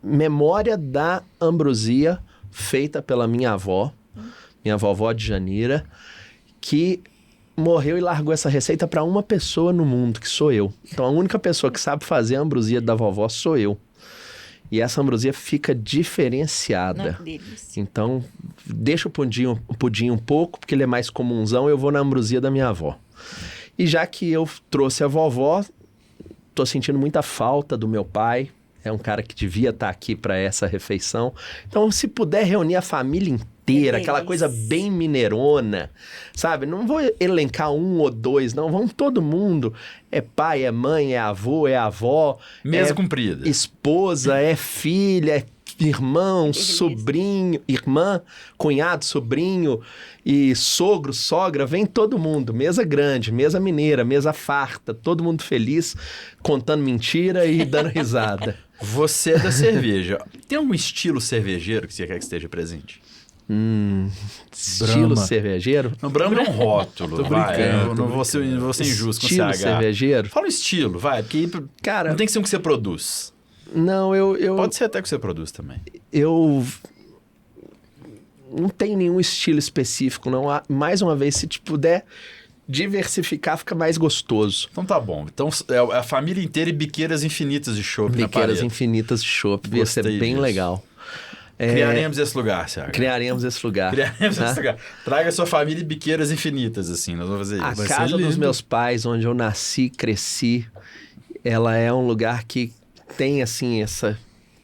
memória da ambrosia feita pela minha avó, minha vovó de Janira, que morreu e largou essa receita para uma pessoa no mundo, que sou eu. Então a única pessoa que sabe fazer a ambrosia da vovó sou eu. E essa ambrosia fica diferenciada. Então, deixa o pudim um pouco, porque ele é mais comunzão, eu vou na ambrosia da minha avó. E já que eu trouxe a vovó, tô sentindo muita falta do meu pai. É um cara que devia estar aqui para essa refeição. Então, se puder reunir a família inteira, aquela coisa bem mineirona, sabe? Não vou elencar um ou dois, não. Vamos todo mundo. É pai, é mãe, é avô, é avó. Mesa comprida. Esposa, é filha, é irmão, sobrinho, irmã, cunhado, sobrinho e sogro, sogra, vem todo mundo, mesa grande, mesa mineira, mesa farta, todo mundo feliz, contando mentira e dando risada. Você é da cerveja. Tem algum estilo cervejeiro que você quer que esteja presente? Estilo cervejeiro? Não, Brahma é um rótulo. Tô brincando. Eu não vou ser injusto com estilo CH. cervejeiro? Fala um estilo, vai, porque cara, não tem que ser um que você produz. Não, Pode ser até que você produz também. Eu não tenho nenhum estilo específico, não. Mais uma vez, se te puder diversificar, fica mais gostoso. Então tá bom. Então é a família inteira e biqueiras infinitas de chopp na parede. Biqueiras infinitas de chopp, ia ser bem disso. legal. Criaremos esse lugar, Thiago. Criaremos esse lugar. Esse lugar. Traga sua família e biqueiras infinitas, assim. Nós vamos fazer isso. A casa dos meus pais, onde eu nasci, cresci, ela é um lugar que tem, assim, essa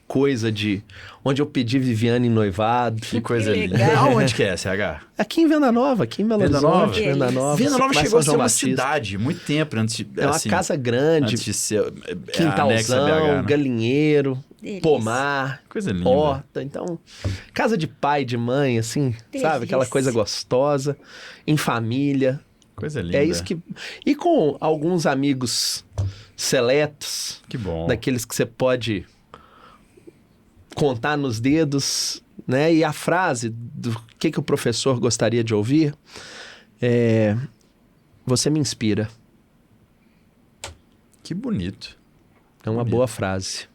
coisa de... Onde eu pedi Viviane em noivado. Que coisa linda. Aonde que é, CH? Aqui em Venda Nova, aqui em Belo Horizonte. Venda Nova. Venda Nova chegou a ser uma Batista. Cidade, muito tempo antes de... É uma assim, casa grande, antes de ser quintalzão, BH, né? galinheiro, Delícia. pomar, Coisa linda. horta. Então, casa de pai, de mãe, assim, sabe? Aquela coisa gostosa, em família. Coisa linda. É isso que... E com alguns amigos seletos, Que bom. daqueles que você pode contar nos dedos, né? E a frase do que o professor gostaria de ouvir é: você me inspira. Que bonito. É uma boa frase.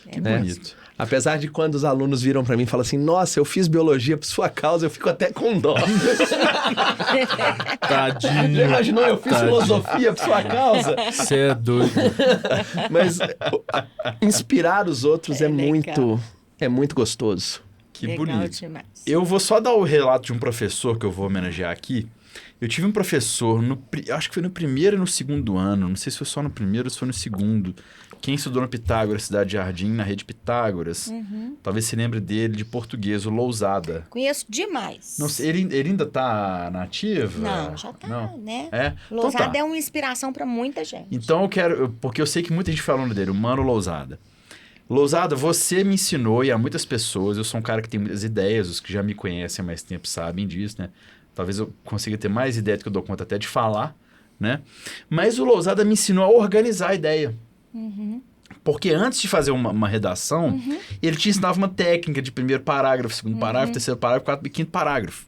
Que né? bonito. Apesar de quando os alunos viram pra mim e falam assim: nossa, eu fiz biologia por sua causa, eu fico até com dó. Tadinho. Já imaginou? Eu fiz filosofia por sua causa? Você é doido. Mas inspirar os outros é muito gostoso. Que Legal bonito. demais. Eu vou só dar o relato de um professor que eu vou homenagear aqui, Eu tive um professor, acho que foi no primeiro e no segundo ano, não sei se foi só no primeiro ou se foi no segundo. Quem estudou no Pitágoras, Cidade Jardim, na rede Pitágoras, talvez se lembre dele, de português, o Lousada. Conheço demais. Não sei, ele ainda tá na ativa? Não, já tá, Não. né? É? Lousada Então tá. é uma inspiração para muita gente. Então eu quero, porque eu sei que muita gente falando dele, o Mano Lousada. Lousada, você me ensinou, e há muitas pessoas, eu sou um cara que tem muitas ideias, os que já me conhecem há mais tempo sabem disso, né? Talvez eu consiga ter mais ideia do que eu dou conta até de falar, né? Mas o Lousada me ensinou a organizar a ideia. Porque antes de fazer uma redação, ele te ensinava uma técnica de primeiro parágrafo, segundo parágrafo, terceiro parágrafo, quarto e quinto parágrafo.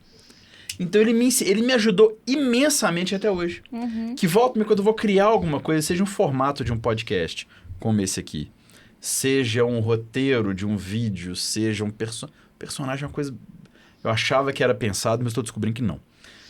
Então ele me ajudou imensamente até hoje. Que volta-me quando eu vou criar alguma coisa, seja um formato de um podcast, como esse aqui, seja um roteiro de um vídeo, seja um personagem, uma coisa... Eu achava que era pensado, mas estou descobrindo que não.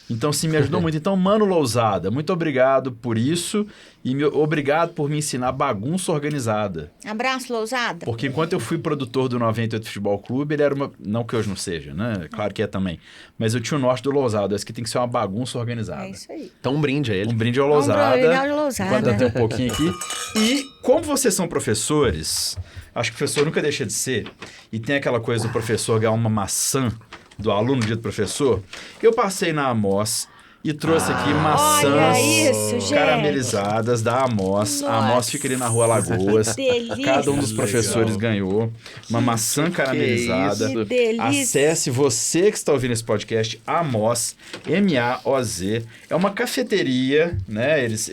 Então, sim, me ajudou muito. Então, Mano Lousada, muito obrigado por isso e obrigado por me ensinar bagunça organizada. Abraço, Lousada. Porque enquanto eu fui produtor do 98 Futebol Clube, ele era uma... Não que hoje não seja, né? Claro que é também. Mas eu tinha o norte do Lousada. Esse que tem que ser uma bagunça organizada. É isso aí. Então, um brinde a ele. Um brinde ao Lousada. Um brinde ao Lousada. Guarda até um pouquinho aqui. E como vocês são professores, acho que o professor nunca deixa de ser, e tem aquela coisa do professor ganhar uma maçã do aluno, dia do professor, eu passei na Amos e trouxe aqui maçãs olha isso, gente. caramelizadas da Amos. A Amos Nossa. fica ali na Rua Lagoas. Delícia. Cada um dos Legal. professores ganhou uma maçã caramelizada. Que delícia. Acesse, você que está ouvindo esse podcast, Amos, M-A-O-Z. É uma cafeteria, né? Eles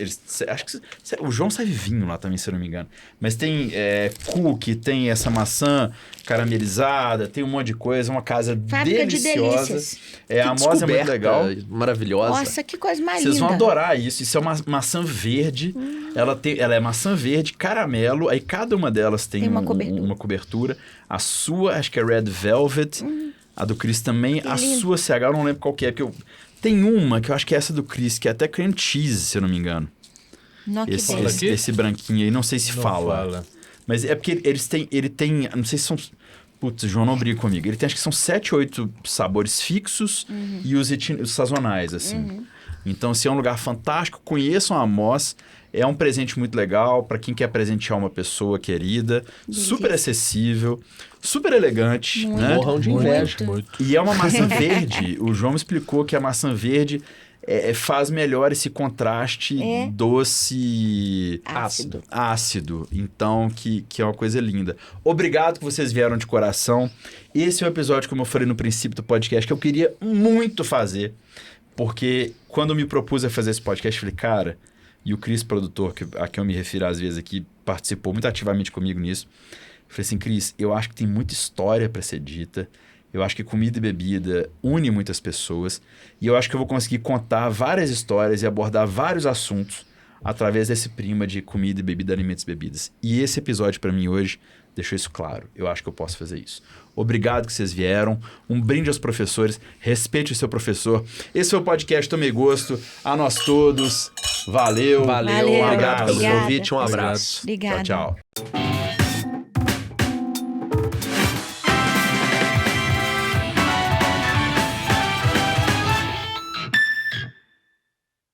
acho que o João serve vinho lá também, se eu não me engano. Mas tem cookie, tem essa maçã caramelizada, tem um monte de coisa, uma casa Fábrica de deliciosa. delícias. A Amos é muito legal. Maravilhosa. Nossa, que coisa mais Vocês linda. vão adorar isso. Isso é uma maçã verde. Ela é maçã verde, caramelo. Aí cada uma delas tem uma cobertura. uma cobertura. A sua, acho que é Red Velvet. A do Chris também. Que A lindo. sua CH, eu não lembro qual que é. Tem uma que eu acho que é essa do Chris, que é até cream cheese, se eu não me engano. Nossa, que Esse, Fala delícia. aqui? esse branquinho aí, não sei se Não fala. Mas é porque ele tem, não sei se são... Putz, João não briga comigo. Ele tem, acho que são 7, 8 sabores fixos e os sazonais, assim. Então, se é um lugar fantástico, conheçam a Amos. É um presente muito legal para quem quer presentear uma pessoa querida. Super acessível, super elegante, né? Morram de inveja. Muito. E é uma maçã verde. O João me explicou que a maçã verde faz melhor esse contraste doce... Ácido. Então, que é uma coisa linda. Obrigado que vocês vieram de coração. Esse é um episódio, como eu falei no princípio do podcast, que eu queria muito fazer. Porque quando eu me propus a fazer esse podcast, eu falei, cara... E o Cris, produtor, a quem eu me refiro às vezes aqui, participou muito ativamente comigo nisso. Eu falei assim, Cris, eu acho que tem muita história para ser dita. Eu acho que comida e bebida une muitas pessoas. E eu acho que eu vou conseguir contar várias histórias e abordar vários assuntos através desse prima de comida e bebida, alimentos e bebidas. E esse episódio, para mim, hoje, deixou isso claro. Eu acho que eu posso fazer isso. Obrigado que vocês vieram. Um brinde aos professores. Respeite o seu professor. Esse foi o podcast Tomei Gosto. A nós todos. Valeu. Valeu. Valeu. Um abraço pelo Obrigada. convite. Um abraço. Obrigada. Tchau, tchau.